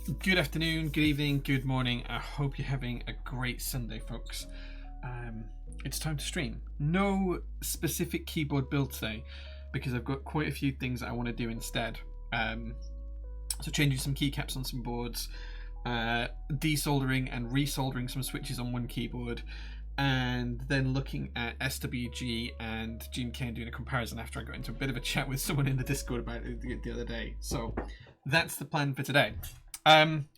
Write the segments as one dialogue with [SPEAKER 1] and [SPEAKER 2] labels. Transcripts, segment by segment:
[SPEAKER 1] Good afternoon, good evening, good morning. I hope you're having a great Sunday, folks. It's time to stream. No specific keyboard build today because I've got quite a few things I want to do instead. So changing some keycaps on some boards, desoldering and resoldering some switches on one keyboard, and then looking at SWG and GMK and doing a comparison after I got into a bit of a chat with someone in the Discord about it the other day. So that's the plan for today.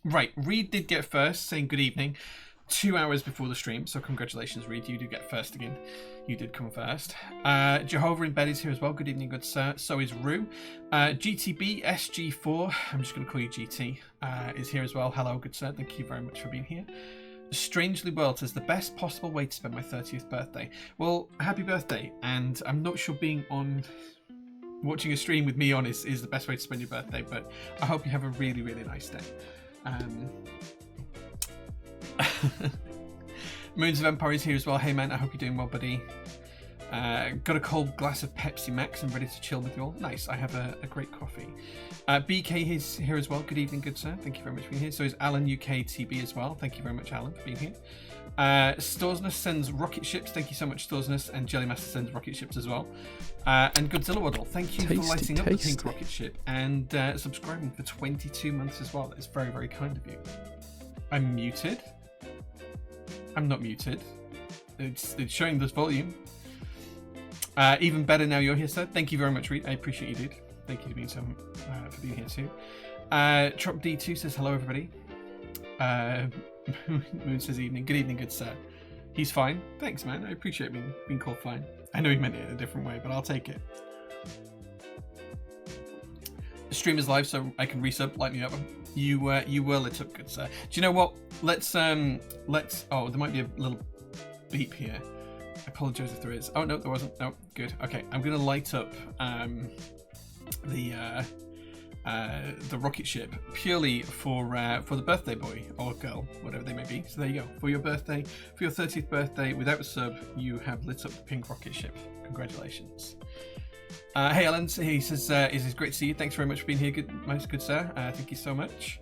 [SPEAKER 1] Right, Reed did get first, saying good evening, 2 hours before the stream, so congratulations, Reed, you did get first again. You did come first. Jehovah in Bed is here as well, good evening, good sir. So is Rue. GTB SG4, I'm just going to call you GT, is here as well. Hello, good sir, thank you very much for being here. Strangely World says, the best possible way to spend my 30th birthday. Well, happy birthday, and I'm not sure being on... watching a stream with me on is the best way to spend your birthday, but I hope you have a really, really nice day. Moons of Empire is here as well. Hey man, I hope you're doing well, buddy. Got a cold glass of Pepsi Max and ready to chill with you all. Nice, I have a great coffee. BK is here as well. Good evening, good sir. Thank you very much for being here. So is Alan UK TB as well. Thank you very much, Alan, for being here. Storesness sends rocket ships. Thank you so much, Storesness. And Jellymaster sends rocket ships as well. And Godzilla Waddle, thank you for lighting up the pink rocket ship and subscribing for 22 months as well. That is very, very kind of you. I'm muted. I'm not muted. It's showing this volume. Even better now you're here, sir. Thank you very much, Reed. I appreciate you, dude. Thank you for being for being here too. Trop D2 says hello, everybody. Moon says evening. Good evening, good sir. He's fine. Thanks, man. I appreciate being called fine. I know he meant it in a different way, but I'll take it. The stream is live, so I can resub. Light me up. You were lit up, good sir. Do you know what? Let's. Oh, there might be a little beep here. I apologize if there is. Oh no, there wasn't. No, good. Okay, I'm gonna light up the rocket ship purely for the birthday boy or girl, whatever they may be. So there you go. For your birthday, for your 30th birthday, without a sub, you have lit up the pink rocket ship. Congratulations. Hey Alan, he says it is great to see you. Thanks very much for being here, good sir. Thank you so much.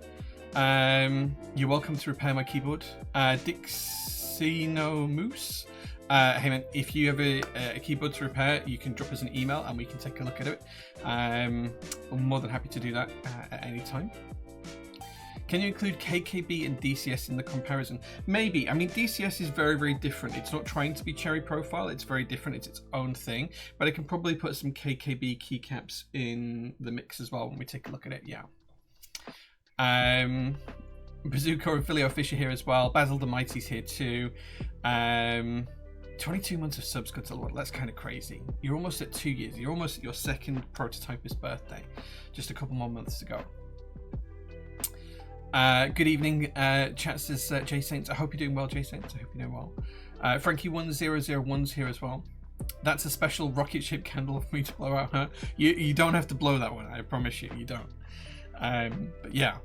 [SPEAKER 1] You're welcome to repair my keyboard. Dixino Moose. Hey man, if you have a keyboard to repair, you can drop us an email and we can take a look at it. I'm more than happy to do that at any time. Can you include KKB and DCS in the comparison? Maybe. I mean, DCS is very, very different. It's not trying to be Cherry Profile. It's very different. It's its own thing. But I can probably put some KKB keycaps in the mix as well when we take a look at it. Yeah. Bazooka and Filio Fisher here as well. Basil the Mighty's here too. 22 months of subs, good to Lord. That's kind of crazy. You're almost at 2 years. You're almost at your second prototypist birthday. Just a couple more months to go. Good evening, chat says Jay Saints. I hope you're doing well, Jay Saints. I hope you're doing well. Frankie1001's here as well. That's a special rocket ship candle for me to blow out, huh? You don't have to blow that one, I promise you, you don't. But yeah.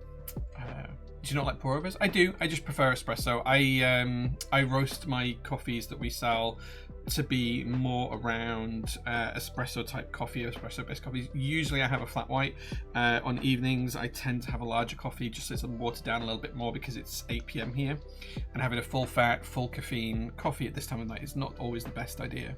[SPEAKER 1] Do you not like pour overs? I do. I just prefer espresso. I roast my coffees that we sell to be more around espresso type coffee, espresso based coffees. Usually I have a flat white. On evenings I tend to have a larger coffee just so it's watered down a little bit more because it's 8 p.m. here, and having a full fat, full caffeine coffee at this time of night is not always the best idea.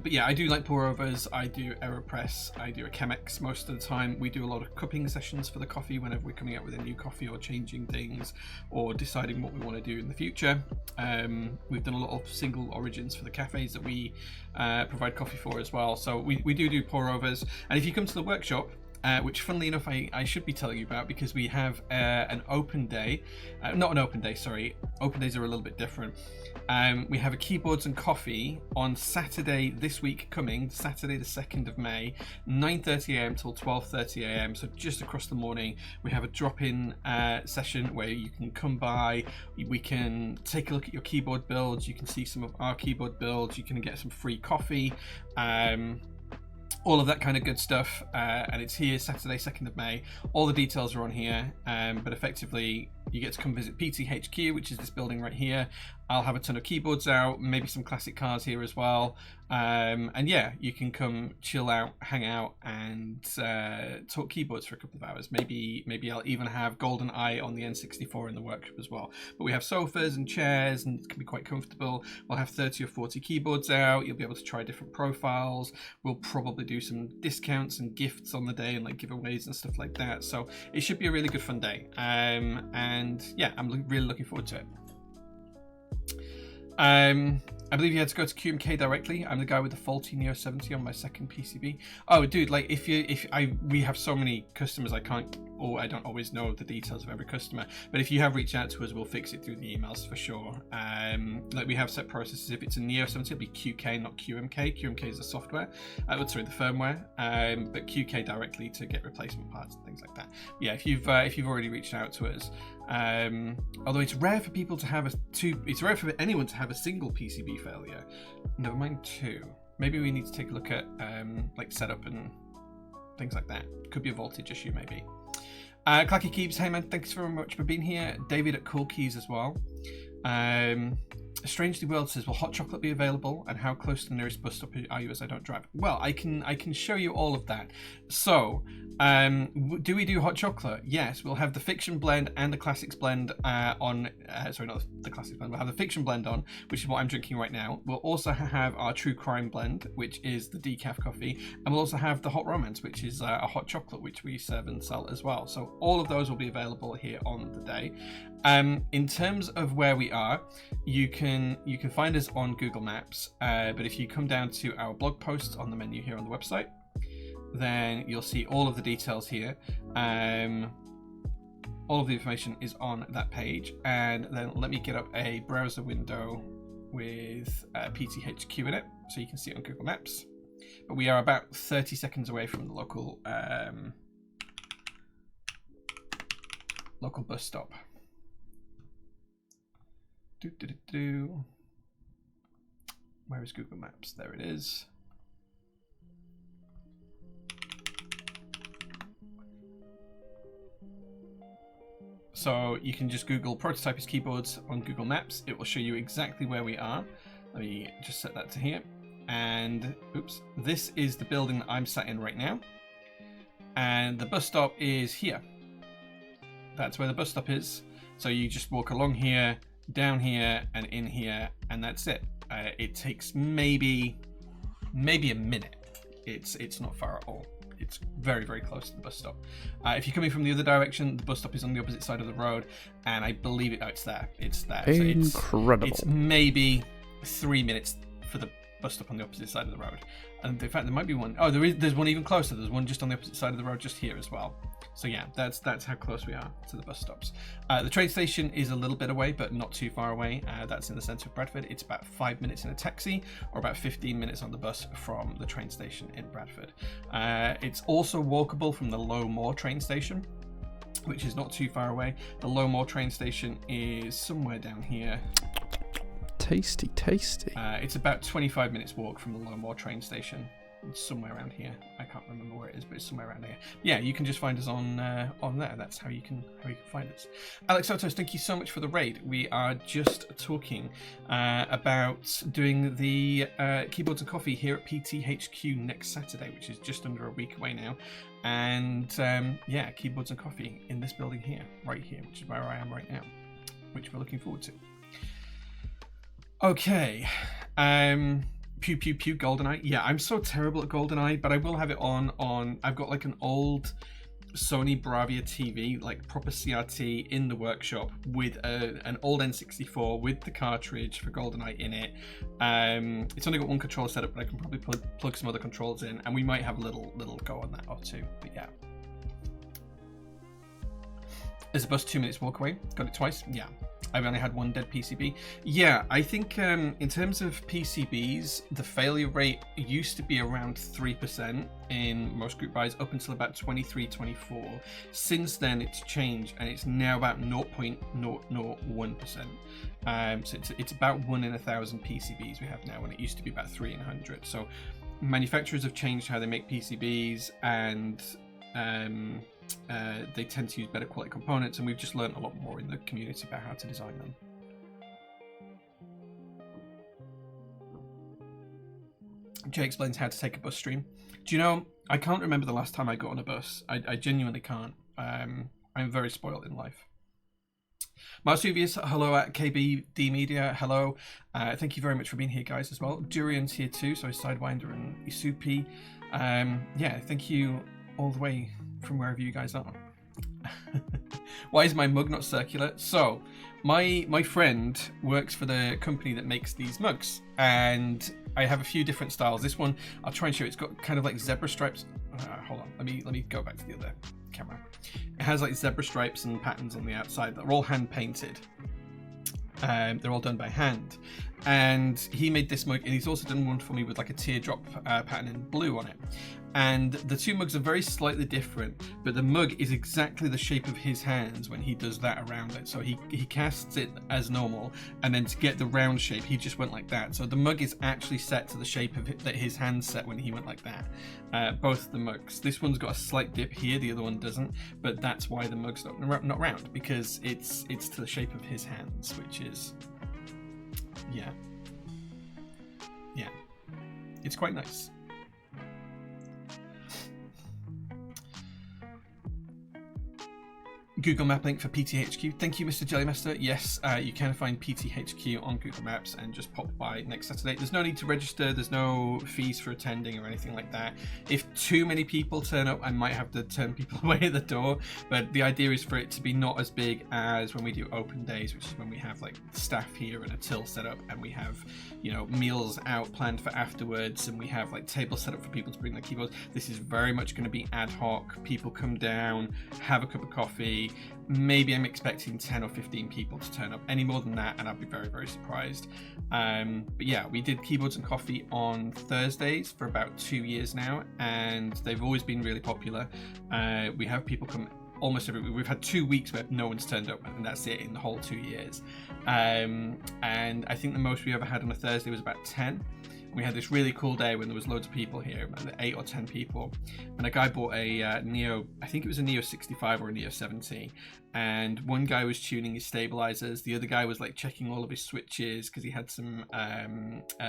[SPEAKER 1] But yeah, I do like pour overs, I do AeroPress, I do a Chemex most of the time. We do a lot of cupping sessions for the coffee whenever we're coming out with a new coffee or changing things or deciding what we want to do in the future. We've done a lot of single origins for the cafes that we provide coffee for as well. So we do pour overs. And if you come to the workshop, which funnily enough I should be telling you about because we have an open day, not an open day, sorry, open days are a little bit different. We have a keyboards and coffee on Saturday this week coming, Saturday the 2nd of May, 9:30 a.m. till 12:30 a.m. So just across the morning, we have a drop-in session where you can come by, we can take a look at your keyboard builds, you can see some of our keyboard builds, you can get some free coffee, all of that kind of good stuff, and it's here Saturday 2nd of May. All the details are on here, but effectively you get to come visit PTHQ, which is this building right here. I'll have a ton of keyboards out, maybe some classic cars here as well. And yeah, you can come chill out, hang out, and talk keyboards for a couple of hours. Maybe I'll even have GoldenEye on the N64 in the workshop as well. But we have sofas and chairs, and it can be quite comfortable. We'll have 30 or 40 keyboards out. You'll be able to try different profiles. We'll probably do some discounts and gifts on the day, and like giveaways and stuff like that. So it should be a really good fun day. And yeah, I'm really looking forward to it. I believe you had to go to QMK directly. I'm the guy with the faulty Neo 70 on my second PCB. Oh, dude, like we have so many customers, I don't always know the details of every customer. But if you have reached out to us, we'll fix it through the emails for sure. Like we have set processes. If it's a Neo 70, it'll be QK, not QMK. QMK is the software. The firmware. But QK directly to get replacement parts and things like that. Yeah, if you've already reached out to us. Although it's rare for people to have it's rare for anyone to have a single PCB failure. Never mind two. Maybe we need to take a look at like setup and things like that. Could be a voltage issue, maybe. Clacky Keeps, hey man, thanks very much for being here. David at Cool Keys as well. Strangely World says, will hot chocolate be available, and how close to the nearest bus stop are you, as I don't drive? Well, I can show you all of that. So, do we do hot chocolate? Yes, we'll have the Fiction blend and the Classics blend on. Sorry, not the Classics blend. We'll have the Fiction blend on, which is what I'm drinking right now. We'll also have our True Crime blend, which is the decaf coffee, and we'll also have the Hot Romance, which is a hot chocolate, which we serve and sell as well. So all of those will be available here on the day. In terms of where we are, you can find us on Google Maps, but if you come down to our blog posts on the menu here on the website, then you'll see all of the details here. All of the information is on that page, and then let me get up a browser window with PTHQ in it so you can see it on Google Maps. But we are about 30 seconds away from the local bus stop. Where is Google Maps? There it is. So you can just Google Prototypist Keyboards on Google Maps. It will show you exactly where we are. Let me just set that to here. And oops, this is the building that I'm sat in right now. And the bus stop is here. That's where the bus stop is. So you just walk along here, down here, and in here, and that's it. It takes maybe a minute. It's not far at all. It's very, very close to the bus stop. If you're coming from the other direction, the bus stop is on the opposite side of the road, and I believe it's there. It's there.
[SPEAKER 2] Incredible.
[SPEAKER 1] So it's maybe 3 minutes for the bus stop on the opposite side of the road. And in fact, there might be one. Oh, there's one even closer. There's one just on the opposite side of the road, just here as well. So yeah, that's how close we are to the bus stops. The train station is a little bit away, but not too far away. That's in the centre of Bradford. It's about 5 minutes in a taxi, or about 15 minutes on the bus from the train station in Bradford. It's also walkable from the Low Moor train station, which is not too far away. The Low Moor train station is somewhere down here.
[SPEAKER 2] Tasty, tasty.
[SPEAKER 1] It's about 25 minutes walk from the Low Moor train station. It's somewhere around here. I can't remember where it is, but it's somewhere around here. Yeah, you can just find us on there. That's how you can find us. Alex Sotos, thank you so much for the raid. We are just talking about doing the Keyboards and Coffee here at PTHQ next Saturday, which is just under a week away now. And yeah, Keyboards and Coffee in this building here, right here, which is where I am right now, which we're looking forward to. Okay, Pew Pew Pew GoldenEye. Yeah, I'm so terrible at GoldenEye, but I will have it on. I've got like an old Sony Bravia TV, like proper CRT in the workshop with an old N64 with the cartridge for GoldenEye in it. It's only got one controller setup, but I can probably plug some other controls in, and we might have a little go on that or two. But yeah. Is the bus 2 minutes walk away? Got it twice? Yeah. I've only had one dead PCB. Yeah, I think in terms of PCBs, the failure rate used to be around 3% in most group buys up until about 23, 24. Since then, it's changed and it's now about 0.001%. So it's about 1 in 1,000 PCBs we have now, and it used to be about 3 in 100. So manufacturers have changed how they make PCBs, and they tend to use better quality components, and we've just learned a lot more in the community about how to design them. Jay explains how to take a bus stream. Do you know, I can't remember the last time I got on a bus. I genuinely can't. I'm very spoiled in life. Marsuvius, hello at KBD Media, hello. Thank you very much for being here, guys, as well. Durian's here too, so is Sidewinder and Isupi. Yeah, thank you all the way from wherever you guys are. Why is my mug not circular? So, my friend works for the company that makes these mugs, and I have a few different styles. This one, I'll try and show you. It's got kind of like zebra stripes. Hold on, let me go back to the other camera. It has like zebra stripes and patterns on the outside that are all hand painted. They're all done by hand, and he made this mug, and he's also done one for me with like a teardrop pattern in blue on it. And the two mugs are very slightly different, but the mug is exactly the shape of his hands when he does that around it. So he casts it as normal, and then to get the round shape, he just went like that. So the mug is actually set to the shape of it, that his hands set when he went like that. Both the mugs. This one's got a slight dip here, the other one doesn't, but that's why the mug's not round, because it's to the shape of his hands, which is, yeah, it's quite nice. Google Map link for PTHQ. Thank you, Mr. Jellymaster. Yes, you can find PTHQ on Google Maps and just pop by next Saturday. There's no need to register. There's no fees for attending or anything like that. If too many people turn up, I might have to turn people away at the door. But the idea is for it to be not as big as when we do open days, which is when we have like staff here and a till set up, and we have, you know, meals out planned for afterwards, and we have like tables set up for people to bring their keyboards. This is very much going to be ad hoc. People come down, have a cup of coffee. Maybe I'm expecting 10 or 15 people to turn up. Any more than that, and I'll be very, very surprised. But yeah, we did keyboards and coffee on Thursdays for about 2 years now, and they've always been really popular. We have people come almost every week. We've had 2 weeks where no one's turned up, and that's it in the whole 2 years. And I think the most we ever had on a Thursday was about 10. We had this really cool day when there was loads of people here, 8 or 10 people, and a guy bought a Neo, I think it was a Neo 65 or a Neo 70, and one guy was tuning his stabilizers, the other guy was like checking all of his switches because he had some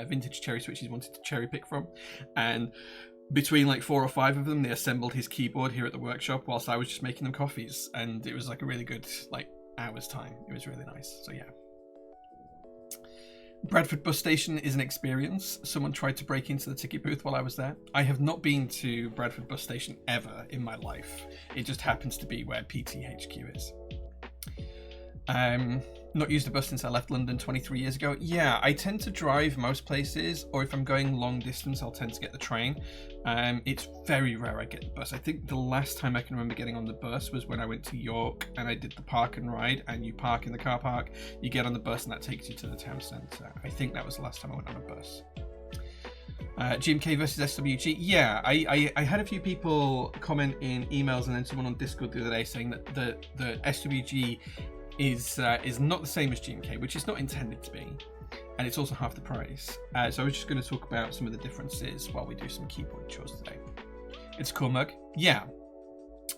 [SPEAKER 1] vintage cherry switches he wanted to cherry pick from, and between like 4 or 5 of them, they assembled his keyboard here at the workshop whilst I was just making them coffees, and it was like a really good like hour's time. It was really nice. So yeah. Bradford bus station is an experience. Someone tried to break into the ticket booth while I was there. I have not been to Bradford bus station ever in my life. It just happens to be where PTHQ is. Not used a bus since I left London 23 years ago. Yeah, I tend to drive most places, or if I'm going long distance, I'll tend to get the train. It's very rare I get the bus. I think the last time I can remember getting on the bus was when I went to York and I did the park and ride, and you park in the car park, you get on the bus, and that takes you to the town centre. I think that was the last time I went on a bus. GMK versus SWG. Yeah, I had a few people comment in emails, and then someone on Discord the other day saying that the SWG is not the same as GMK, which it's not intended to be, and it's also half the price. So I was just going to talk about some of the differences while we do some keyboard chores today. It's a cool mug. Yeah,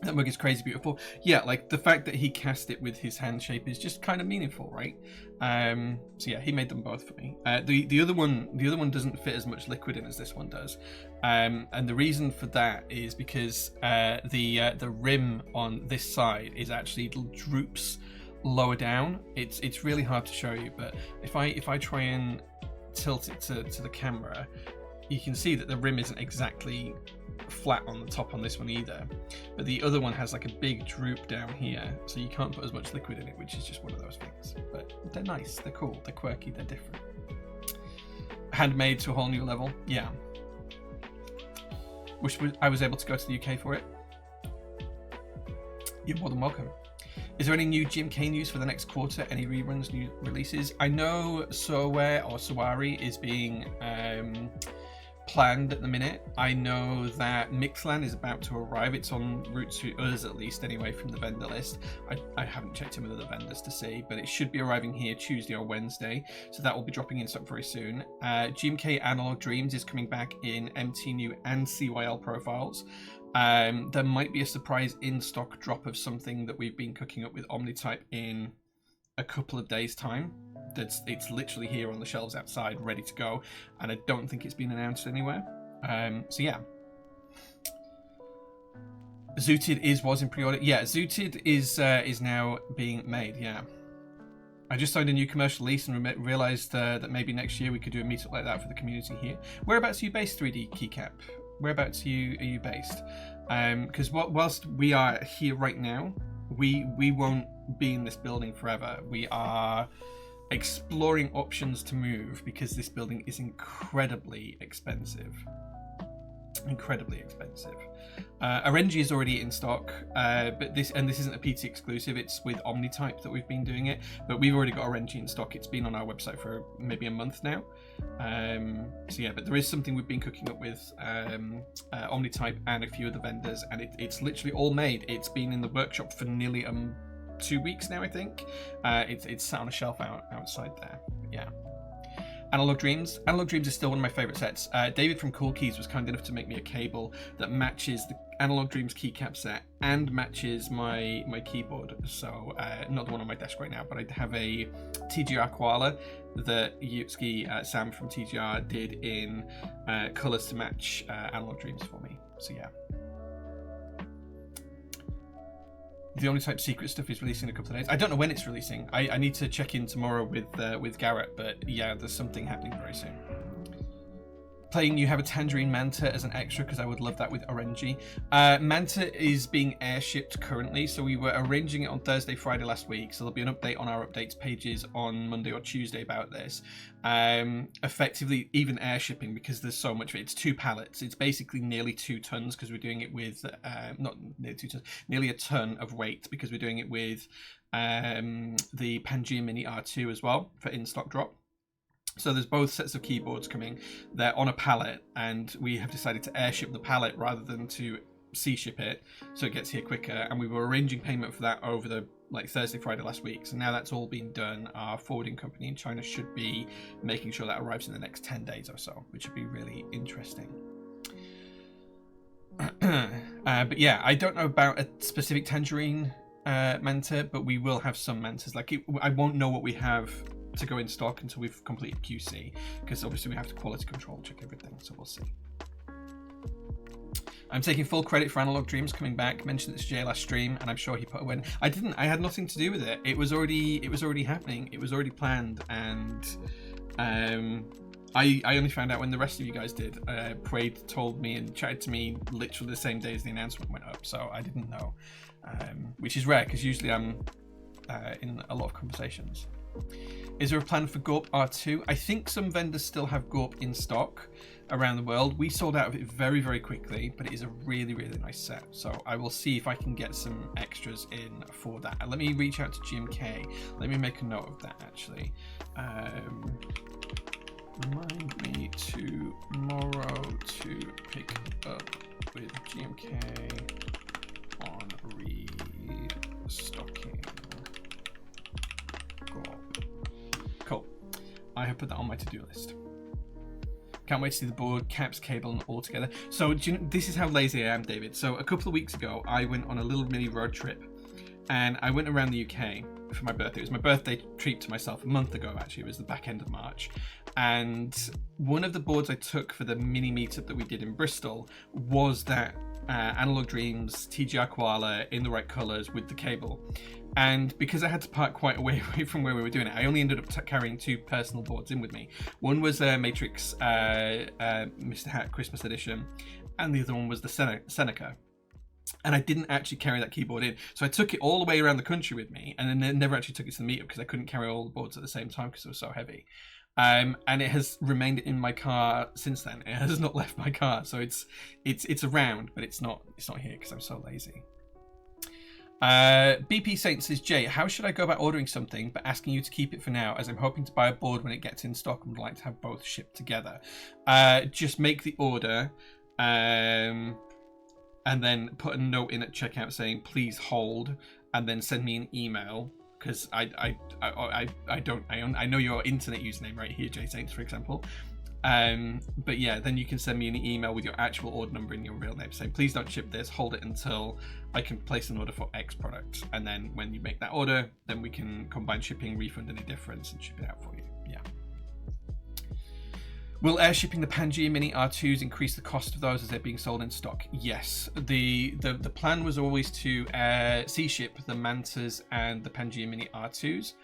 [SPEAKER 1] that mug is crazy beautiful. Yeah, like the fact that he cast it with his hand shape is just kind of meaningful, right? So yeah, he made them both for me. The other one doesn't fit as much liquid in as this one does, and the reason for that is because the rim on this side is actually droops lower down. It's really hard to show you, but if I try and tilt it to the camera, you can see that the rim isn't exactly flat on the top on this one either, but the other one has like a big droop down here, so you can't put as much liquid in it, which is just one of those things. But they're nice, they're cool, they're quirky, they're different. Handmade to a whole new level. Yeah, wish I was able to go to the UK for it. You're more than welcome. Is there any new GMK news for the next quarter? Any reruns, new releases? I know Soware or Sowari is being planned at the minute. I know that Mixlan is about to arrive. It's en route to us, at least anyway, from the vendor list. I haven't checked in with other vendors to see, but it should be arriving here Tuesday or Wednesday, so that will be dropping in stock very soon. GMK Analog Dreams is coming back in MT New and CYL profiles. There might be a surprise in-stock drop of something that we've been cooking up with Omnitype in a couple of days' time. It's literally here on the shelves outside, ready to go, and I don't think it's been announced anywhere. So yeah. Zooted was in pre-order. Yeah, Zooted is now being made. Yeah. I just signed a new commercial lease and realized that maybe next year we could do a meetup like that for the community here. Whereabouts are you based, 3D Keycap? Whereabouts are you based? Because whilst we are here right now, we won't be in this building forever. We are exploring options to move because this building is incredibly expensive. RNG is already in stock, but this isn't a PT exclusive. It's with Omnitype that we've been doing it, but we've already got RNG in stock. It's been on our website for maybe a month now. So yeah, but there is something we've been cooking up with Omnitype and a few other vendors, and it's literally all made. It's been in the workshop for nearly 2 weeks now, I think. It's sat on a shelf outside there. Yeah. Analog Dreams is still one of my favorite sets. David from Cool Keys was kind enough to make me a cable that matches the Analog Dreams keycap set and matches my keyboard. So not the one on my desk right now, but I have a TGR Koala that Yutsuki Sam from TGR did in colors to match Analog Dreams for me. So yeah. The Omnitype secret stuff is releasing in a couple of days. I don't know when it's releasing. I need to check in tomorrow with Garrett, but yeah, there's something happening very soon. Playing You Have a Tangerine Manta as an extra, because I would love that with RNG. Manta is being airshipped currently, so we were arranging it on Thursday, Friday last week, so there'll be an update on our updates pages on Monday or Tuesday about this. Effectively, even airshipping, because there's so much of it. It's 2 pallets. It's basically nearly 2 tons, because we're doing it with, not nearly 2 tons, nearly a ton of weight, because we're doing it with the Pangea Mini R2 as well, for in-stock drop. So there's both sets of keyboards coming. They're on a pallet, and we have decided to airship the pallet rather than to sea ship it, so it gets here quicker. And we were arranging payment for that over the Thursday, Friday last week. So now that's all been done. Our forwarding company in China should be making sure that arrives in the next 10 days or so, which would be really interesting. But yeah, I don't know about a specific Tangerine Manta, but we will have some Mantas. I won't know what we have to go in stock until we've completed QC, because obviously we have to quality control check everything, so we'll see. I'm taking full credit for Analog Dreams coming back. Mentioned this Jay last stream, and I'm sure he put a win. I didn't. I had nothing to do with it. It was already happening. It was already planned, and I only found out when the rest of you guys did. Parade told me and chatted to me literally the same day as the announcement went up, so I didn't know, which is rare because usually I'm in a lot of conversations. Is there a plan for Gorp R2? I think some vendors still have Gorp in stock around the world. We sold out of it very, very quickly, but it is a really, really nice set. So I will see if I can get some extras in for that. Let me reach out to GMK. Let me make a note of that, actually. Remind me tomorrow to pick up with GMK on restocking Gorp. Cool. I have put that on my to-do list. Can't wait to see the board, caps, cable, and all together. So this is how lazy I am, David. So a couple of weeks ago, I went on a little mini road trip, and I went around the UK for my birthday. It was my birthday treat to myself a month ago, actually. It was the back end of March. And one of the boards I took for the mini meetup that we did in Bristol was that Analog Dreams TGR Koala in the right colours with the cable. And because I had to park quite away from where we were doing it, I only ended up carrying 2 personal boards in with me. One was Matrix Mr. Hat Christmas Edition, and the other one was the Seneca. And I didn't actually carry that keyboard in. So I took it all the way around the country with me, and then never actually took it to the meetup because I couldn't carry all the boards at the same time because it was so heavy. And it has remained in my car since then. It has not left my car. So it's around, but it's not here because I'm so lazy. BP Saint says, Jay, how should I go about ordering something but asking you to keep it for now, as I'm hoping to buy a board when it gets in stock and would like to have both shipped together? Just make the order, and then put a note in at checkout saying please hold, and then send me an email, because I know your internet username right here, Jay Saints, for example. But yeah, then you can send me an email with your actual order number and your real name saying please don't ship this, hold it until I can place an order for X product, and then when you make that order, then we can combine shipping, refund any difference, and ship it out for you. Yeah. Will air shipping the Pangea Mini R2s increase the cost of those as they're being sold in stock? Yes. The plan was always to sea ship the Mantas and the Pangea Mini R2s.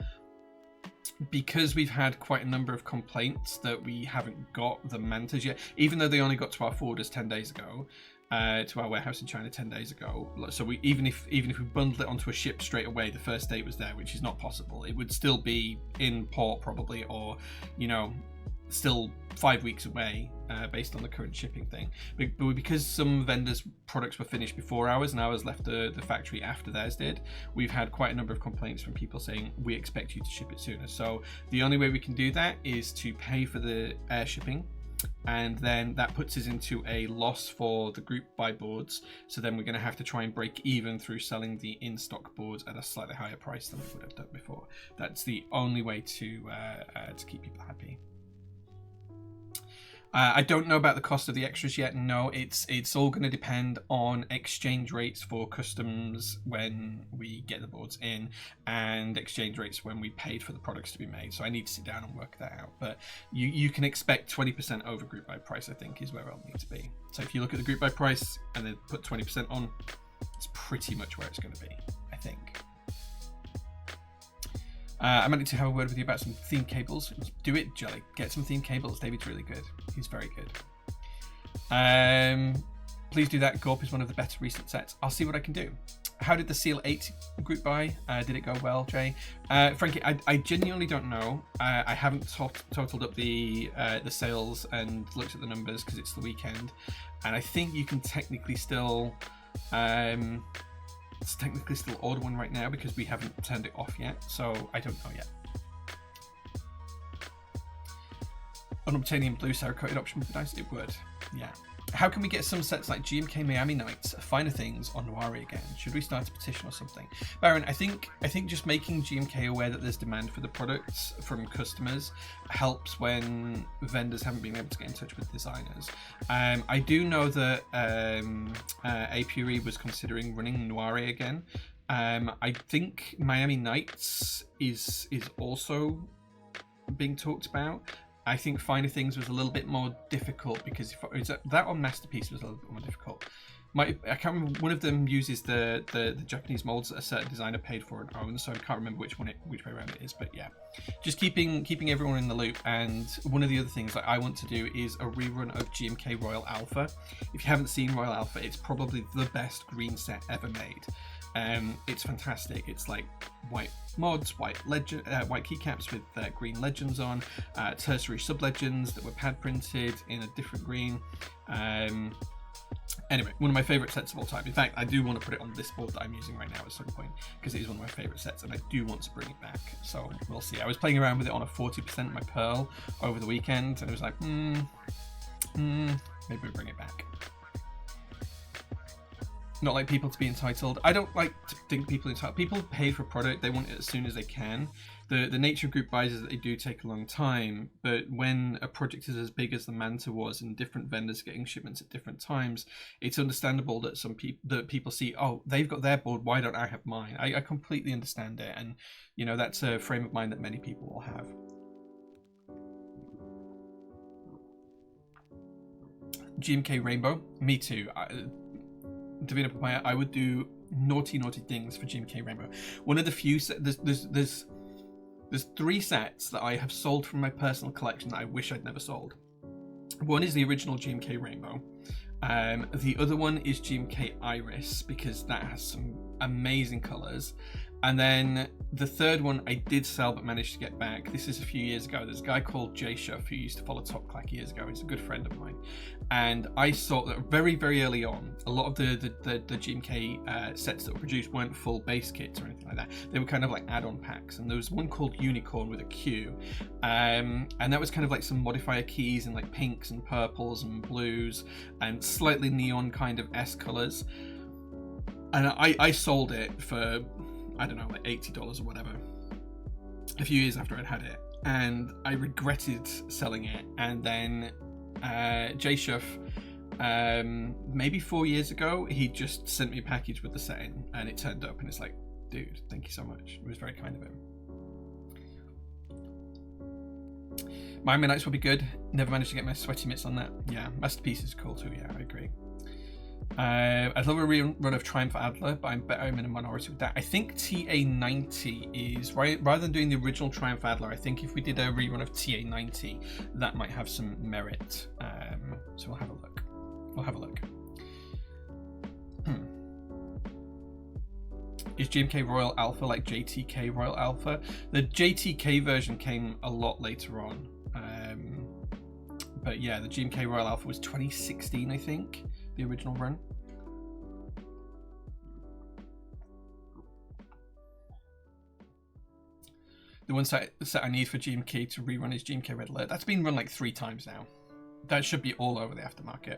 [SPEAKER 1] Because we've had quite a number of complaints that we haven't got the Mantas yet, even though they only got to our forwarders 10 days ago, to our warehouse in China 10 days ago. So we even if we bundled it onto a ship straight away, the first day it was there, which is not possible. It would still be in port probably, or still 5 weeks away, based on the current shipping thing. But because some vendors' products were finished before ours and ours left the factory after theirs did, we've had quite a number of complaints from people saying we expect you to ship it sooner. So the only way we can do that is to pay for the air shipping, and then that puts us into a loss for the group buy boards. So then we're going to have to try and break even through selling the in-stock boards at a slightly higher price than we would have done before. That's the only way to keep people happy. I don't know about the cost of the extras yet. No, it's all going to depend on exchange rates for customs when we get the boards in, and exchange rates when we paid for the products to be made. So I need to sit down and work that out. But you can expect 20% over group buy price, I think, is where I'll need to be. So if you look at the group buy price and then put 20% on, it's pretty much where it's going to be, I think. I might need to have a word with you about some theme cables. Do it, Jelly. Get some theme cables. David's really good. He's very good. Please do that. Gorp is one of the better recent sets. I'll see what I can do. How did the Seal 8 group buy? Did it go well, Jay? Frankly, I genuinely don't know. I haven't totaled up the sales and looked at the numbers because it's the weekend. And I think you can technically still... It's technically still order one right now because we haven't turned it off yet, so I don't know yet. Unobtainium blue Cerakoted option would be nice. It would, yeah. How can we get some sets like GMK Miami Nights, Finer Things, on Noiri again? Should we start a petition or something? Baron, I think just making GMK aware that there's demand for the products from customers helps when vendors haven't been able to get in touch with designers. I do know that Apiary was considering running Noiri again. I think Miami Nights is also being talked about. I think Finer Things was a little bit more difficult because that on Masterpiece was a little bit more difficult. I can't remember. One of them uses the Japanese molds that a certain designer paid for and owns, so I can't remember which way around it is. But yeah, just keeping everyone in the loop. And one of the other things that I want to do is a rerun of GMK Royal Alpha. If you haven't seen Royal Alpha, it's probably the best green set ever made. It's fantastic. It's like white mods, white keycaps with green legends on, tertiary sub-legends that were pad printed in a different green. Anyway, one of my favourite sets of all time. In fact, I do want to put it on this board that I'm using right now at some point because it is one of my favourite sets and I do want to bring it back. So we'll see. I was playing around with it on a 40% my Pearl over the weekend and it was like, maybe we'll bring it back. Not like people to be entitled. I don't like to think people entitled. People pay for a product, they want it as soon as they can. The nature of group buys is that they do take a long time, but when a project is as big as the Manta was and different vendors getting shipments at different times, it's understandable that people see, oh, they've got their board, why don't I have mine? I completely understand it, and that's a frame of mind that many people will have. GMK Rainbow, me too. Davina Papaya, I would do naughty things for GMK Rainbow. One of the few there's 3 sets that I have sold from my personal collection that I wish I'd never sold. One is the original GMK Rainbow. The other one is GMK Iris because that has some amazing colors. And then the third one I did sell but managed to get back. This is a few years ago. There's a guy called Jay Shuff who used to follow Top Clack years ago. He's a good friend of mine. And I saw that very, very early on, a lot of the GMK sets that were produced weren't full base kits or anything like that. They were kind of like add-on packs. And there was one called Unicorn with a Q. And that was kind of like some modifier keys in like pinks and purples and blues and slightly neon kind of S colors. And I sold it for, I don't know, like $80 or whatever, a few years after I'd had it, and I regretted selling it. And then Jay Shuff, maybe 4 years ago, he just sent me a package with the set in, and it turned up, and it's like, dude, thank you so much. It was very kind of him. My Midnights will be good. Never managed to get my sweaty mitts on that. Yeah, Masterpiece is cool too. Yeah, I agree. I'd love a rerun of Triumph Adler, but I'm in a minority with that. I think TA90 is right. Rather than doing the original Triumph Adler, I think if we did a rerun of TA90, that might have some merit. So we'll have a look. We'll have a look. Is GMK Royal Alpha like JTK Royal Alpha? The JTK version came a lot later on. But yeah, the GMK Royal Alpha was 2016, I think. The original run. The one set I need for GMK to rerun is GMK Red Alert. That's been run like 3 times now. That should be all over the aftermarket.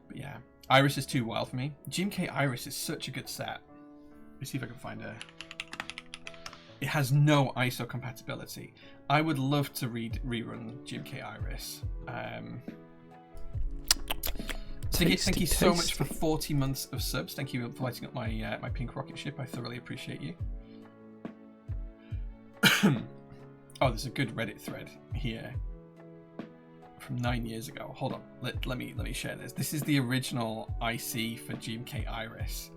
[SPEAKER 1] But yeah, Iris is too wild for me. GMK Iris is such a good set. Let's see if I can find a... It has no ISO compatibility. I would love to rerun GMK Iris. Thank you so much for 40 months of subs. Thank you for lighting up my my pink rocket ship. I thoroughly appreciate you. Oh, there's a good Reddit thread here from 9 years ago. Hold on, let me share this. This is the original IC for GMK Iris.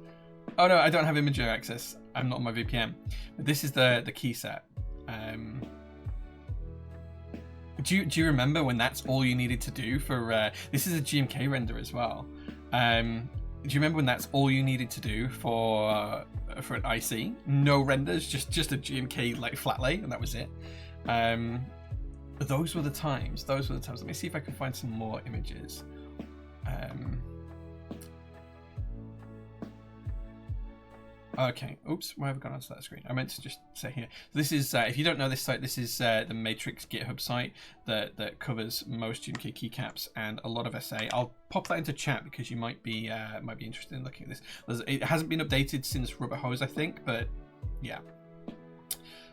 [SPEAKER 1] Oh no, I don't have imager access. I'm not on my VPN. But this is the key set. Do you remember when that's all you needed to do for this is a GMK render as well. Do you remember when that's all you needed to do for an IC? No renders, just a GMK like flat lay, and that was it. Those were the times. Let me see if I can find some more images. Okay, oops, why have I gone onto that screen? I meant to just say here. This is, if you don't know this site, this is the Matrix GitHub site that covers most GMK keycaps and a lot of SA. I'll pop that into chat because you might be interested in looking at this. It hasn't been updated since Rubber Hose, I think, but yeah.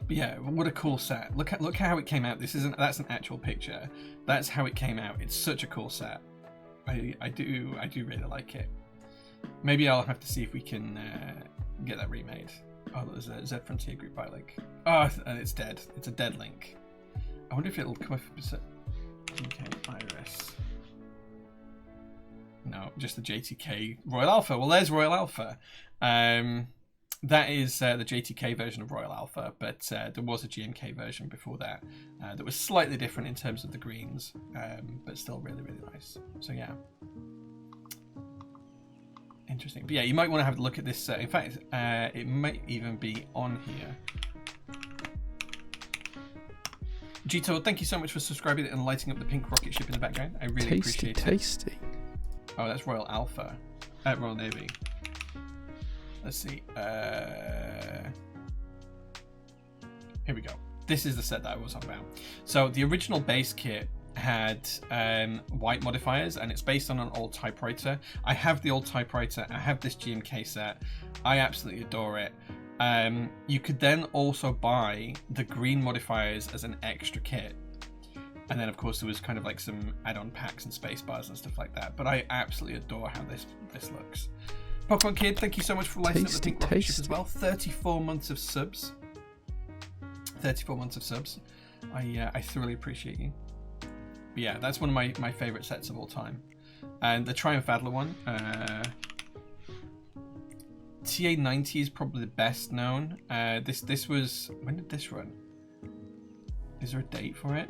[SPEAKER 1] But yeah, what a cool set. Look how it came out. That's an actual picture. That's how it came out. It's such a cool set. I do really like it. Maybe I'll have to see if we can get that remade. Oh, there's a Z Frontier group buy link. Oh, and it's dead. It's a dead link. I wonder if it'll come up. Okay, Iris. No, just the JTK Royal Alpha. Well, there's Royal Alpha. That is the JTK version of Royal Alpha, but there was a GMK version before that that was slightly different in terms of the greens, but still really, really nice. So yeah. Interesting. But yeah, you might want to have a look at this. In fact, it might even be on here. Gito, thank you so much for subscribing and lighting up the pink rocket ship in the background. I really appreciate it.
[SPEAKER 2] Tasty.
[SPEAKER 1] Oh, that's Royal Alpha. Royal Navy. Let's see. Here we go. This is the set that I was on about. So the original base kit had white modifiers, and it's based on an old typewriter. I have the old typewriter. I have this GMK set. I absolutely adore it. You could then also buy the green modifiers as an extra kit, and then of course there was kind of like some add-on packs and space bars and stuff like that. But I absolutely adore how this looks. Pokemon Kid, thank you so much for lighting up the pink rocket ship as well. 34 months of subs. 34 months of subs. I thoroughly appreciate you. But yeah, that's one of my favorite sets of all time. And the Triumph Adler one, TA90 is probably the best known. This was, when did this run? Is there a date for it?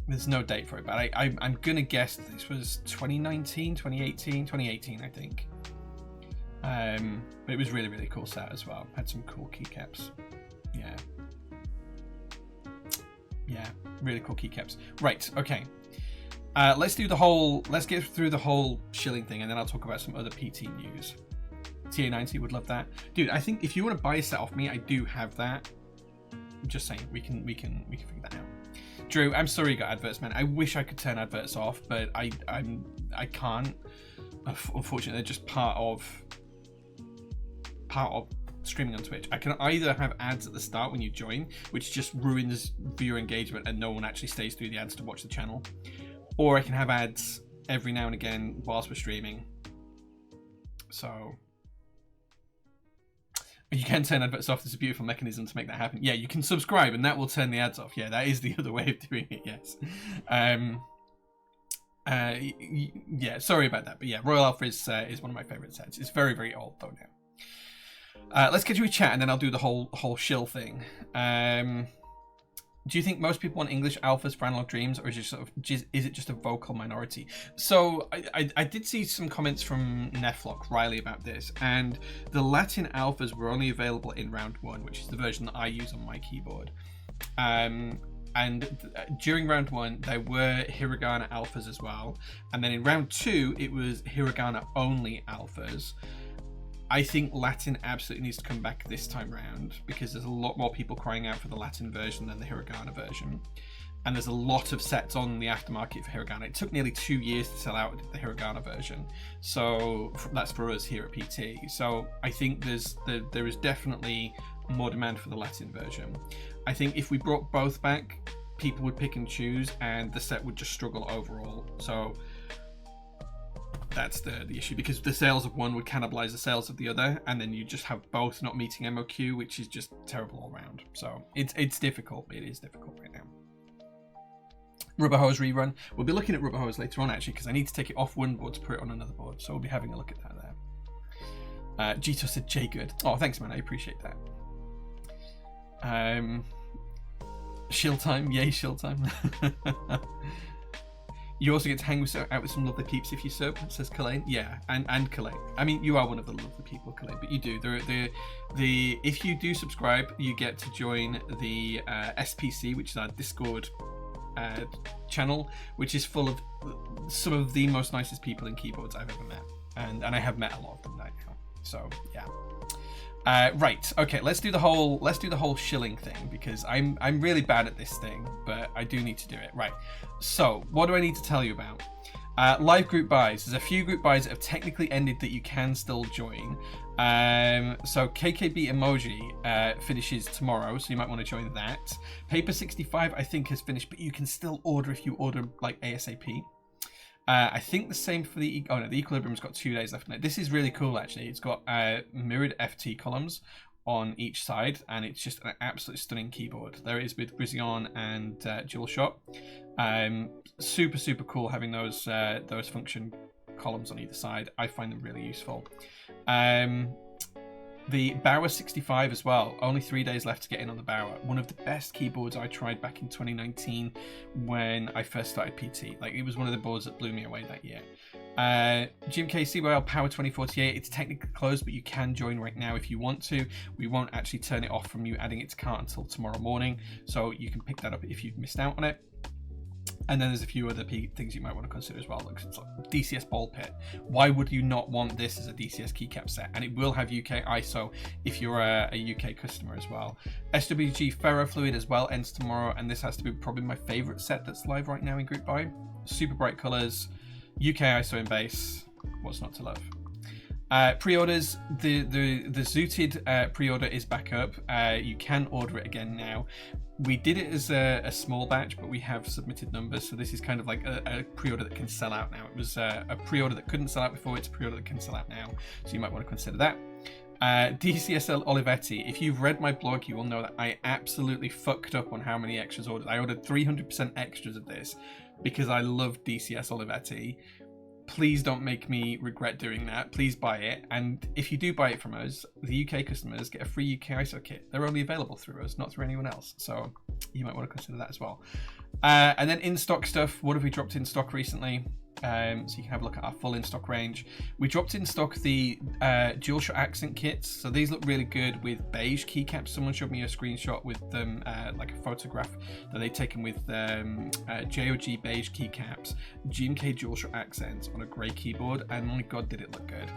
[SPEAKER 1] There's no date for it, but I'm gonna guess this was 2019, 2018, I think. But it was really, really cool set as well. Had some cool keycaps. Yeah, really cool keycaps. Right, okay. Let's get through the whole shilling thing, and then I'll talk about some other PT news. TA90 would love that, dude. I think if you want to buy a set off me, I do have that. I'm just saying, we can figure that out. Drew, I'm sorry you got adverts, man. I wish I could turn adverts off, but I can't. Unfortunately, they're just part of streaming on Twitch. I can either have ads at the start when you join, which just ruins viewer engagement and no one actually stays through the ads to watch the channel, or I can have ads every now and again whilst we're streaming. So you can turn adverts off. There's a beautiful mechanism to make that happen. Yeah, you can subscribe and that will turn the ads off. Yeah, that is the other way of doing it. Yes. Yeah, sorry about that, but yeah, Royal Alpha is one of my favorite sets. It's very, very old though now. Let's get to a chat and then I'll do the whole shill thing. Do you think most people want English alphas for Analog Dreams, or is it just a vocal minority? So I did see some comments from Neflock Riley about this, and the Latin alphas were only available in round 1, which is the version that I use on my keyboard. And during round 1 there were hiragana alphas as well, and then in round 2 it was hiragana only alphas. I think Latin absolutely needs to come back this time round, because there's a lot more people crying out for the Latin version than the hiragana version, and there's a lot of sets on the aftermarket for hiragana. It took nearly 2 years to sell out the hiragana version, so that's for us here at PT. So I think there is definitely more demand for the Latin version. I think if we brought both back, people would pick and choose and the set would just struggle overall. So that's the issue, because the sales of one would cannibalize the sales of the other, and then you just have both not meeting MOQ, which is just terrible all around. So it's difficult. It is difficult right now. Rubber Hose rerun. We'll be looking at Rubber Hose later on, actually, because I need to take it off one board to put it on another board. So we'll be having a look at that there. Gito said J good. Oh, thanks, man. I appreciate that. Shill time. Yay, shill time. You also get to hang out with some lovely peeps if you sub, says Kalain. Yeah, and Kalain. I mean, you are one of the lovely people, Kalain, but you do. If you do subscribe, you get to join the SPC, which is our Discord channel, which is full of some of the most nicest people in keyboards I've ever met, and I have met a lot of them right now. So yeah. Right, okay, let's do the whole shilling thing, because I'm really bad at this thing, but I do need to do it. Right, so what do I need to tell you about? Live group buys. There's a few group buys that have technically ended that you can still join. So KKB Emoji finishes tomorrow, so you might want to join that. Paper 65 I think has finished, but you can still order if you order like ASAP. I think the same for the Equilibrium's got 2 days left on it. This is really cool, actually. It's got mirrored FT columns on each side, and it's just an absolutely stunning keyboard. There it is with Grizion and DualShock. Super, super cool having those function columns on either side. I find them really useful. The Bauer 65 as well. Only 3 days left to get in on the Bauer. One of the best keyboards I tried back in 2019 when I first started PT. Like, it was one of the boards that blew me away that year. GMK CYL Power 2048. It's technically closed, but you can join right now if you want to. We won't actually turn it off from you adding it to cart until tomorrow morning, so you can pick that up if you've missed out on it. And then there's a few other things you might want to consider as well. Like DCS Ball Pit. Why would you not want this as a DCS keycap set? And it will have UK ISO if you're a UK customer as well. SWG Ferrofluid as well ends tomorrow, and this has to be probably my favorite set that's live right now in group buy. Super bright colors, UK ISO in base. What's not to love? Pre-orders, the Zooted pre-order is back up. You can order it again now. We did it as a small batch, but we have submitted numbers, so this is kind of like a pre-order that can sell out now. It was a pre-order that couldn't sell out before. It's a pre-order that can sell out now, so you might want to consider that. DCSL Olivetti, if you've read my blog, you will know that I absolutely fucked up on how many extras ordered. I ordered 300% extras of this because I love DCS Olivetti. Please don't make me regret doing that. Please buy it. And if you do buy it from us, the UK customers get a free UK ISO kit. They're only available through us, not through anyone else. So you might want to consider that as well. And then in-stock stuff. What have we dropped in stock recently? So you can have a look at our full in-stock range. We dropped in stock the dual shot accent kits. So these look really good with beige keycaps. Someone showed me a screenshot with them, like a photograph that they'd taken with JOG beige keycaps, GMK dual shot accents on a grey keyboard, and my god did it look good.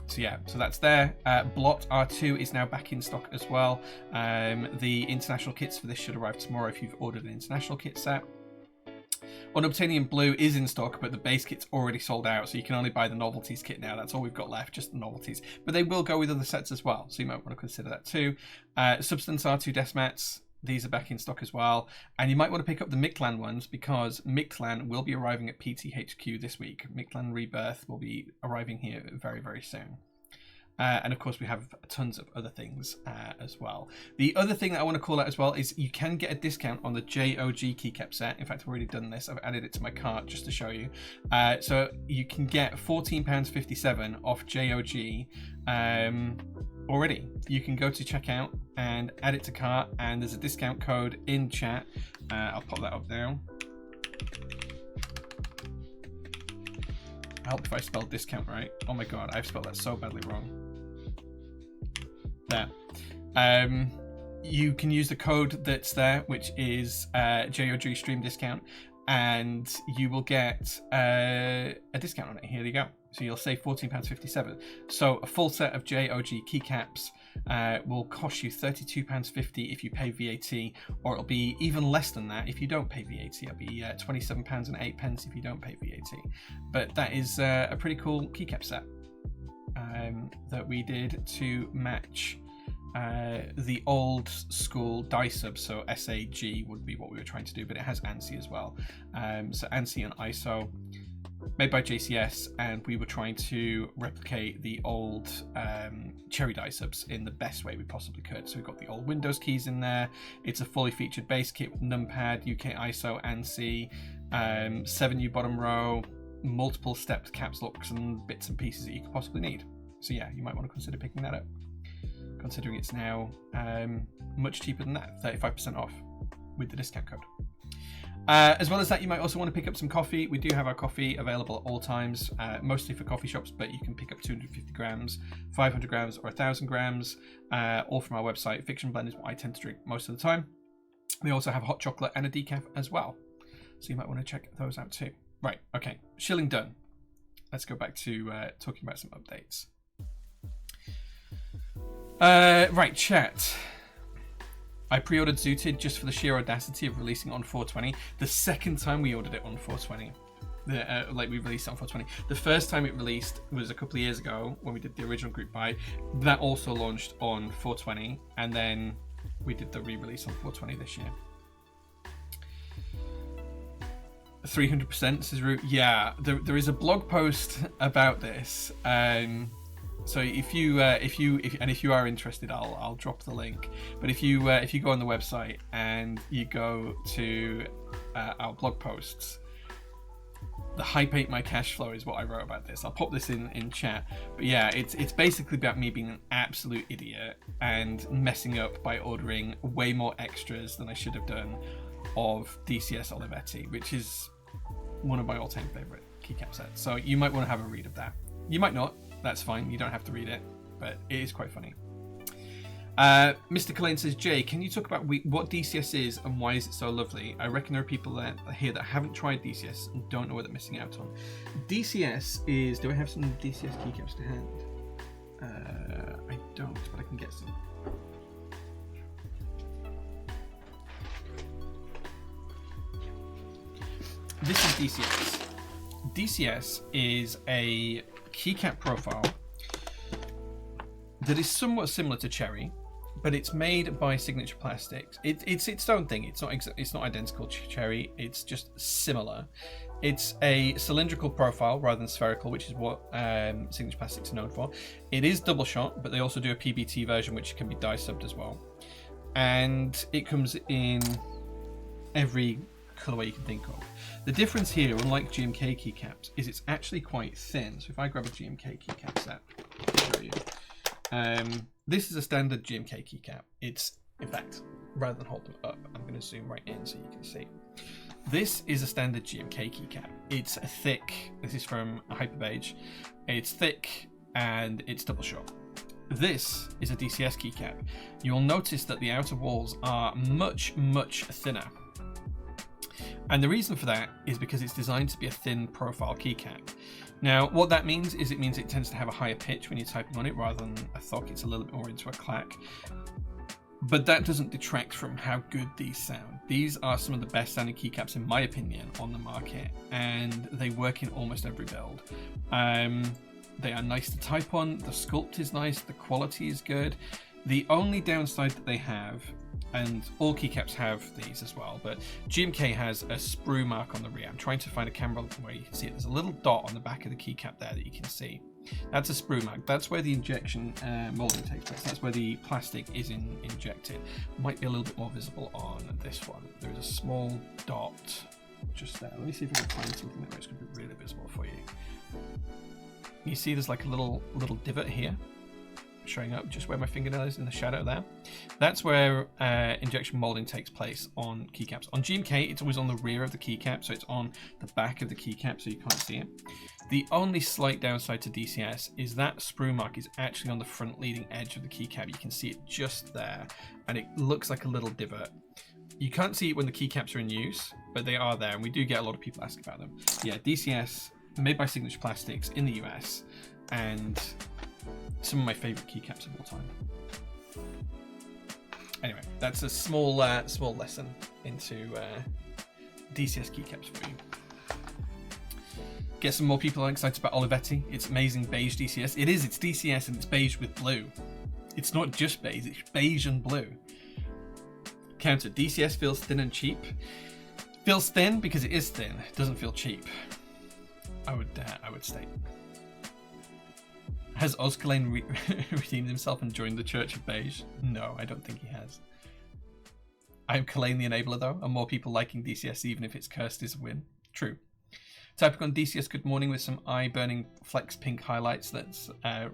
[SPEAKER 1] So yeah, so that's there. Blot R2 is now back in stock as well. The international kits for this should arrive tomorrow if you've ordered an international kit set. Unobtainium Blue is in stock, but the base kit's already sold out, so you can only buy the novelties kit now. That's all we've got left, just the novelties. But they will go with other sets as well, so you might want to consider that too. Substance R2 desk mats, these are back in stock as well. And you might want to pick up the Mictlan ones, because Mictlan will be arriving at PTHQ this week. Mictlan Rebirth will be arriving here very, very soon. And of course we have tons of other things as well. The other thing that I want to call out as well is you can get a discount on the JOG keycap set. In fact, I've already done this. I've added it to my cart just to show you. So you can get £14.57 off JOG already. You can go to checkout and add it to cart, and there's a discount code in chat. I'll pop that up now. I hope if I spelled discount right. Oh my god, I've spelled that so badly wrong. There. You can use the code that's there, which is JOG stream discount, and you will get a discount on it. Here you go. So you'll save £14.57. So a full set of JOG keycaps will cost you £32.50 if you pay VAT, or it'll be even less than that if you don't pay VAT. It'll be £27.08 if you don't pay VAT. But that is a pretty cool keycap set that we did to match the old school die sub. So SAG would be what we were trying to do, but it has ANSI as well. So ANSI and ISO, made by JCS, and we were trying to replicate the old Cherry die subs in the best way we possibly could. So we've got the old Windows keys in there. It's a fully featured base kit with numpad, UK ISO, ANSI, 7U bottom row, multiple stepped caps locks and bits and pieces that you could possibly need. So yeah, you might want to consider picking that up, considering it's now much cheaper than that, 35% off with the discount code. As well as that, you might also want to pick up some coffee. We do have our coffee available at all times, mostly for coffee shops, but you can pick up 250 grams, 500 grams, or 1,000 grams, all from our website. Fiction Blend is what I tend to drink most of the time. We also have hot chocolate and a decaf as well, so you might want to check those out too. Right, okay, shilling done. Let's go back to talking about some updates. Right, chat. I pre-ordered Zooted just for the sheer audacity of releasing it on 420. The second time we ordered it on 420. Like we released it on 420. The first time it released was a couple of years ago when we did the original group buy. That also launched on 420, and then we did the re-release on 420 this year. 300% says Root. Yeah, there is a blog post about this. So if you are interested, I'll drop the link. But if you go on the website and you go to our blog posts, the hype ate my cash flow is what I wrote about this. I'll pop this in chat. But yeah, it's basically about me being an absolute idiot and messing up by ordering way more extras than I should have done of DCS Olivetti, which is one of my all-time favorite keycap sets. So you might want to have a read of that. You might not. That's fine. You don't have to read it, but it is quite funny. Mr. Collane says, Jay, can you talk about what DCS is and why is it so lovely? I reckon there are people here that haven't tried DCS and don't know what they're missing out on. DCS is... Do I have some DCS keycaps to hand? I don't, but I can get some. This is DCS. DCS is a keycap profile that is somewhat similar to Cherry, but it's made by Signature Plastics. It's its own thing. It's not identical to Cherry. It's just similar. It's a cylindrical profile rather than spherical, which is what Signature Plastics are known for. It is double shot, but they also do a PBT version, which can be die subbed as well. And it comes in every colorway you can think of. The difference here, unlike GMK keycaps, is it's actually quite thin. So if I grab a GMK keycap set, I'll show you. This is a standard GMK keycap. It's, in fact, rather than hold them up, I'm I'm going to zoom right in so you can see. This is a standard GMK keycap. It's thick. This is from Hyperbeige. It's thick and it's double shot. This is a DCS keycap. You'll notice that the outer walls are much, much thinner. And the reason for that is because it's designed to be a thin profile keycap. Now, what that means is it tends to have a higher pitch when you're typing on it rather than a thunk. It's a little bit more into a clack. But that doesn't detract from how good these sound. These are some of the best sounding keycaps, in my opinion, on the market, and they work in almost every build. They are nice to type on, the sculpt is nice, the quality is good. The only downside that they have, and all keycaps have these as well, but GMK has a sprue mark on the rear. I'm trying to find a camera where you can see it. There's a little dot on the back of the keycap there that you can see. That's a sprue mark. That's where the injection molding takes place. That's where the plastic is injected. Might be a little bit more visible on this one. There is a small dot just there. Let me see if I can find something that makes it really visible for you. You see there's like a little divot here showing up just where my fingernail is in the shadow there. That's where injection molding takes place on keycaps. On GMK, it's always on the rear of the keycap, so it's on the back of the keycap, so you can't see it. The only slight downside to DCS is that sprue mark is actually on the front leading edge of the keycap. You can see it just there, and it looks like a little divot. You can't see it when the keycaps are in use, but they are there, and we do get a lot of people ask about them. Yeah, DCS, made by Signature Plastics in the US, and some of my favorite keycaps of all time. Anyway, that's a small lesson into DCS keycaps for you. Get some more people excited about Olivetti. It's amazing beige DCS. It's DCS and it's beige with blue. It's not just beige, it's beige and blue. Counter, DCS feels thin and cheap. Feels thin because it is thin. It doesn't feel cheap. I would state. Has Ozkalane redeemed himself and joined the Church of Beige? No, I don't think he has. I am Kalane the Enabler though, and more people liking DCS even if it's cursed is a win. True. Typing on DCS good morning with some eye-burning flex pink highlights. That's right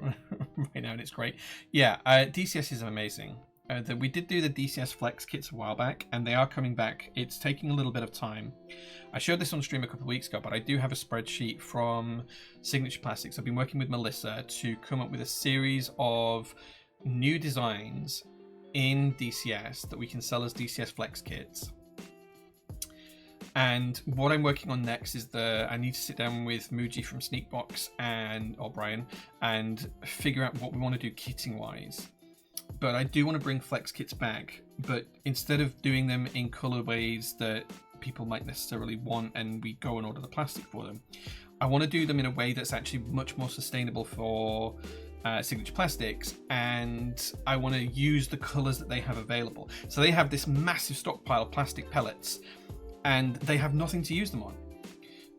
[SPEAKER 1] now and it's great. Yeah, DCS is amazing. We did do the DCS flex kits a while back and they are coming back. It's taking a little bit of time. I showed this on stream a couple of weeks ago, but I do have a spreadsheet from Signature Plastics. I've been working with Melissa to come up with a series of new designs in DCS that we can sell as DCS flex kits. And what I'm working on next is I need to sit down with Muji from Sneakbox and O'Brien and figure out what we want to do kitting wise. But I do want to bring flex kits back, but instead of doing them in colorways that people might necessarily want and we go and order the plastic for them, I want to do them in a way that's actually much more sustainable for Signature Plastics, and I want to use the colors that they have available. So they have this massive stockpile of plastic pellets and they have nothing to use them on.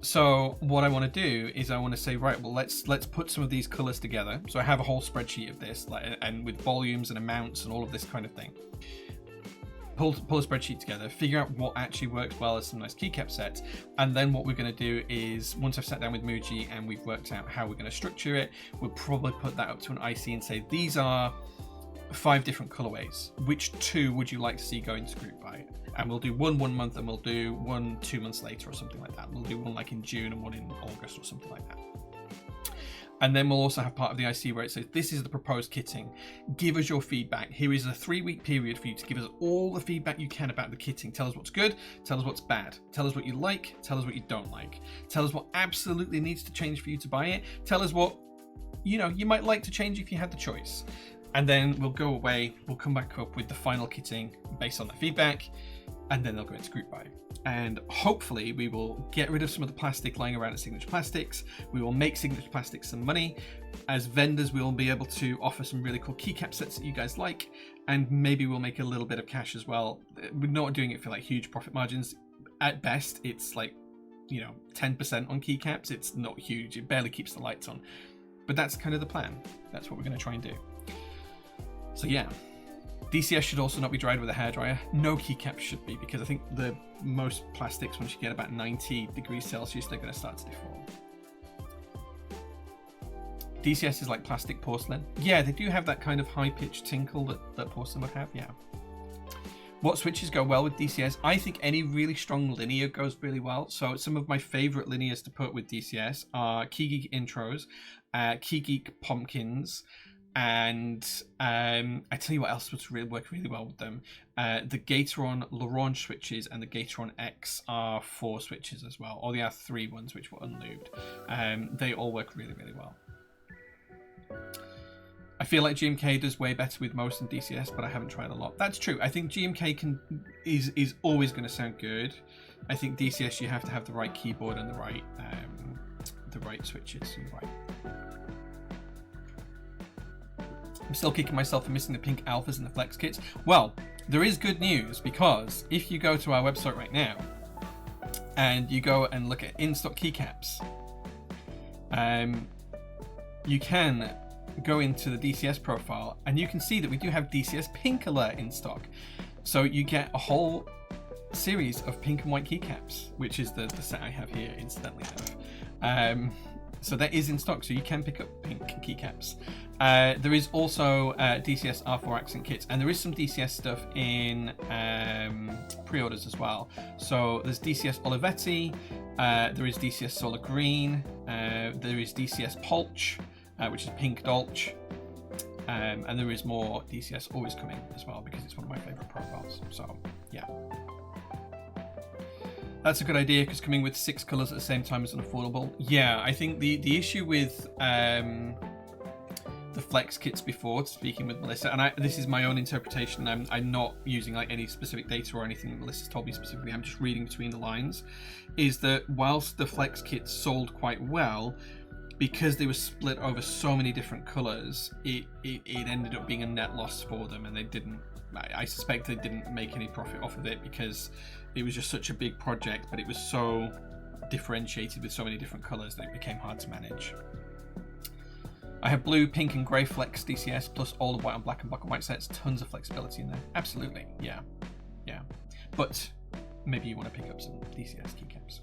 [SPEAKER 1] So what I want to do is I want to say, right, well, let's put some of these colors together. So I have a whole spreadsheet of this, and with volumes and amounts and all of this kind of thing. Pull a spreadsheet together, figure out what actually works well as some nice keycap sets, and then what we're going to do is, once I've sat down with Muji and we've worked out how we're going to structure it, we'll probably put that up to an IC and say, these are 5 different colorways. Which 2 would you like to see go into group buy? And we'll do one month and we'll do one 2 months later or something like that. We'll do one like in June and one in August or something like that. And then we'll also have part of the IC where it says, this is the proposed kitting. Give us your feedback. Here is a 3-week period for you to give us all the feedback you can about the kitting. Tell us what's good, tell us what's bad. Tell us what you like, tell us what you don't like. Tell us what absolutely needs to change for you to buy it. Tell us what, you might like to change if you had the choice. And then we'll go away, we'll come back up with the final kitting based on the feedback, and then they'll go into group buy. And hopefully we will get rid of some of the plastic lying around at Signature Plastics. We will make Signature Plastics some money. As vendors, we will be able to offer some really cool keycap sets that you guys like, and maybe we'll make a little bit of cash as well. We're not doing it for like huge profit margins. At best, it's like, 10% on keycaps. It's not huge. It barely keeps the lights on. But that's kind of the plan. That's what we're going to try and do. So yeah, DCS should also not be dried with a hairdryer. No keycaps should be, because I think the most plastics, once you get about 90 degrees Celsius, they're going to start to deform. DCS is like plastic porcelain. Yeah, they do have that kind of high-pitched tinkle that porcelain would have, yeah. What switches go well with DCS? I think any really strong linear goes really well. So some of my favorite linears to put with DCS are Key Geek Intros, Key Geek Pumpkins, and I tell you what else would really work really well with them. The Gateron L'Orange switches and the Gateron X are 4 switches as well, or they are 3 ones which were unlubed. They all work really, really well. I feel like GMK does way better with most than DCS, but I haven't tried a lot. That's true. I think GMK is always going to sound good. I think DCS you have to have the right keyboard and the right switches. Right. I'm still kicking myself for missing the pink alphas and the flex kits. Well, there is good news, because if you go to our website right now and you go and look at in-stock keycaps, you can go into the DCS profile and you can see that we do have DCS Pink Alert in stock. So you get a whole series of pink and white keycaps, which is the set I have here, incidentally enough. So that is in stock, so you can pick up pink keycaps. There is also DCS R4 accent kits, and there is some DCS stuff in pre-orders as well. So there's DCS Olivetti, there is DCS Solar Green, there is DCS Polch, which is pink Dolch, and there is more DCS always coming as well, because it's one of my favorite profiles. So yeah. That's a good idea, because coming with 6 colors at the same time is unaffordable. Yeah, I think the issue with the flex kits before, speaking with Melissa, and this is my own interpretation, I'm not using like any specific data or anything that Melissa's told me specifically, I'm just reading between the lines, is that whilst the flex kits sold quite well, because they were split over so many different colors, it ended up being a net loss for them, and they didn't, I suspect they didn't make any profit off of it, because it was just such a big project, but it was so differentiated with so many different colors that it became hard to manage. I have blue, pink, and grey flex DCS, plus all the white and black and white sets. Tons of flexibility in there. Absolutely, yeah. But maybe you want to pick up some DCS keycaps.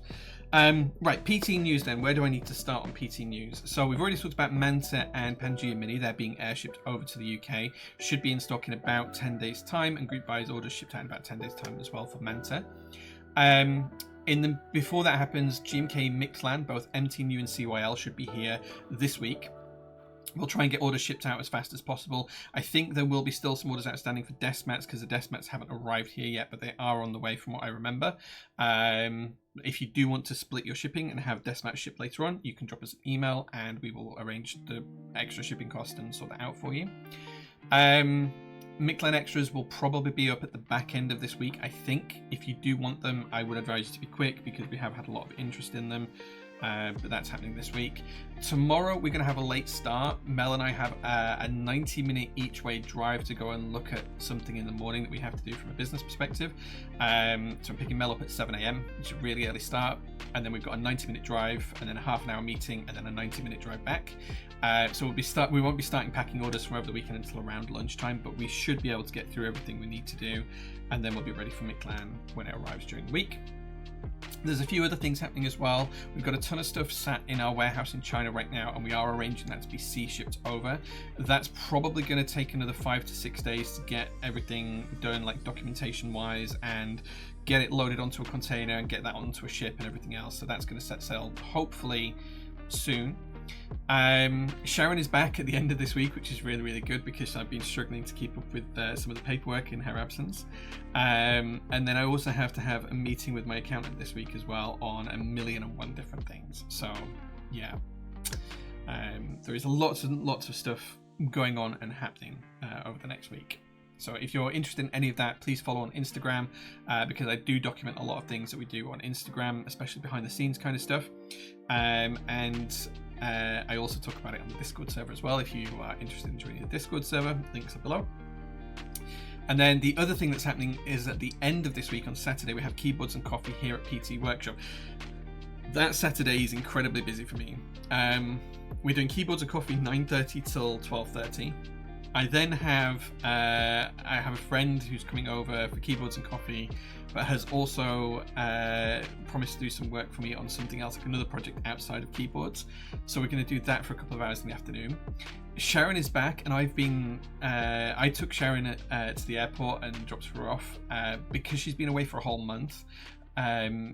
[SPEAKER 1] Right, PT news then. Where do I need to start on PT news? So we've already talked about Manta and Pangea Mini. They're being airshipped over to the UK. Should be in stock in about 10 days' time, and group buys orders shipped out in about 10 days' time as well for Manta. Before that happens, GMK Mixland, both MT New and CYL, should be here this week. We'll try and get orders shipped out as fast as possible. I think there will be still some orders outstanding for desk mats, because the desk mats haven't arrived here yet, but they are on the way from what I remember. If you do want to split your shipping and have desk mats shipped later on, you can drop us an email and we will arrange the extra shipping cost and sort that out for you. Michelin extras will probably be up at the back end of this week, I think. If you do want them, I would advise you to be quick, because we have had a lot of interest in them. But that's happening this week. Tomorrow we're going to have a late start. Mel and I have a 90-minute each way drive to go and look at something in the morning that we have to do from a business perspective. So I'm picking Mel up at 7 a.m, which is a really early start, and then we've got a 90-minute drive, and then a half an hour meeting, and then a 90-minute drive back. So we won't be starting packing orders from over the weekend until around lunchtime, but we should be able to get through everything we need to do, and then we'll be ready for Michelin when it arrives during the week. There's a few other things happening as well. We've got a ton of stuff sat in our warehouse in China right now, and we are arranging that to be sea shipped over. That's probably going to take another 5 to 6 days to get everything done, like documentation wise, and get it loaded onto a container and get that onto a ship and everything else. So that's going to set sail hopefully soon. Sharon is back at the end of this week, which is really, really good, because I've been struggling to keep up with some of the paperwork in her absence. And then I also have to have a meeting with my accountant this week as well on 1,000,001 different things. So yeah, there is lots and lots of stuff going on and happening over the next week. So if you're interested in any of that, please follow on Instagram, because I do document a lot of things that we do on Instagram, especially behind the scenes kind of stuff. I also talk about it on the Discord server as well. If you are interested in joining the Discord server, links are below. And then the other thing that's happening is at the end of this week on Saturday, we have keyboards and coffee here at PT Workshop. That Saturday is incredibly busy for me. We're doing keyboards and coffee 9:30 till 12:30. I then have I have a friend who's coming over for keyboards and coffee, but has also promised to do some work for me on something else, like another project outside of keyboards. So we're going to do that for a couple of hours in the afternoon. Sharon is back, and I've been I took Sharon to the airport and dropped her off because she's been away for a whole month.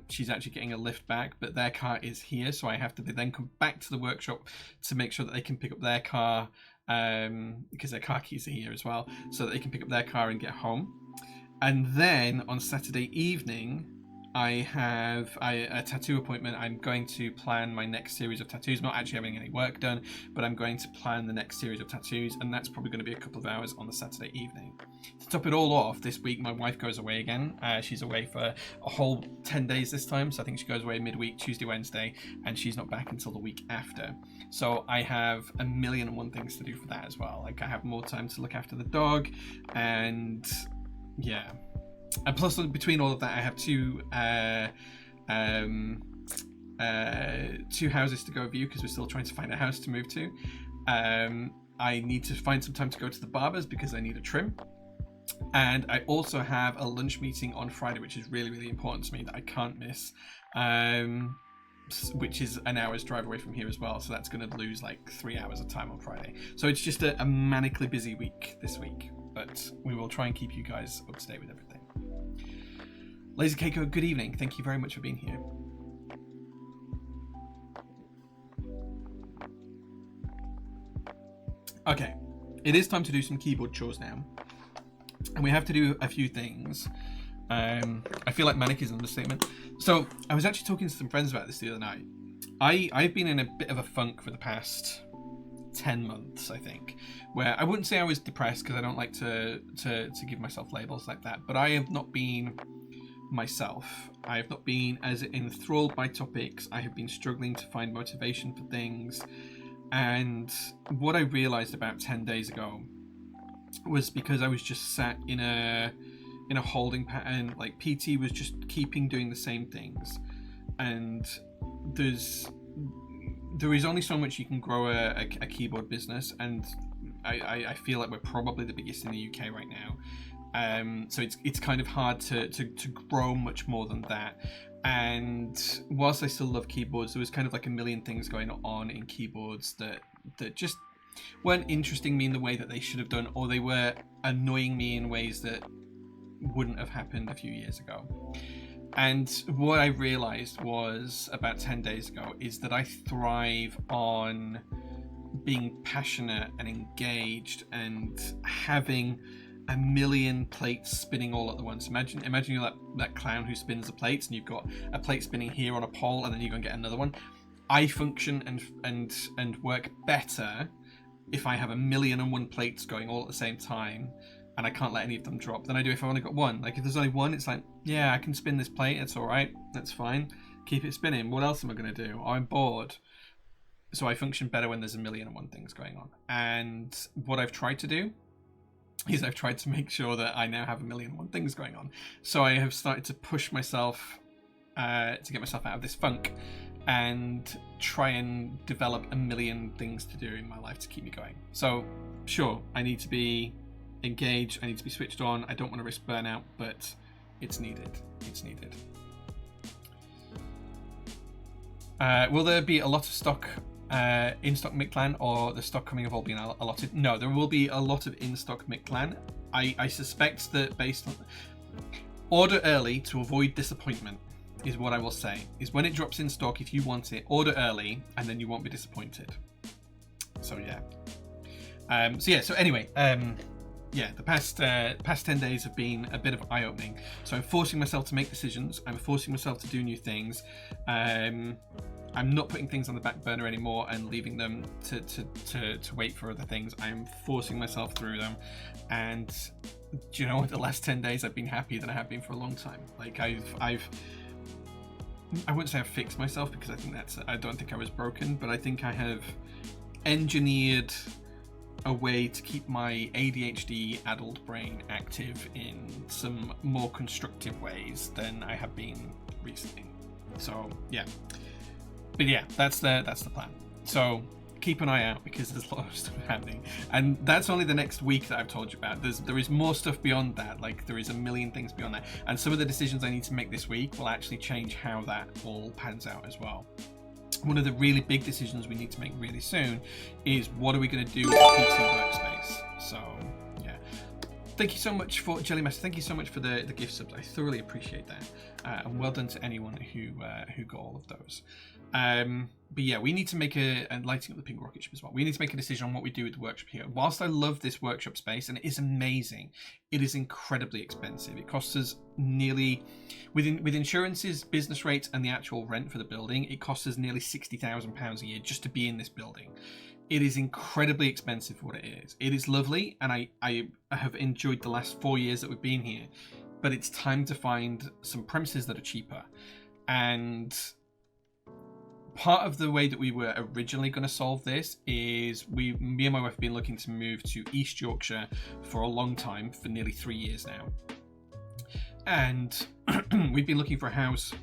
[SPEAKER 1] She's actually getting a lift back, but their car is here, so I have to then come back to the workshop to make sure that they can pick up their car, because their car keys are here as well, so that they can pick up their car and get home. And then on Saturday evening, I have a tattoo appointment. I'm going to plan my next series of tattoos. I'm not actually having any work done, but I'm going to plan the next series of tattoos, and that's probably going to be a couple of hours on the Saturday evening. To top it all off, this week my wife goes away again. She's away for a whole 10 days this time, so I think she goes away midweek, Tuesday, Wednesday, and she's not back until the week after. So I have 1,000,001 things to do for that as well. Like, I have more time to look after the dog, and yeah. And plus, between all of that, I have two houses to go view, because we're still trying to find a house to move to. I need to find some time to go to the barbers because I need a trim. And I also have a lunch meeting on Friday, which is really, really important to me, that I can't miss, which is an hour's drive away from here as well. So that's going to lose like 3 hours of time on Friday. So it's just a manically busy week this week, but we will try and keep you guys up to date with everything. Laser Keiko, good evening. Thank you very much for being here. Okay, it is time to do some keyboard chores now. And we have to do a few things. I feel like manic is an understatement. So I was actually talking to some friends about this the other night. I've been in a bit of a funk for the past 10 months, I think, where I wouldn't say I was depressed, because I don't like to give myself labels like that, but I have not been myself. I have not been as enthralled by topics. I have been struggling to find motivation for things. And what I realized about 10 days ago was because I was just sat in a holding pattern. Like, PT was just keeping doing the same things, and there is only so much you can grow a keyboard business, and I feel like we're probably the biggest in the UK right now. So it's kind of hard to grow much more than that. And whilst I still love keyboards, there was kind of like 1,000,000 things going on in keyboards that just weren't interesting me in the way that they should have done, or they were annoying me in ways that wouldn't have happened a few years ago. And what I realized was about 10 days ago is that I thrive on being passionate and engaged and having 1,000,000 plates spinning all at the once. Imagine you're that clown who spins the plates, and you've got a plate spinning here on a pole, and then you go and get another one. I function and work better if I have 1,000,001 plates going all at the same time, and I can't let any of them drop, than I do if I've only got one. Like, if there's only one, it's like, yeah, I can spin this plate, it's alright, that's fine, keep it spinning, what else am I going to do? I'm bored. So I function better when there's 1,000,001 things going on. And what I've tried to do is I've tried to make sure that I now have 1,000,001 things going on. So I have started to push myself to get myself out of this funk, and try and develop 1,000,000 things to do in my life to keep me going. So sure, I need to be engaged, I need to be switched on, I don't want to risk burnout, but it's needed. Will there be a lot of stock in-stock Mictlan, or the stock coming have all been allotted? No, there will be a lot of in-stock Mictlan. I suspect that, based on order early to avoid disappointment, is what I will say. Is when it drops in stock, if you want it, order early, and then you won't be disappointed. So yeah. So anyway, the past 10 days have been a bit of eye-opening. So I'm forcing myself to make decisions. I'm forcing myself to do new things. I'm not putting things on the back burner anymore and leaving them to wait for other things. I'm forcing myself through them. And do you know what? The last 10 days I've been happier than I have been for a long time. Like, I wouldn't say I've fixed myself, because I don't think I was broken, but I think I have engineered a way to keep my ADHD adult brain active in some more constructive ways than I have been recently. So yeah, but yeah, that's the plan. So keep an eye out because there's a lot of stuff happening, and that's only the next week that I've told you about. There is more stuff beyond that. Like, there is a million things beyond that, and some of the decisions I need to make this week will actually change how that all pans out as well. One of the really big decisions we need to make really soon is what are we going to do with the PC workspace. So yeah, thank you so much for Jelly Master. Thank you so much for the gift subs. I thoroughly appreciate that, and well done to anyone who got all of those. But yeah, we need to make and lighting up the pink rocket ship as well. We need to make a decision on what we do with the workshop here. Whilst I love this workshop space and it is amazing, it is incredibly expensive. It costs us nearly, with insurances, business rates, and the actual rent for the building, it costs us nearly £60,000 a year just to be in this building. It is incredibly expensive for what it is. It is lovely, and I have enjoyed the last 4 years that we've been here. But it's time to find some premises that are cheaper. And part of the way that we were originally going to solve this is me and my wife have been looking to move to East Yorkshire for a long time, for nearly 3 years now. And we've been looking for a house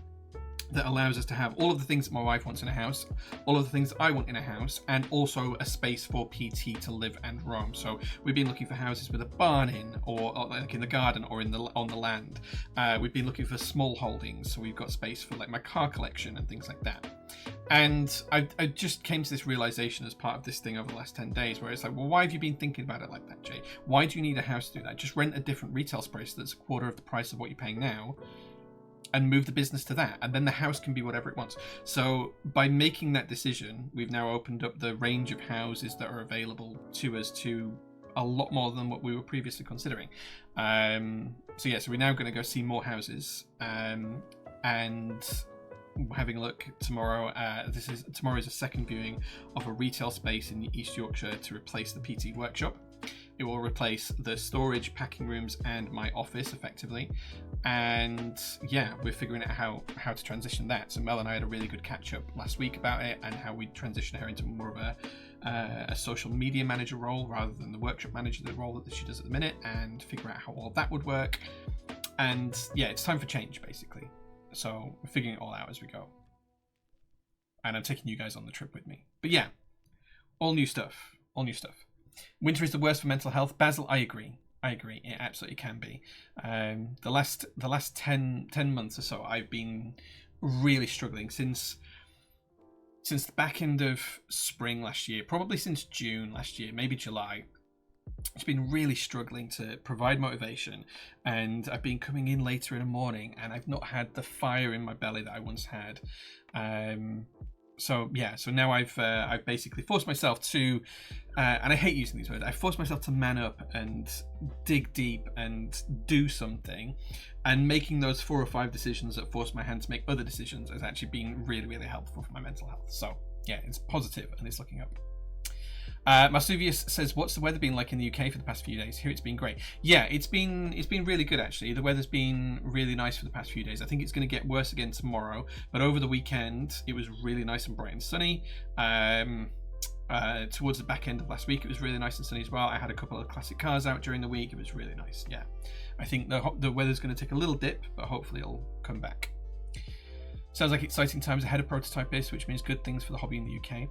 [SPEAKER 1] that allows us to have all of the things that my wife wants in a house, all of the things that I want in a house, and also a space for PT to live and roam. So we've been looking for houses with a barn in, or like in the garden, or on the land. We've been looking for small holdings, so we've got space for like my car collection and things like that. And I just came to this realization as part of this thing over the last 10 days, where it's like, well, why have you been thinking about it like that, Jay? Why do you need a house to do that? Just rent a different retail space that's a quarter of the price of what you're paying now, and move the business to that, and then the house can be whatever it wants. So by making that decision, we've now opened up the range of houses that are available to us to a lot more than what we were previously considering. So we're now going to go see more houses, and having a look tomorrow. Tomorrow is a second viewing of a retail space in East Yorkshire to replace the PT workshop. It will replace the storage, packing rooms, and my office effectively. And yeah, we're figuring out how to transition that. So Mel and I had a really good catch up last week about it, and how we transition her into more of a social media manager role rather than the workshop manager, the role that she does at the minute, and figure out how all that would work. And yeah, it's time for change basically. So we're figuring it all out as we go. And I'm taking you guys on the trip with me. But yeah, all new stuff. Winter is the worst for mental health. Basil, I agree. It absolutely can be. The last 10 months or so, I've been really struggling since the back end of spring last year, probably since June last year, maybe July. It's been really struggling to provide motivation, and I've been coming in later in the morning, and I've not had the fire in my belly that I once had. So now I've basically forced myself to, and I hate using these words, I forced myself to man up and dig deep and do something, and making those 4 or 5 decisions that forced my hand to make other decisions has actually been really, really helpful for my mental health. So yeah, it's positive and it's looking up. Masuvius says, what's the weather been like in the UK for the past few days? Here it's been great. Yeah, it's been really good actually. The weather's been really nice for the past few days. I think it's going to get worse again tomorrow, but over the weekend it was really nice and bright and sunny. Towards the back end of last week it was really nice and sunny as well. I had a couple of classic cars out during the week. It was really nice. Yeah, I think the weather's going to take a little dip, but hopefully it'll come back. Sounds like exciting times ahead of Prototype Base, which means good things for the hobby in the UK.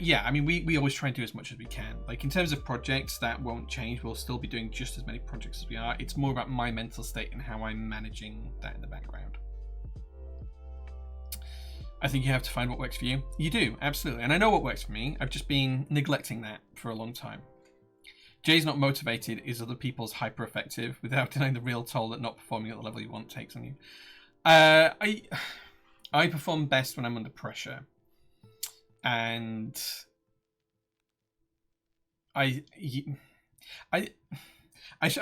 [SPEAKER 1] Yeah, I mean, we always try and do as much as we can. Like, in terms of projects, that won't change. We'll still be doing just as many projects as we are. It's more about my mental state and how I'm managing that in the background. I think you have to find what works for you. You do, absolutely. And I know what works for me. I've just been neglecting that for a long time. Jay's not motivated is other people's hyper-effective without denying the real toll that not performing at the level you want takes on you. I perform best when I'm under pressure, and I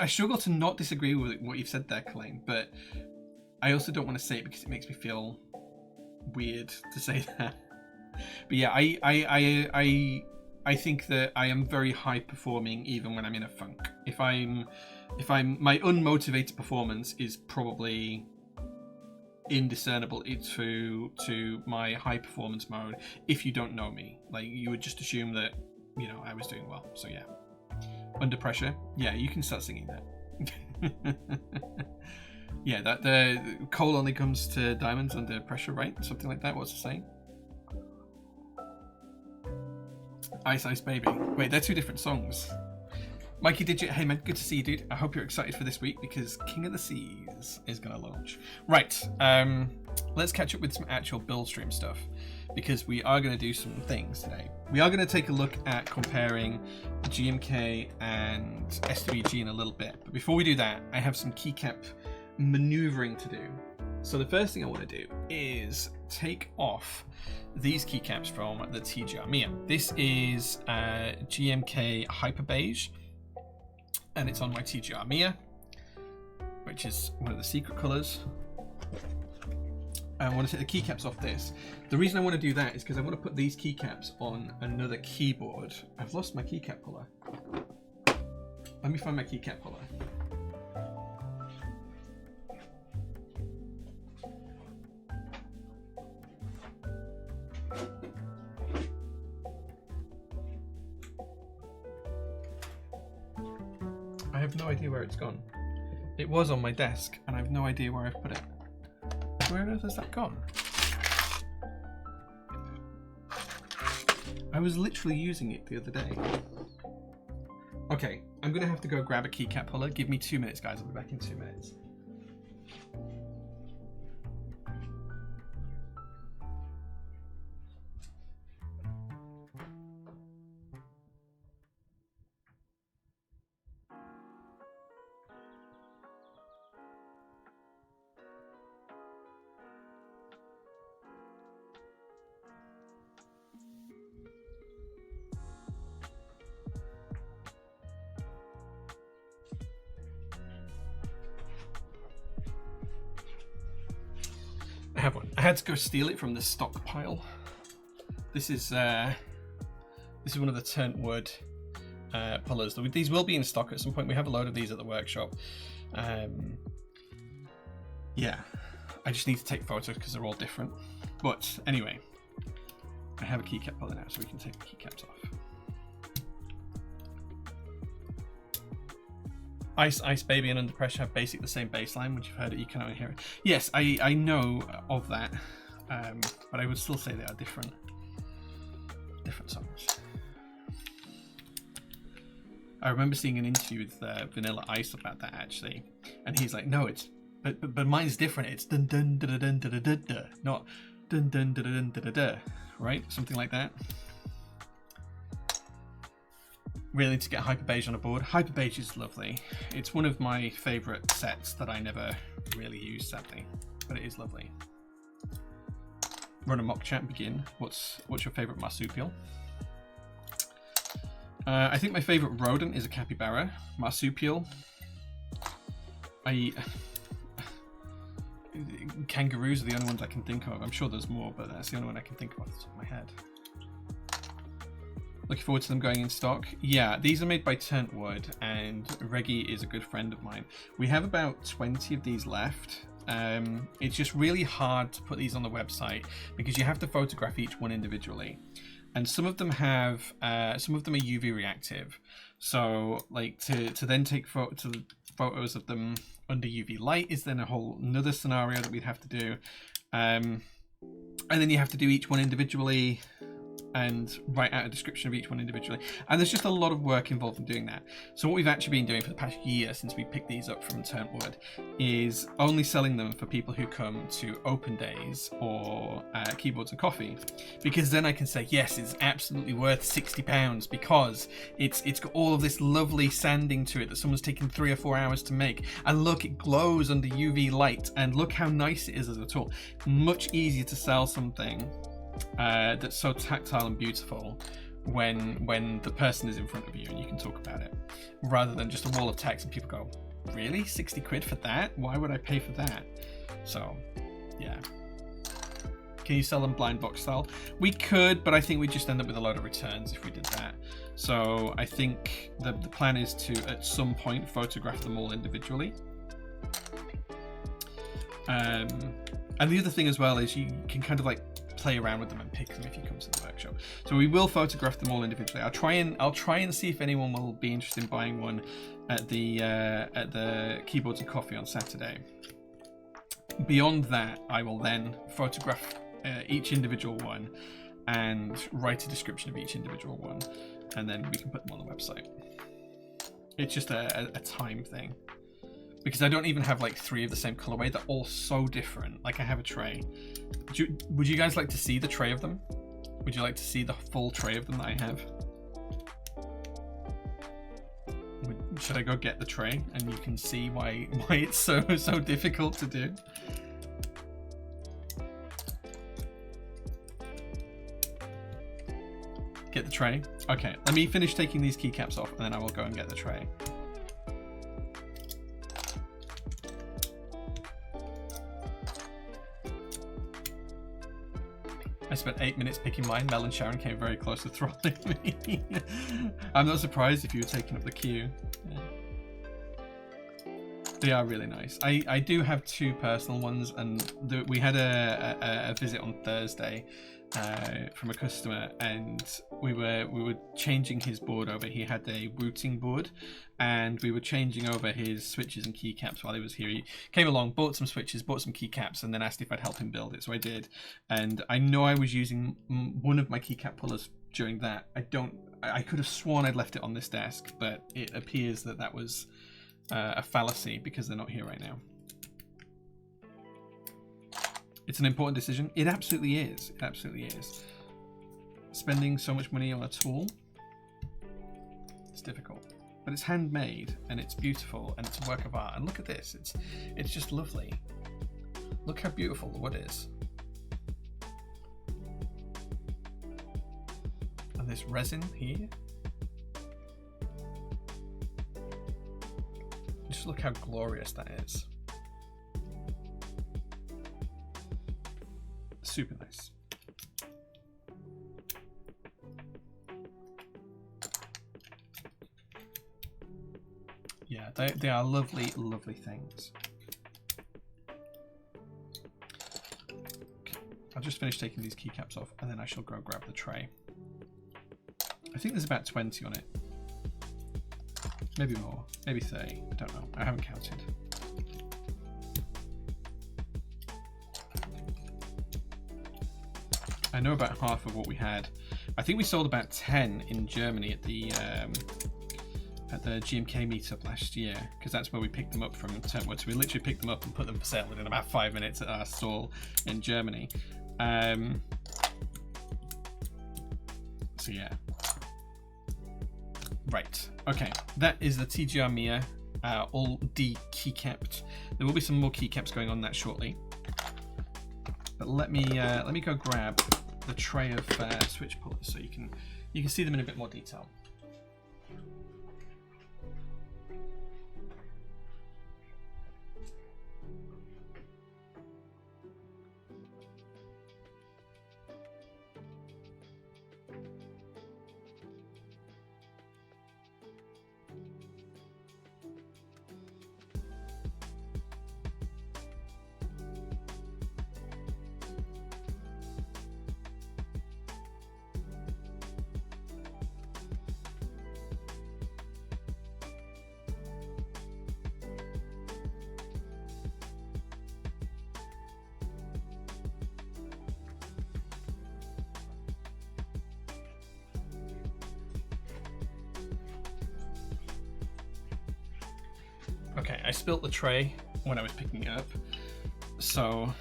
[SPEAKER 1] struggle to not disagree with what you've said there, Colleen, but I also don't want to say it because it makes me feel weird to say that. But yeah, I think that I am very high performing even when I'm in a funk. If I'm my unmotivated performance is probably indiscernible to my high performance mode. If you don't know me, like, you would just assume that, you know, I was doing well. So yeah, under pressure, yeah, you can start singing that. Yeah, that the coal only comes to diamonds under pressure, right? Something like that. What's the saying? Ice Ice Baby. Wait, they're two different songs. Mikey Digit, hey man, good to see you, dude. I hope you're excited for this week because King of the Seas is going to launch. Right, let's catch up with some actual build stream stuff because we are going to do some things today. We are going to take a look at comparing GMK and SWG in a little bit. But before we do that, I have some keycap maneuvering to do. So the first thing I want to do is take off these keycaps from the TG Armia. This is GMK Hyper Beige, and it's on my TG Armia, which is one of the secret colours. I want to take the keycaps off this. The reason I want to do that is because I want to put these keycaps on another keyboard. I've lost my keycap puller. Let me find my keycap puller. I have no idea where it's gone. It was on my desk and I have no idea where I've put it. Where on earth has that gone? I was literally using it the other day. Okay, I'm gonna have to go grab a keycap puller. Give me 2 minutes, guys. I'll be back in 2 minutes. I have one. I had to go steal it from the stockpile. This is one of the turnt wood pullers. These will be in stock at some point. We have a load of these at the workshop. Yeah, I just need to take photos because they're all different. But anyway, I have a keycap puller now, so we can take the keycaps off. Ice Ice Baby and Under Pressure have basically the same bass line. Once you've heard it, you can only hear it. Yes, I know of that, but I would still say they are different songs. I remember seeing an interview with Vanilla Ice about that actually, and he's like, "No, it's but mine's different. It's dun dun da da dun da da da da, not dun dun da da dun da da da, right? Something like that." Really need to get Hyper Beige on a board. Hyper Beige is lovely. It's one of my favourite sets that I never really use, sadly, but it is lovely. Run a mock chat and begin. What's your favourite marsupial? I think my favourite rodent is a capybara. Marsupial. Kangaroos are the only ones I can think of. I'm sure there's more, but that's the only one I can think of off the top of my head. Looking forward to them going in stock. Yeah, these are made by Turnt Wood, and Reggie is a good friend of mine. We have about 20 of these left. It's just really hard to put these on the website because you have to photograph each one individually, and some of them are UV reactive. So, like to then take photos of them under UV light is then a whole another scenario that we'd have to do, and then you have to do each one individually and write out a description of each one individually, and there's just a lot of work involved in doing that. So what we've actually been doing for the past year since we picked these up from Turnt Wood is only selling them for people who come to open days or keyboards and coffee, because then I can say yes, it's absolutely worth £60 because it's got all of this lovely sanding to it that someone's taken 3 or 4 hours to make, and look, it glows under UV light, and look how nice it is as a tool. Much easier to sell something that's so tactile and beautiful when the person is in front of you and you can talk about it, rather than just a wall of text and people go, really, 60 quid for that? Why would I pay for that? So yeah, can you sell them blind box style? We could, but I think we'd just end up with a load of returns if we did that. So I think the plan is to at some point photograph them all individually. And the other thing as well is you can kind of like play around with them and pick them if you come to the workshop. So we will photograph them all individually. I'll try and see if anyone will be interested in buying one at the Keyboards and Coffee on Saturday. Beyond that, I will then photograph each individual one and write a description of each individual one, and then we can put them on the website. It's just a time thing, because I don't even have like 3 of the same colorway. They're all so different. Like, I have a tray. Would you guys like to see the tray of them? Would you like to see the full tray of them that I have? Should I go get the tray and you can see why it's so difficult to do? Get the tray. Okay, let me finish taking these keycaps off and then I will go and get the tray. I spent 8 minutes picking mine. Mel and Sharon came very close to throttling me. I'm not surprised if you were taking up the queue. Yeah. They are really nice. I do have 2 personal ones, and we had a visit on Thursday from a customer, and we were changing his board over. He had a routing board, and we were changing over his switches and keycaps while he was here. He came along, bought some switches, bought some keycaps, and then asked if I'd help him build it. So I did, and I know I was using one of my keycap pullers during that. I could have sworn I'd left it on this desk, but it appears that was a fallacy because they're not here right now. It's an important decision. It absolutely is. It absolutely is. Spending so much money on a tool, it's difficult. But it's handmade and it's beautiful and it's a work of art. And look at this. It's just lovely. Look how beautiful the wood is. And this resin here. Just look how glorious that is. Super nice. Yeah, they are lovely, lovely things. Okay, I'll just finish taking these keycaps off and then I shall go grab the tray. I think there's about 20 on it. Maybe more, maybe 30, I don't know, I haven't counted. I know about half of what we had. I think we sold about 10 in Germany at the GMK meetup last year, because that's where we picked them up from Tentwood. So we literally picked them up and put them for sale within about 5 minutes at our stall in Germany. So yeah. Right, okay, that is the TGR Mia, all de-keycapped. There will be some more keycaps going on that shortly. But let me go grab the tray of switch pullers so you can see them in a bit more detail. Okay, I spilt the tray when I was picking it up, so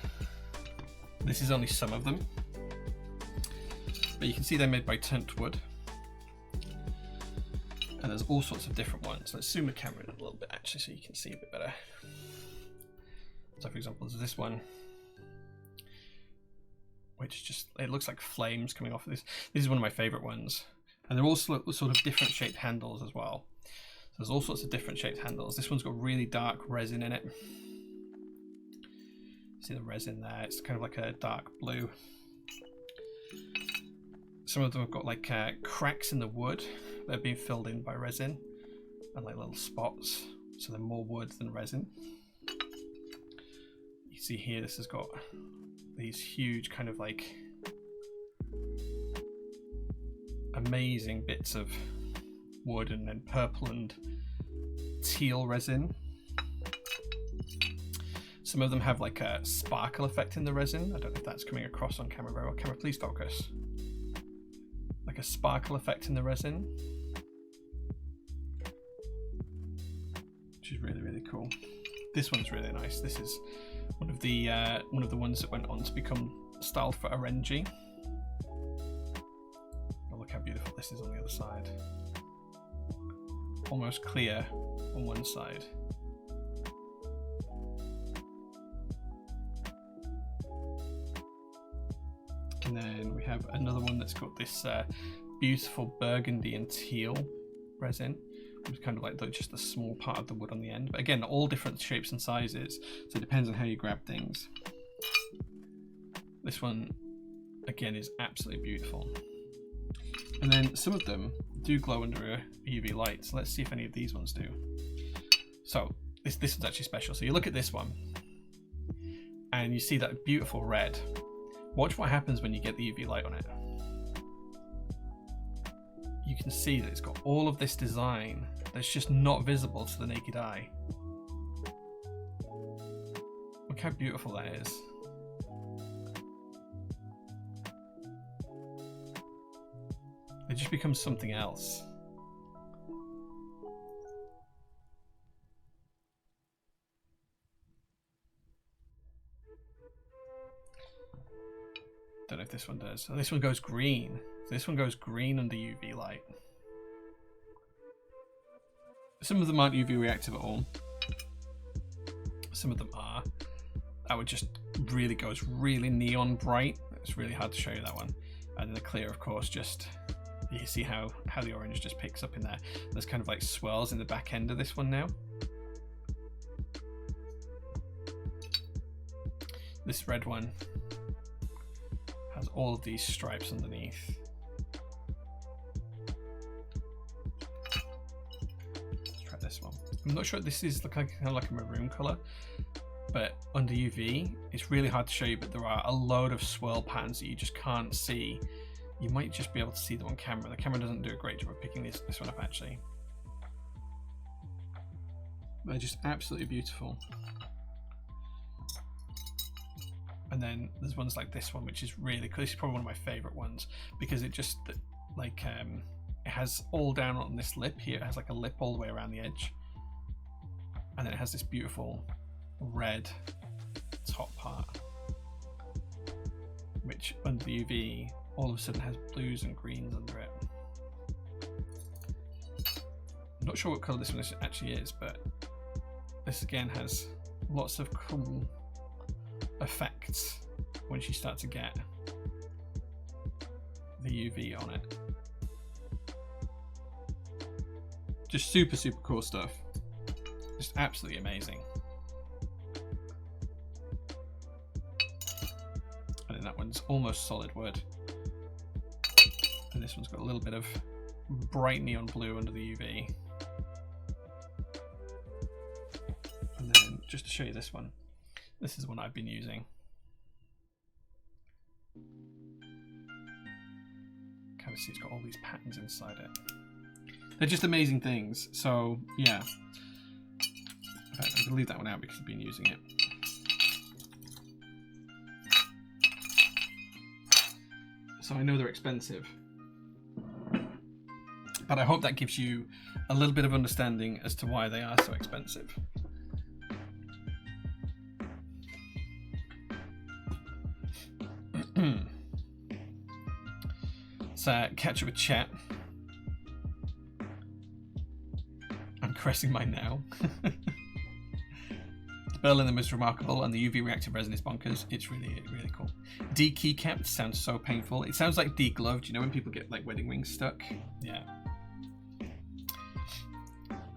[SPEAKER 1] this is only some of them. But you can see they're made by Tentwood. And there's all sorts of different ones. Let's zoom the camera in a little bit actually so you can see a bit better. So for example, there's this one, which just, it looks like flames coming off of this. This is one of my favorite ones. And they're all sort of different shaped handles as well. So there's all sorts of different shaped handles. This one's got really dark resin in it. See the resin there? It's kind of like a dark blue. Some of them have got like cracks in the wood that have been filled in by resin, and like little spots. So they're more wood than resin. You see here, this has got these huge kind of like amazing bits of wood and then purple and teal resin. Some of them have like a sparkle effect in the resin. I don't know if that's coming across on camera very well. Camera, please focus. like a sparkle effect in the resin, which is really, really cool. This one's really nice. This is one of the ones that went on to become styled for RNG. Oh, look how beautiful this is on the other side. Almost clear on one side. And then we have another one that's got this beautiful burgundy and teal resin. It's kind of like just a small part of the wood on the end. But again, all different shapes and sizes, so it depends on how you grab things. This one, again, is absolutely beautiful. And then some of them do glow under a UV light. So let's see if any of these ones do. So this one's actually special. So you look at this one, and you see that beautiful red. Watch what happens when you get the UV light on it. You can see that it's got all of this design that's just not visible to the naked eye. Look how beautiful that is. It just becomes something else. Don't know if this one does. Oh, this one goes green. This one goes green under UV light. Some of them aren't UV reactive at all. Some of them are. That one just really goes really neon bright. It's really hard to show you that one. And then the clear, of course, just you see how the orange just picks up in there. There's kind of like swirls in the back end of this one now. This red one has all of these stripes underneath. Let's try this one. I'm not sure this is kind of like a maroon color, but under UV, it's really hard to show you, but there are a load of swirl patterns that you just can't see. You might just be able to see them on camera. The camera doesn't do a great job of picking this one up, actually. They're just absolutely beautiful. And then there's ones like this one, which is really cool. This is probably one of my favorite ones because it just like it has all down on this lip here. It has like a lip all the way around the edge, and then it has this beautiful red top part, which under the UV all of a sudden has blues and greens under it. I'm not sure what color this one actually is, but this again has lots of cool effects once you start to get the UV on it. Just super cool stuff. Just absolutely amazing. And then that one's almost solid wood. And this one's got a little bit of bright neon blue under the UV. And then just to show you this one. This is one I've been using. Kind of see it's got all these patterns inside it. They're just amazing things. So yeah. In fact, I'm gonna leave that one out because I've been using it. So I know they're expensive, but I hope that gives you a little bit of understanding as to why they are so expensive. So catch up a chat. I'm caressing mine now. Berlin the most remarkable, and the UV reactive resin is bonkers. It's really cool. De-keycapped sounds so painful. It sounds like de-gloved. You know when people get like wedding rings stuck? Yeah.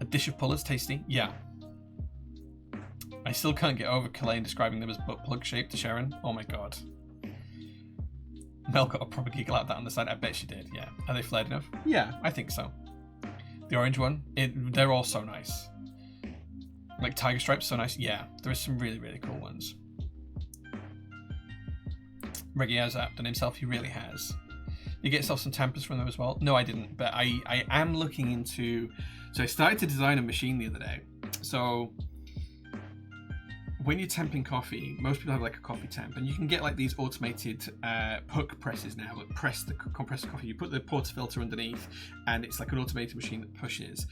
[SPEAKER 1] A dish of pullers, tasty. Yeah. I still can't get over Kalain describing them as butt plug shaped to Sharon. Oh my god. Mel got a proper giggle out of that on the side. I bet she did, yeah. Are they flared enough? Yeah, I think so. The orange one, they're all so nice. Like tiger stripes, so nice. Yeah, there are some really cool ones. Reggie has upped on himself, he really has. You get yourself some tampers from them as well? No, I didn't, but I am looking into... So I started to design a machine the other day. So when you're temping coffee, most people have like a coffee temp, and you can get like these automated puck presses now that press the compressed coffee. You put the portafilter underneath, and it's like an automated machine that pushes.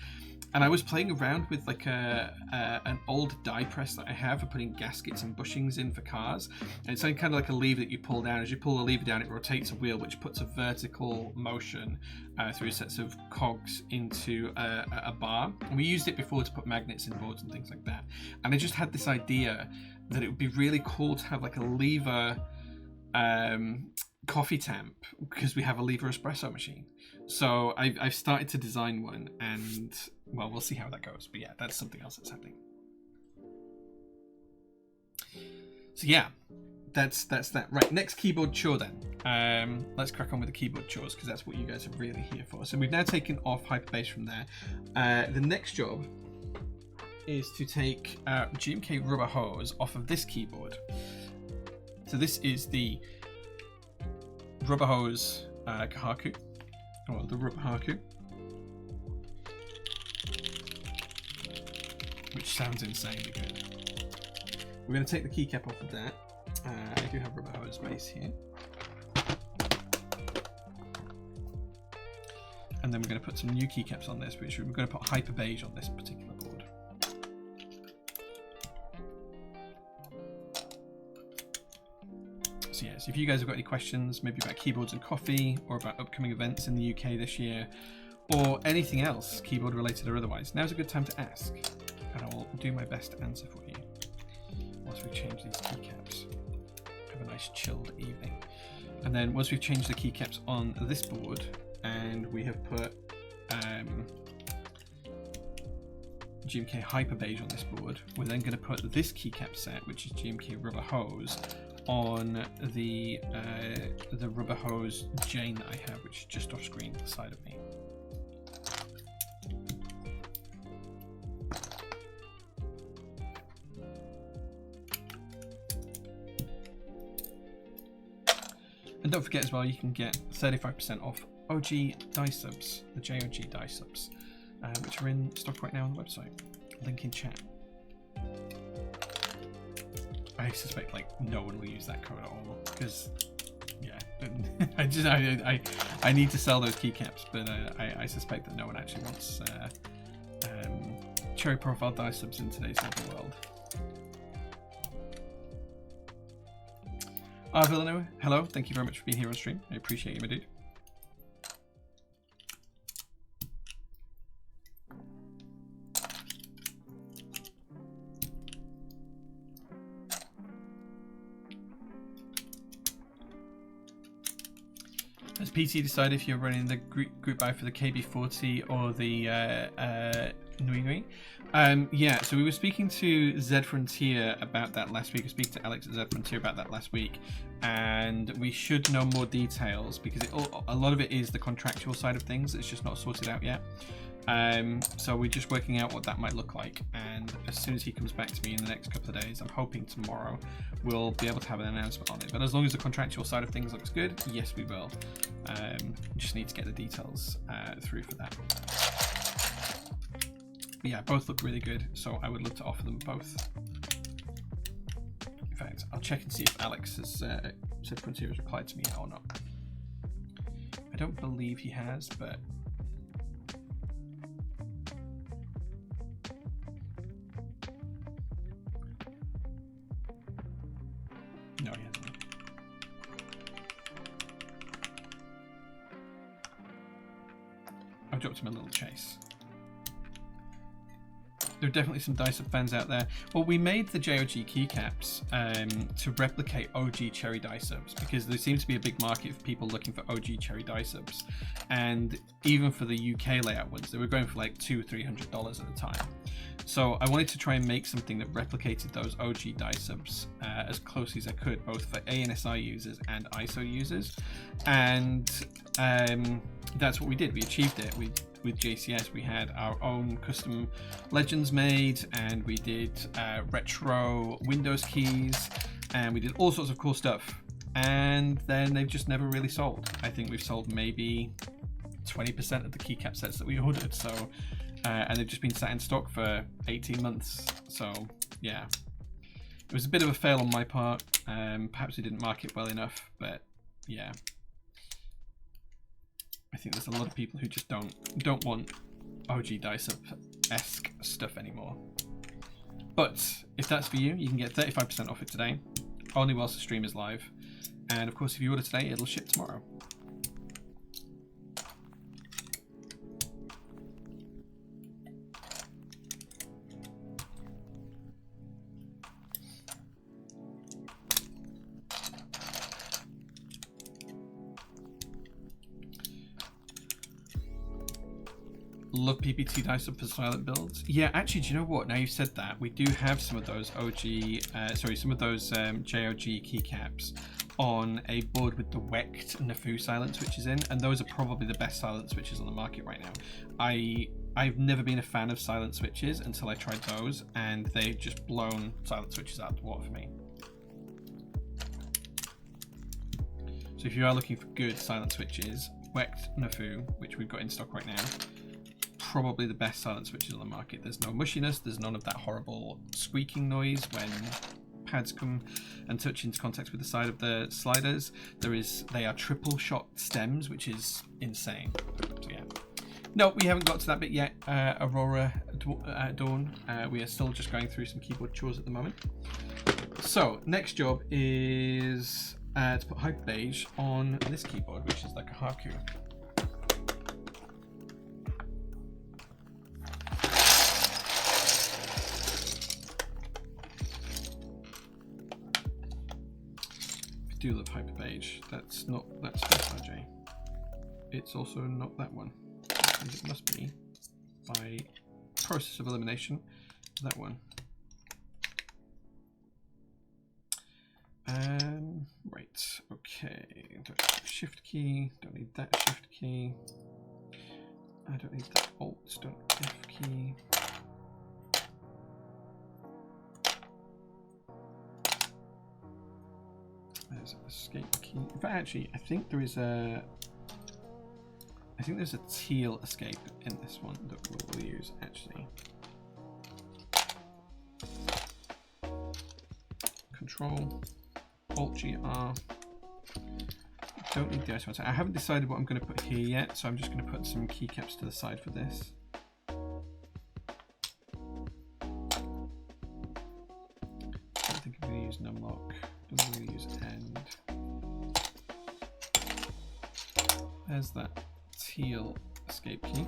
[SPEAKER 1] And I was playing around with like an old die press that I have for putting gaskets and bushings in for cars. And it's kind of like a lever that you pull down. As you pull the lever down, it rotates a wheel, which puts a vertical motion through sets of cogs into a bar. And we used it before to put magnets in boards and things like that. And I just had this idea that it would be really cool to have like a lever coffee temp, because we have a lever espresso machine. So I've started to design one, and well, we'll see how that goes. But yeah, that's something else that's happening. So yeah, that's that. Right, next keyboard chore then. Let's crack on with the keyboard chores, because that's what you guys are really here for. So we've now taken off Hyperbase from there. The next job is to take GMK rubber hose off of this keyboard. So this is the rubber hose Kahaku, or the rubber Haku, which sounds insanely good. We're going to take the keycap off of that. I do have rubber hose base here. And then we're going to put some new keycaps on this, which we're going to put hyper beige on this particular board. So yeah, so if you guys have got any questions, maybe about keyboards and coffee, or about upcoming events in the UK this year, or anything else, keyboard related or otherwise, now's a good time to ask, and I will do my best to answer for you whilst we change these keycaps. Have a nice chilled evening. And then once we've changed the keycaps on this board, and we have put GMK Hyper Beige on this board, we're then going to put this keycap set, which is GMK Rubber Hose, on the rubber hose Jane that I have, which is just off screen to the side of me. And don't forget as well, you can get 35% off OG die subs, the JOG die subs, which are in stock right now on the website. Link in chat. I suspect like no one will use that code at all, because yeah, I need to sell those keycaps, but I suspect that no one actually wants cherry profile die subs in today's level world. Villanova, hello, thank you very much for being here on stream. I appreciate you, my dude. Has PT decided if you're running the group buy for the KB40 or the Nui Nui? Yeah, so we were speaking to Zed Frontier about that last week. We were speaking to Alex at Zed Frontier about that last week, and we should know more details, because a lot of it is the contractual side of things. It's just not sorted out yet. So we're just working out what that might look like, and as soon as he comes back to me in the next couple of days, I'm hoping tomorrow, we'll be able to have an announcement on it. But as long as the contractual side of things looks good, yes, we will. Just need to get the details through for that. But yeah, both look really good, so I would love to offer them both. In fact, I'll check and see if Alex has said Frontier has replied to me yet or not. I don't believe he has, but no, he hasn't. I've dropped him a little chase. There are definitely some Dysub fans out there. Well, we made the JOG keycaps to replicate OG Cherry Dysubs, because there seems to be a big market for people looking for OG Cherry Dysubs, and even for the UK layout ones, they were going for like $200-300 at the time. So I wanted to try and make something that replicated those OG Dysubs as closely as I could, both for ANSI users and ISO users, and that's what we did. We achieved it. With JCS, we had our own custom legends made, and we did retro Windows keys, and we did all sorts of cool stuff, and then they've just never really sold. I think we've sold maybe 20% of the keycap sets that we ordered, so and they've just been sat in stock for 18 months. So yeah, was a bit of a fail on my part. Perhaps we didn't mark it well enough, but yeah. I think there's a lot of people who just don't want OG Dice Up-esque stuff anymore. But if that's for you, you can get 35% off it today, only whilst the stream is live. And of course, if you order today, it'll ship tomorrow. Love PPT dice up for silent builds. Yeah, actually, do you know what? Now you've said that, we do have some of those some of those JOG keycaps on a board with the Wecht Nafu silent switches in, and those are probably the best silent switches on the market right now. I've never been a fan of silent switches until I tried those, and they've just blown silent switches out of the water for me. So if you are looking for good silent switches, Wecht Nafu, which we've got in stock right now, probably the best silent switches on the market. There's no mushiness, there's none of that horrible squeaking noise when pads come and touch into contact with the side of the sliders. They are triple shot stems, which is insane. So yeah. No, we haven't got to that bit yet, Aurora Dawn. We are still just going through some keyboard chores at the moment. So next job is to put Hyper Beige on this keyboard, which is like a Haku. I do love Hyper Beige. That's SWG. It's also not that one. It must be, by process of elimination, that one. Right, okay. Don't need the shift key, don't need that shift key. I don't need that alt, don't need F key. There's an escape key. In fact, actually, I think there's a teal escape in this one that we'll use, actually. Control, Alt GR. Don't need the isometer. I haven't decided what I'm going to put here yet, so I'm just going to put some keycaps to the side for this. I don't think I'm going to use numlock. I'm going to use end. There's that teal escape key.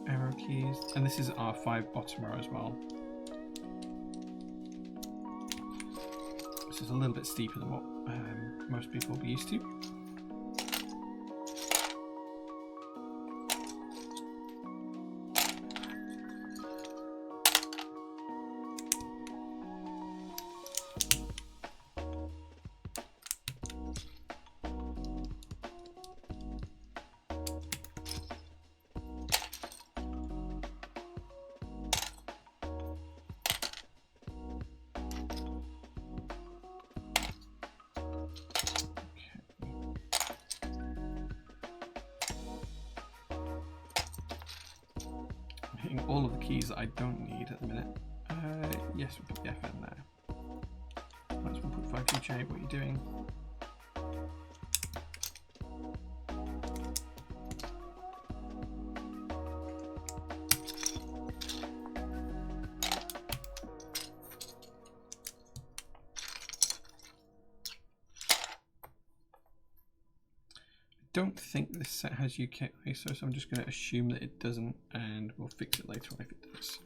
[SPEAKER 1] Arrow keys, and this is R5 bottom row as well. This is a little bit steeper than what most people will be used to. Hitting all of the keys that I don't need at the minute. Yes, we'll put the F in there. That's 1.5 DJ, what are you doing? I don't think this set has UK ISO, so I'm just going to assume that it doesn't, and we'll fix it later on if it does.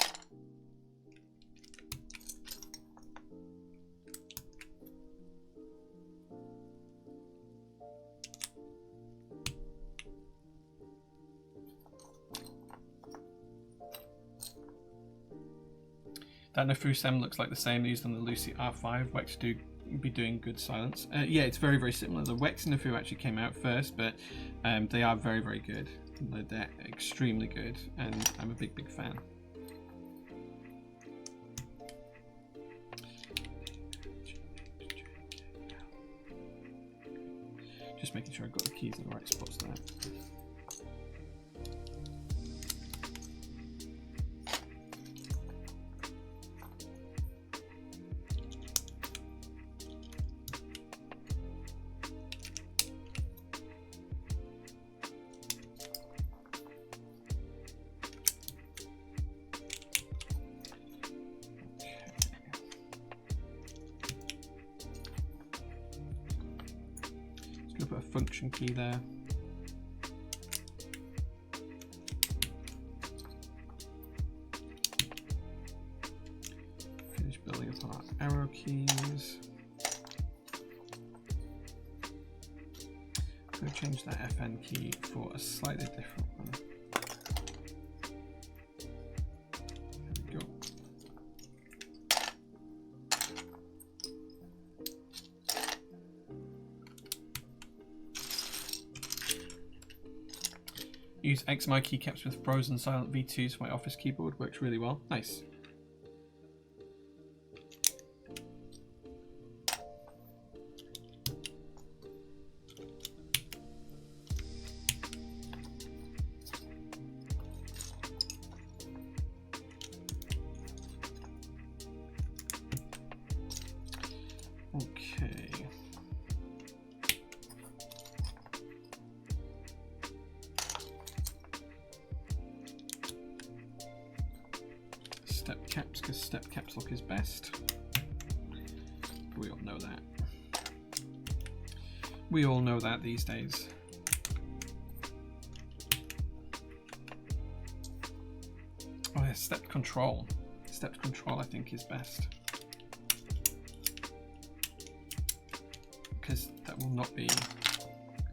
[SPEAKER 1] That Nafu stem looks like the same used on the Lucy R5. Wex do be doing good silence. Yeah, it's very, very similar. The Wex and Nafu actually came out first, but they are very, very good. They're extremely good, and I'm a big, big fan. just making sure I've got the keys in the right spots there. Put a function key there. Finish building up our arrow keys. I'm going to change that FN key for a slightly different one. There we go. Use XMI keycaps with frozen silent V2s for my office keyboard. Works really well. Nice. Okay. Step caps, because step caps lock is best. We all know that. We all know that these days. Oh yeah, step control. Step control I think is best. Because that will not be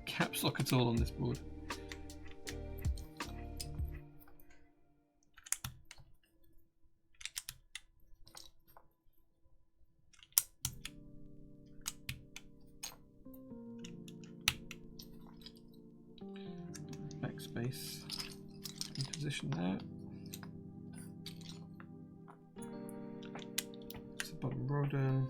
[SPEAKER 1] caps lock at all on this board. Backspace in position there. It's the bottom row down.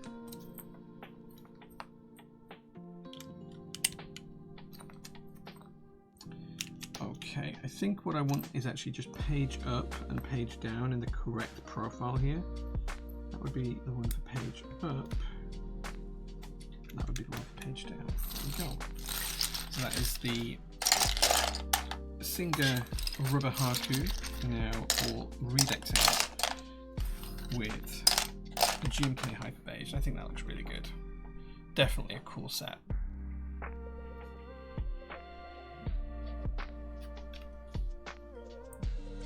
[SPEAKER 1] Okay, I think what I want is actually just page up and page down in the correct profile here. That would be the one for page up. And that would be the one for page down. There we go. So that is the Singer rubber haku, now all redecked out with the GMK hyper beige. I think that looks really good. Definitely a cool set.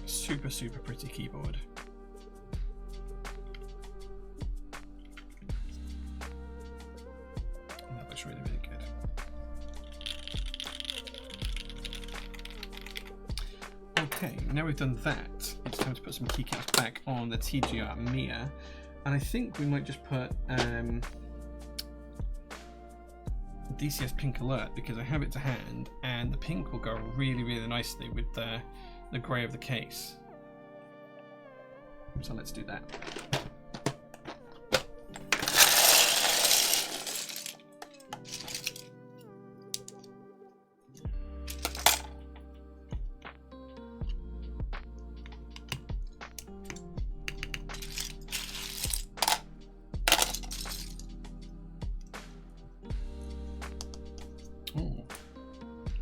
[SPEAKER 1] Super, super pretty keyboard. And that looks really, really good. Okay, now we've done that, it's time to put some keycaps back on the TGR Mia, and I think we might just put DCS Pink Alert because I have it to hand, and the pink will go really, really nicely with the grey of the case. So let's do that. Oh,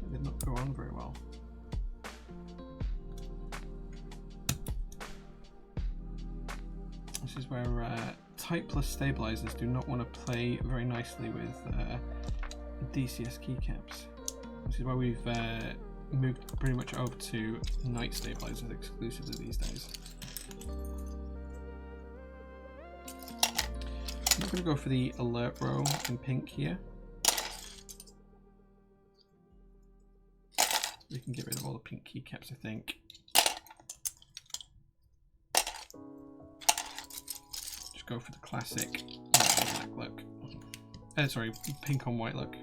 [SPEAKER 1] that did not go on very well. This is where type plus stabilizers do not want to play very nicely with DCS keycaps. This is why we've moved pretty much over to night stabilizers exclusively these days. I'm going to go for the alert row in pink here. We can get rid of all the pink keycaps, I think. Just go for the classic black look. Sorry, pink on white look.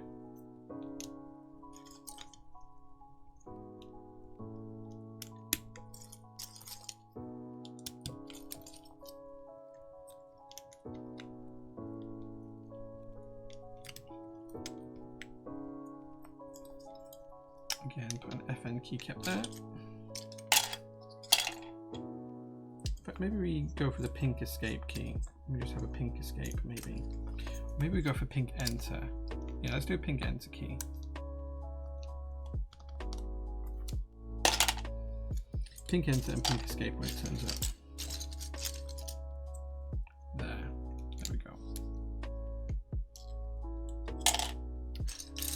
[SPEAKER 1] Again, put an FN keycap there. But maybe we go for the pink escape key. Let me just have a pink escape, maybe. Maybe we go for pink enter. Yeah, let's do a pink enter key. Pink enter and pink escape when it turns up. There we go.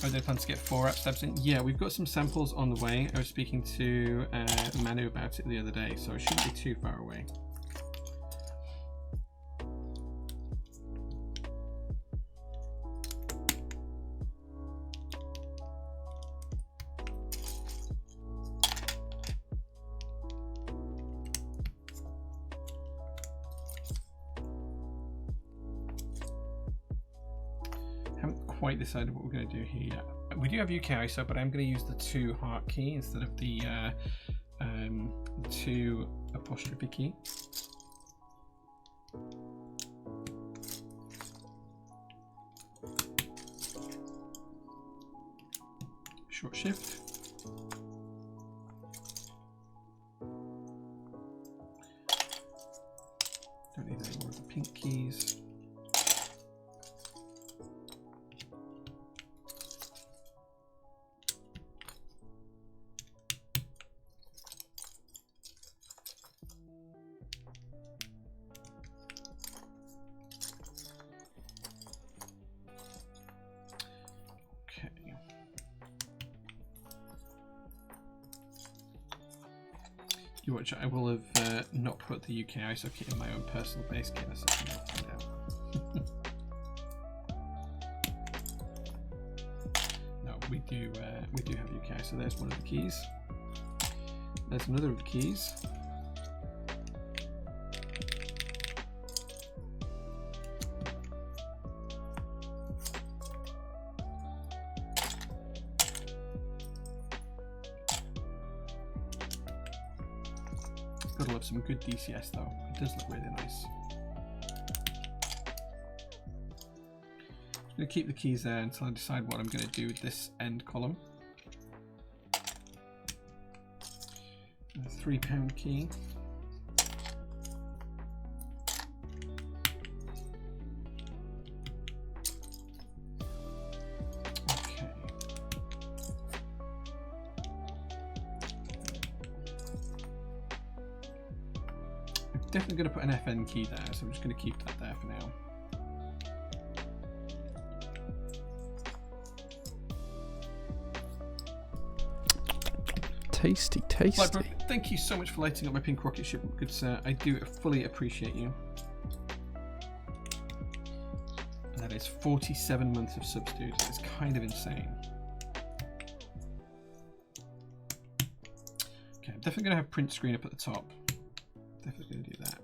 [SPEAKER 1] Are they planning to get 4 app steps in? Yeah, we've got some samples on the way. I was speaking to Manu about it the other day, so it shouldn't be too far away. Quite decided what we're going to do here yet. We do have UK ISO, but I'm going to use the 2 heart key instead of the 2 apostrophe key. Short shift. Don't need any more of the pink keys. You watch, I will have not put the UK ISO kit in my own personal base kit. That's something I'll find out. No, we do have UK ISO. There's one of the keys. There's another of the keys. Gotta love some good DCS though. It does look really nice. I'm going to keep the keys there until I decide what I'm going to do with this end column. A £3 key. Definitely going to put an FN key there, so I'm just going to keep that there for now.
[SPEAKER 2] Tasty, tasty.
[SPEAKER 1] Lightbrook, thank you so much for lighting up my pink rocket ship, good sir. I do fully appreciate you. And that is 47 months of subs, dude. It's kind of insane. Okay, I'm definitely going to have print screen up at the top. Definitely going to do that.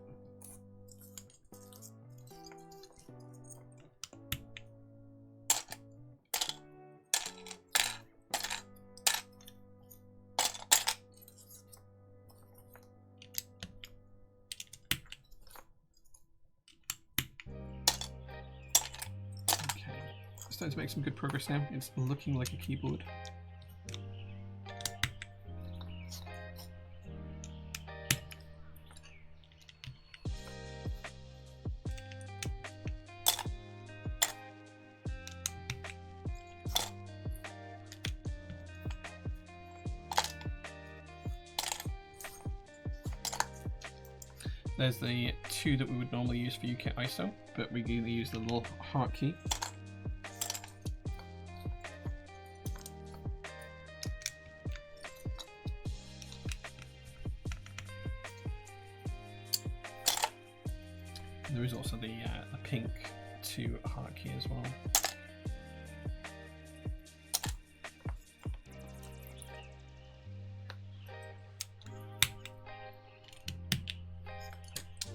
[SPEAKER 1] Okay, starting to make some good progress now. It's looking like a keyboard. There's the 2 that we would normally use for UK ISO, but we're going to use the little heart key. And there is also the pink 2 heart key as well.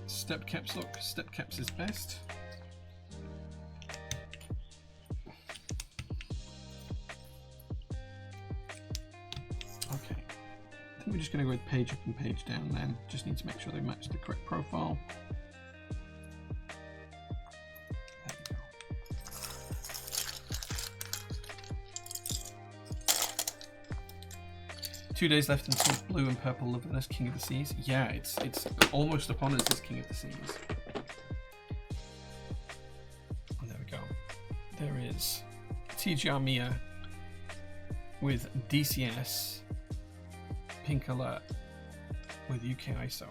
[SPEAKER 1] Step caps look, step caps is best. Okay, I think we're just going to go with page up and page down then. Just need to make sure they match the correct profile. There we go. 2 days left until blue and purple loveliness King of the Seas. Yeah, it's almost upon us as King of the Seas. And there we go. There is TGR Mia with DCS Pink Alert with UK ISO.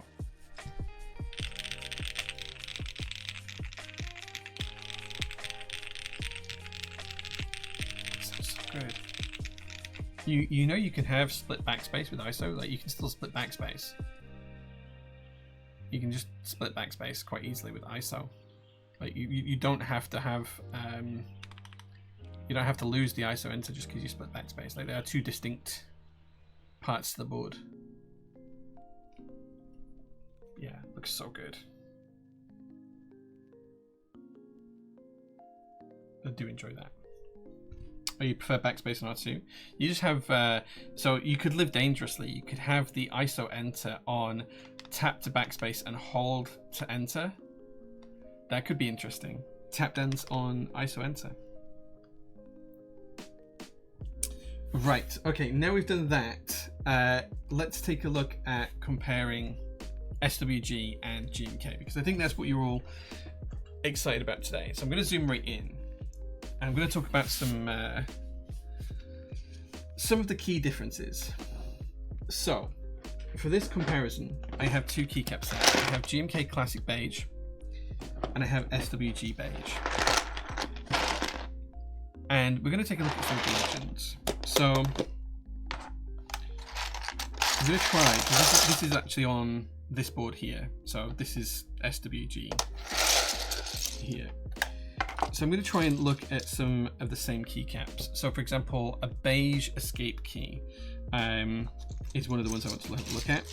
[SPEAKER 1] Sounds so good. You know you can have split backspace with ISO, like you can still split backspace. You can just split backspace quite easily with ISO. Like you don't have to have you don't have to lose the ISO enter just because you split backspace. Like they are two distinct parts to the board. Yeah, looks so good. I do enjoy that. Oh, you prefer backspace on R2? You just have, so you could live dangerously. You could have the ISO enter on tap to backspace and hold to enter. That could be interesting. Tapped ends on ISO enter. Right, okay, now we've done that. Let's take a look at comparing SWG and GMK, because I think that's what you're all excited about today. So I'm going to zoom right in. And I'm going to talk about some of the key differences. So, for this comparison, I have two keycaps there. I have GMK Classic Beige, and I have SWG Beige. And we're going to take a look at some of the legends. So, I'm going to try, because this is actually on this board here. So this is SWG here. So I'm going to try and look at some of the same keycaps. So for example, a beige escape key is one of the ones I want to have a look at.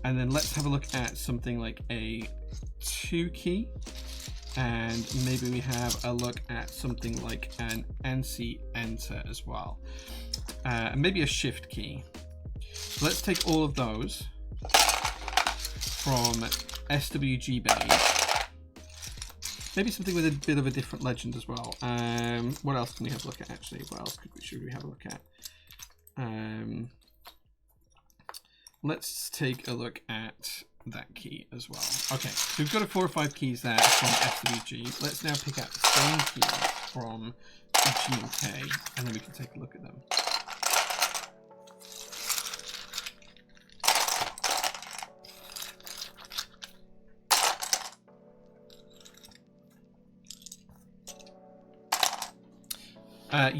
[SPEAKER 1] And then let's have a look at something like a 2 key. And maybe we have a look at something like an NC enter as well. And maybe a shift key. So let's take all of those from SWG Beige. Maybe something with a bit of a different legend as well. What else can we have a look at actually? What else should we have a look at? Let's take a look at that key as well. Okay, so we've got 4 or 5 keys there from SWG. Let's now pick out the same key from GMK, and then we can take a look at them.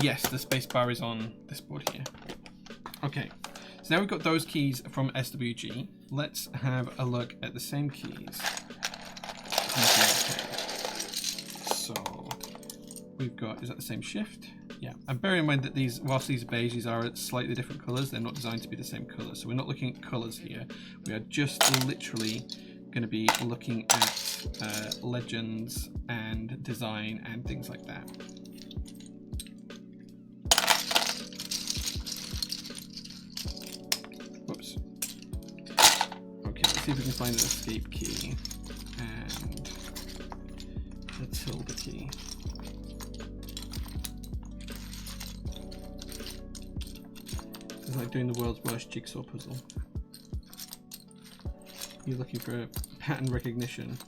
[SPEAKER 1] Yes, the space bar is on this board here. Okay, so now we've got those keys from SWG. Let's have a look at the same keys. So we've got, is that the same shift? Yeah, and bear in mind that these, whilst these beiges are slightly different colours, they're not designed to be the same colour. So we're not looking at colours here. We are just literally going to be looking at legends and design and things like that. Whoops. Okay, let's see if we can find an escape key and a tilde key. It's like doing the world's worst jigsaw puzzle. You're looking for a pattern recognition.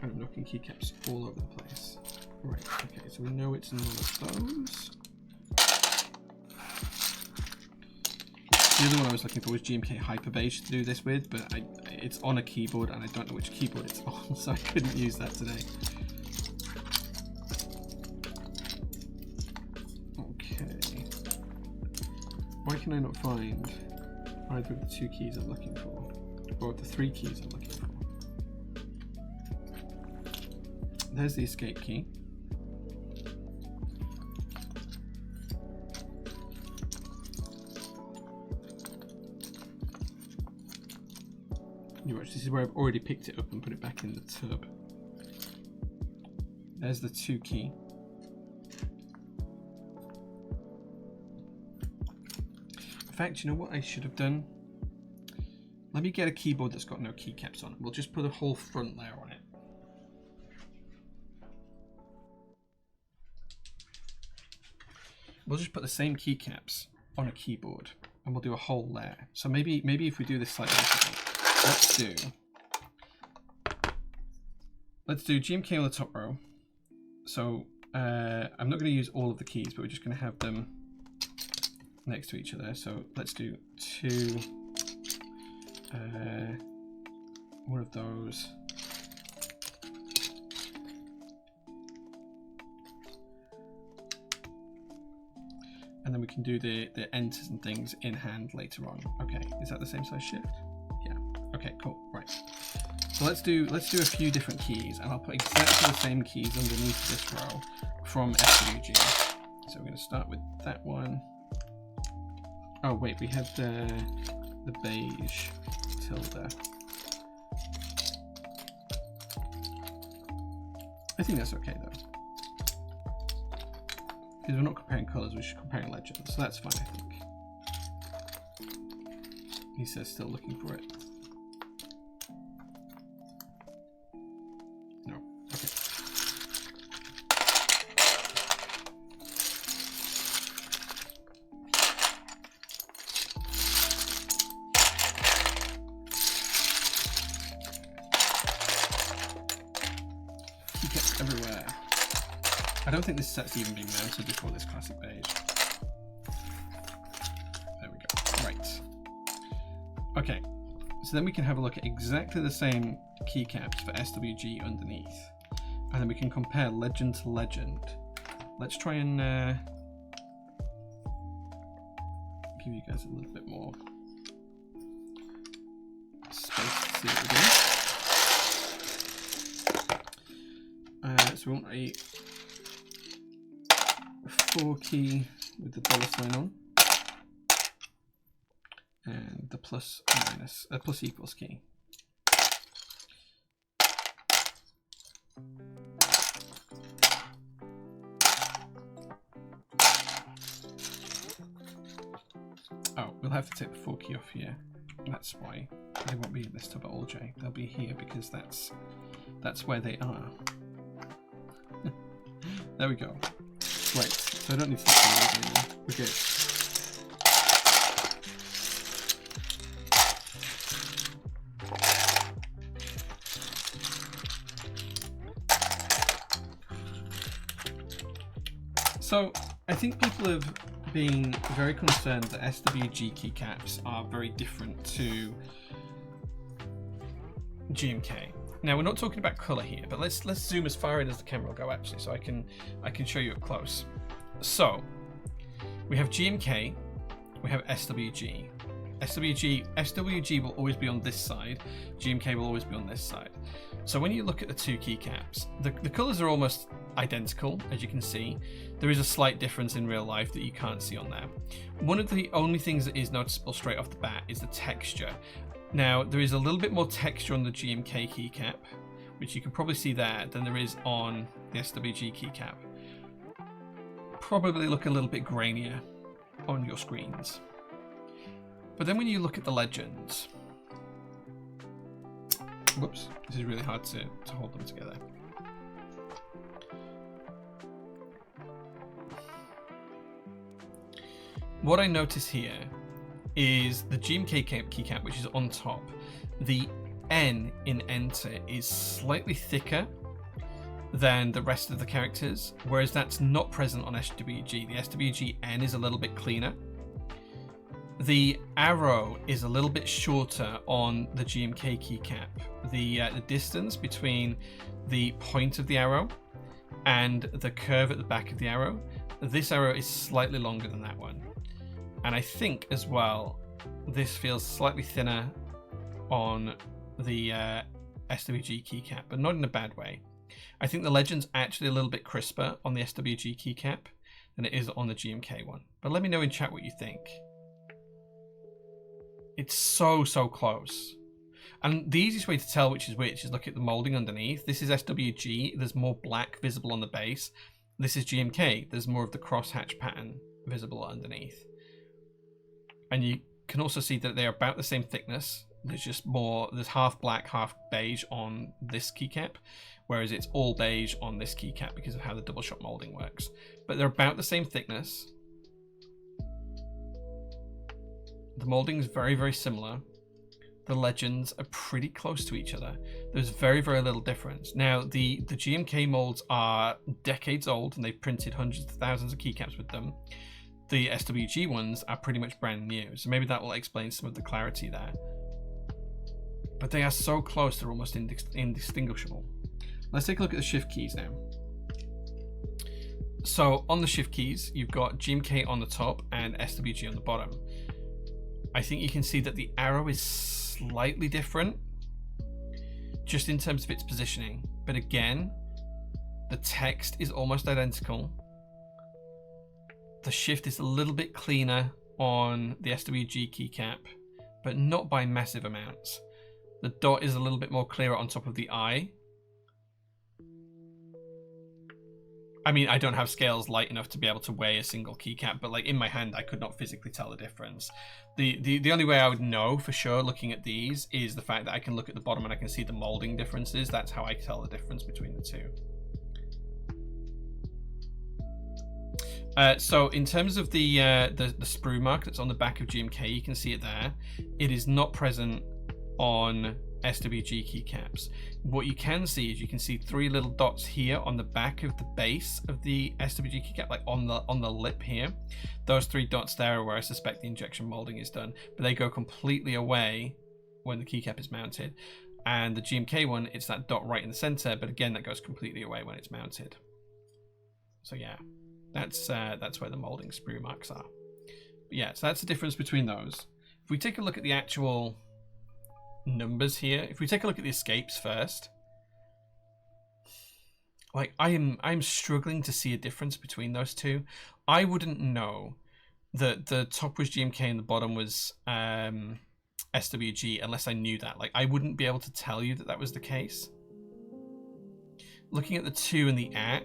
[SPEAKER 1] I'm knocking keycaps all over the place. Right, okay, so we know it's none of those. The other one I was looking for was GMK Hyper Beige to do this with, but it's on a keyboard and I don't know which keyboard it's on, so I couldn't use that today. Okay. Why can I not find either of the 2 keys I'm looking for, or the 3 keys I'm looking for? There's the escape key. You watch, this is where I've already picked it up and put it back in the tub. There's the 2 key. In fact, you know what I should have done? Let me get a keyboard that's got no keycaps on it. We'll just put a whole front layer on it. we'll just put the same keycaps on a keyboard, and we'll do a whole layer. So maybe if we do this slightly differently, let's do GMK on the top row. So I'm not going to use all of the keys, but we're just going to have them next to each other. So let's do 2, one of those. And then we can do the enters and things in hand later on. Okay, is that the same size shift? Yeah. Okay, cool. Right. So let's do a few different keys, and I'll put exactly the same keys underneath this row from SWG. So we're going to start with that one. Oh wait, we have the beige tilde. I think that's okay though, because we're not comparing colours, we're just comparing legends, so that's fine, I think. He says still looking for it. No. Okay. Keycaps everywhere. I don't think this set's even been mounted before this classic beige. There we go. Right. Okay. So then we can have a look at exactly the same keycaps for SWG underneath. And then we can compare legend to legend. Let's try and give you guys a little bit more space to see what we're doing. So we want a 4 key with the $ on, and the plus equals key. Oh, we'll have to take the 4 key off here. That's why they won't be in this tab at all, Jay. They'll be here because that's where they are. There we go. Right, so I don't need to stop anymore. We're good. So I think people have been very concerned that SWG keycaps are very different to GMK. Now we're not talking about color here, but let's zoom as far in as the camera will go actually, so I can show you up close. So we have GMK, we have SWG. SWG will always be on this side, GMK will always be on this side. So when you look at the two keycaps, the colors are almost identical, as you can see. There is a slight difference in real life that you can't see on there. One of the only things that is noticeable straight off the bat is the texture. Now, there is a little bit more texture on the GMK keycap, which you can probably see there, than there is on the SWG keycap. Probably look a little bit grainier on your screens. But then when you look at the legends, whoops, this is really hard to hold them together. What I notice here is the GMK keycap, which is on top. The N in enter is slightly thicker than the rest of the characters, whereas that's not present on SWG. The SWG N is a little bit cleaner. The arrow is a little bit shorter on the GMK keycap. The distance between the point of the arrow and the curve at the back of the arrow, this arrow is slightly longer than that one. And I think as well, this feels slightly thinner on the SWG keycap, but not in a bad way. I think the legend's actually a little bit crisper on the SWG keycap than it is on the GMK one. But let me know in chat what you think. It's so close. And the easiest way to tell which is look at the molding underneath. This is SWG, there's more black visible on the base. This is GMK, there's more of the crosshatch pattern visible underneath. And you can also see that they're about the same thickness. There's just more, there's half black, half beige on this keycap, whereas it's all beige on this keycap because of how the double shot molding works. But they're about the same thickness. The molding is very, very similar. The legends are pretty close to each other. There's very, very little difference. Now, the GMK molds are decades old, and they've printed hundreds of thousands of keycaps with them. The SWG ones are pretty much brand new, so maybe that will explain some of the clarity there. But they are so close, they're almost indistinguishable. Let's take a look at the shift keys now. So on the shift keys, you've got GMK on the top and SWG on the bottom. I think you can see that the arrow is slightly different, just in terms of its positioning. But again, the text is almost identical. The shift is a little bit cleaner on the SWG keycap, but not by massive amounts. The dot is a little bit more clearer on top of the I. I mean, I don't have scales light enough to be able to weigh a single keycap, but like in my hand, I could not physically tell the difference. The only way I would know for sure looking at these is the fact that I can look at the bottom and I can see the molding differences. That's how I tell the difference between the two. So in terms of the sprue mark that's on the back of GMK, you can see it there. It is not present on SWG keycaps. What you can see is you can see three little dots here on the back of the base of the SWG keycap, like on the lip here. Those three dots there are where I suspect the injection molding is done, but they go completely away when the keycap is mounted. And the GMK one, it's that dot right in the center, but again, that goes completely away when it's mounted. So yeah, that's where the molding sprue marks are. But yeah, so that's the difference between those. If we take a look at the actual numbers here, if we take a look at the escapes first, like I'm struggling to see a difference between those two. I wouldn't know that the top was GMK and the bottom was SWG unless I knew that. Like, I wouldn't be able to tell you that that was the case. Looking at the 2 and the at,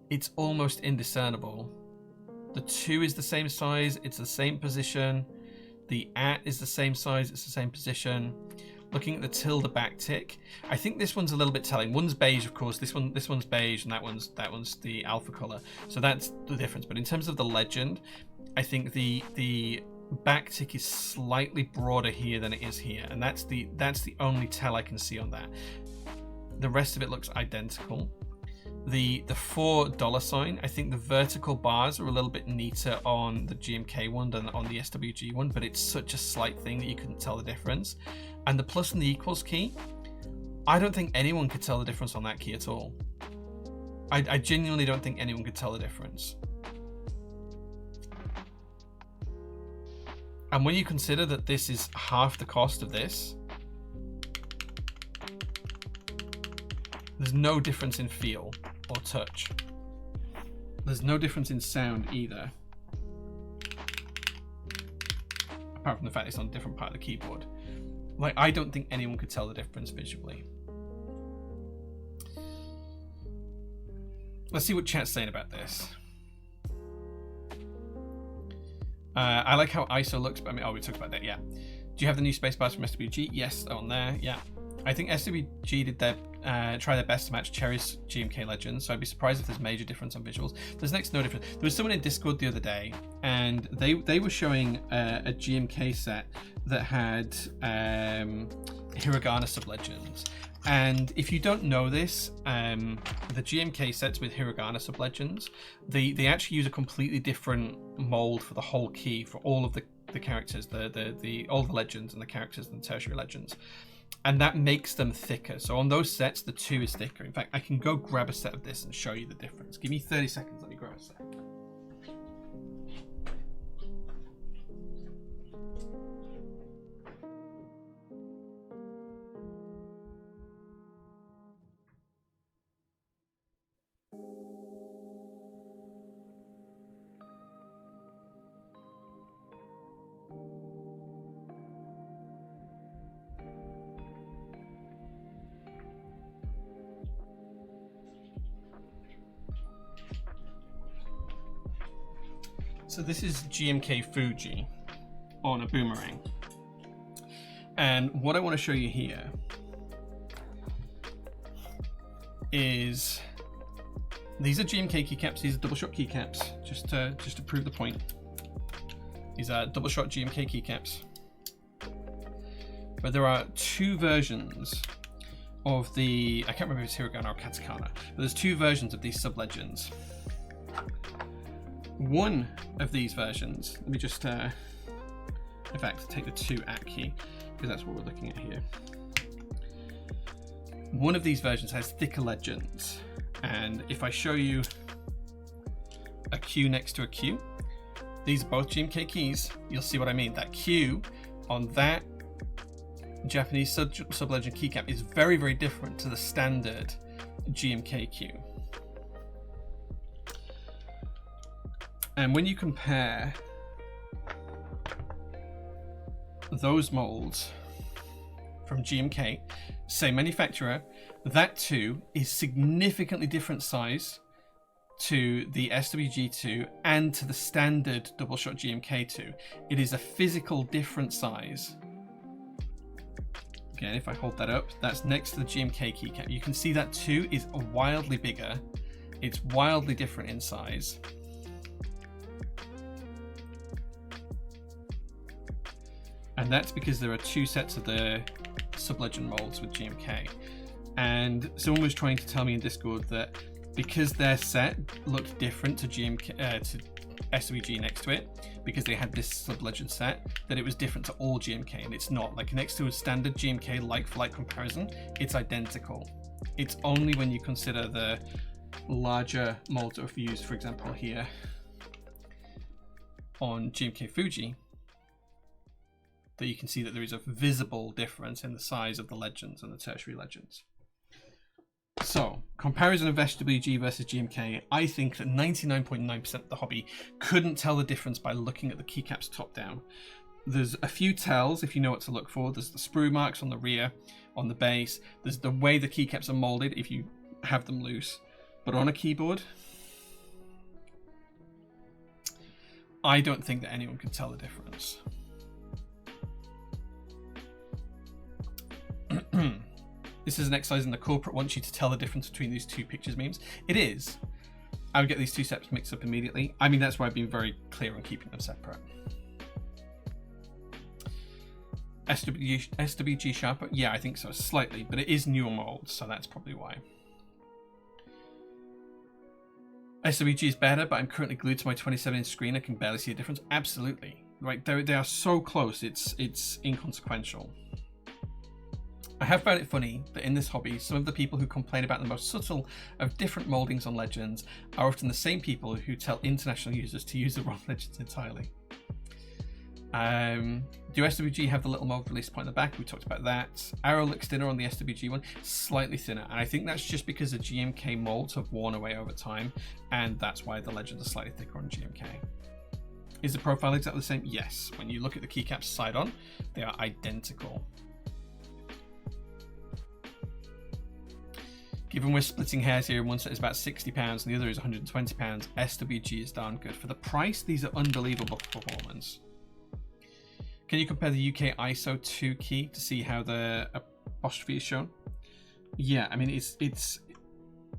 [SPEAKER 1] it's almost indiscernible. The 2 is the same size, it's the same position. The at is the same size, it's the same position. Looking at the tilde backtick, I think this one's a little bit telling. One's beige, of course. This one's beige, and that one's the alpha color. So that's the difference. But in terms of the legend, I think the backtick is slightly broader here than it is here, and that's the only tell I can see on that. The rest of it looks identical. The $4 sign, I think the vertical bars are a little bit neater on the GMK one than on the SWG one, but it's such a slight thing that you couldn't tell the difference. And the plus and the equals key, I don't think anyone could tell the difference on that key at all. I genuinely don't think anyone could tell the difference. And when you consider that this is half the cost of this, there's no difference in feel or touch. There's no difference in sound either, apart from the fact it's on a different part of the keyboard. Like, I don't think anyone could tell the difference visually. Let's see what chat's saying about this. I like how ISO looks, but I mean, oh, we talked about that, yeah. Do you have the new spacebars from SWG? Yes, on there, yeah. I think SWG did try their best to match Chores GMK Legends, so I'd be surprised if there's major difference on visuals. There's next no difference. There was someone in Discord the other day, and they were showing a GMK set that had Hiragana sub-legends. And if you don't know this, the GMK sets with Hiragana sub-legends, they actually use a completely different mold for the whole key for all of the characters, all the legends and the characters and the tertiary legends. And that makes them thicker. So on those sets, the 2 is thicker. In fact, I can go grab a set of this and show you the difference. Give me 30 seconds, let me grab a set. So this is GMK Fuji on a boomerang. And what I want to show you here is these are GMK keycaps, these are double shot keycaps, just to prove the point. These are double shot GMK keycaps. But there are two versions of the, I can't remember if it's Hiragana or Katakana, but there's two versions of these sub-legends. One of these versions, let me just, in fact, take the 2 at key, because that's what we're looking at here. One of these versions has thicker legends, and if I show you a Q next to a Q, these are both GMK keys, you'll see what I mean. That Q on that Japanese sub-legend keycap is very, very different to the standard GMK Q. And when you compare those molds from GMK, same manufacturer, that too is significantly different size to the SWG2 and to the standard double shot GMK2. It is a physical different size. Again, if I hold that up, that's next to the GMK keycap. You can see that too is wildly bigger. It's wildly different in size. And that's because there are 2 sets of the sub-legend molds with GMK. And someone was trying to tell me in Discord that because their set looked different to GMK, to SWG next to it, because they had this sub-legend set, that it was different to all GMK, and it's not. Like next to a standard GMK like-for-like comparison, it's identical. It's only when you consider the larger molds that were used, for example here on GMK Fuji, that you can see that there is a visible difference in the size of the legends and the tertiary legends. So, comparison of SWG versus GMK, I think that 99.9% of the hobby couldn't tell the difference by looking at the keycaps top down. There's a few tells if you know what to look for. There's the sprue marks on the rear, on the base. There's the way the keycaps are molded if you have them loose. But on a keyboard, I don't think that anyone can tell the difference. This is an exercise in the corporate wants you to tell the difference between these 2 pictures memes. It is. I would get these 2 sets mixed up immediately. I mean, that's why I've been very clear on keeping them separate. SWG sharper? Yeah, I think so, slightly, but it is newer molds, so that's probably why. SWG is better, but I'm currently glued to my 27-inch screen. I can barely see a difference. Absolutely. Right, they are so close, it's inconsequential. I have found it funny that in this hobby, some of the people who complain about the most subtle of different moldings on legends are often the same people who tell international users to use the wrong legends entirely. Do SWG have the little mold release point in the back? We talked about that. Arrow looks thinner on the SWG one, slightly thinner, and I think that's just because the GMK molds have worn away over time, and that's why the legends are slightly thicker on GMK. Is the profile exactly the same? Yes. When you look at the keycaps side on, they are identical. Given we're splitting hairs here, one set is about £60 and the other is £120, SWG is darn good. For the price, these are unbelievable performance. Can you compare the UK ISO 2 key to see how the apostrophe is shown? Yeah, I mean, it's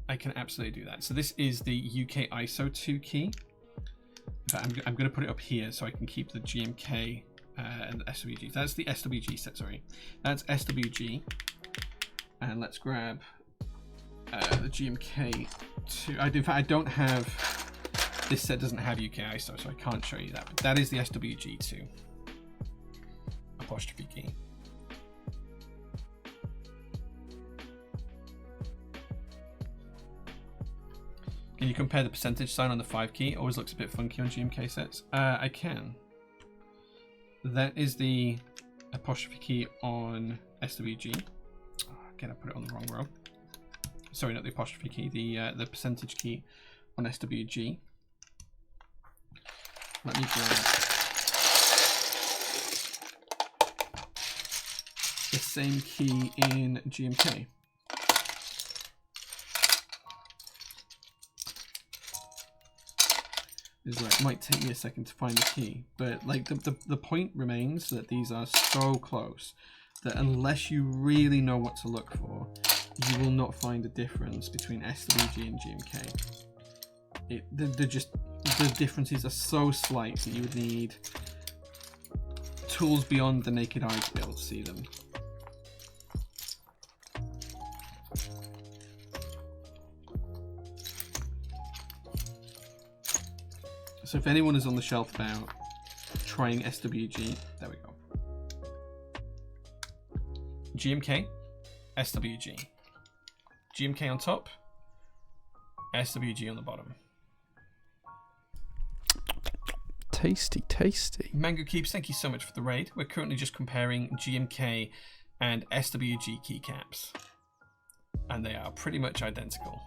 [SPEAKER 1] I can absolutely do that. So this is the UK ISO 2 key. In fact, I'm going to put it up here so I can keep the GMK and the SWG. That's the SWG set, sorry. That's SWG. And let's grab the GMK2. In fact, I don't have, this set doesn't have UK ISO, so I can't show you that. But that is the SWG2 apostrophe key. Can you compare the percentage sign on the 5 key? Always looks a bit funky on GMK sets. I can. That is the apostrophe key on SWG. Oh, again, I put it on the wrong row. Sorry, not the apostrophe key, the percentage key on SWG. Let me grab the same key in GMK. It might take me a second to find the key, but like the point remains that these are so close that unless you really know what to look for, you will not find a difference between SWG and GMK. The differences are so slight that you would need tools beyond the naked eye to be able to see them. So if anyone is on the shelf about trying SWG, there we go. GMK, SWG. GMK on top, SWG on the bottom.
[SPEAKER 2] Tasty, tasty.
[SPEAKER 1] Mango Keeps, thank you so much for the raid. We're currently just comparing GMK and SWG keycaps, and they are pretty much identical.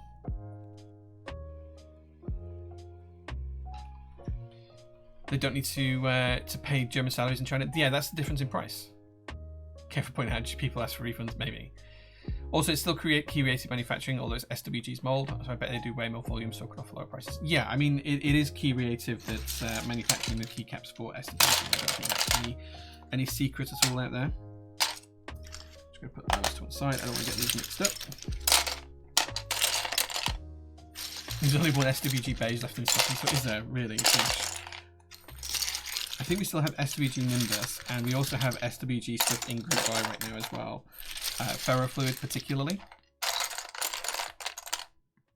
[SPEAKER 1] They don't need to pay German salaries in China. Yeah, that's the difference in price. Careful pointing out, people ask for refunds, maybe. Also, it's still key rated manufacturing, although it's SWG's mold, so I bet they do way more volume, so it could offer lower prices. Yeah, I mean, it is key creative that's manufacturing the keycaps for SWG. I don't think that's any secret at all out there. Just going to put those to one side. I don't want to get these mixed up. There's only one SWG beige left in stock, so is there really? I think we still have SWG Nimbus, and we also have SWG stuff in group buy right now as well. Ferrofluid particularly.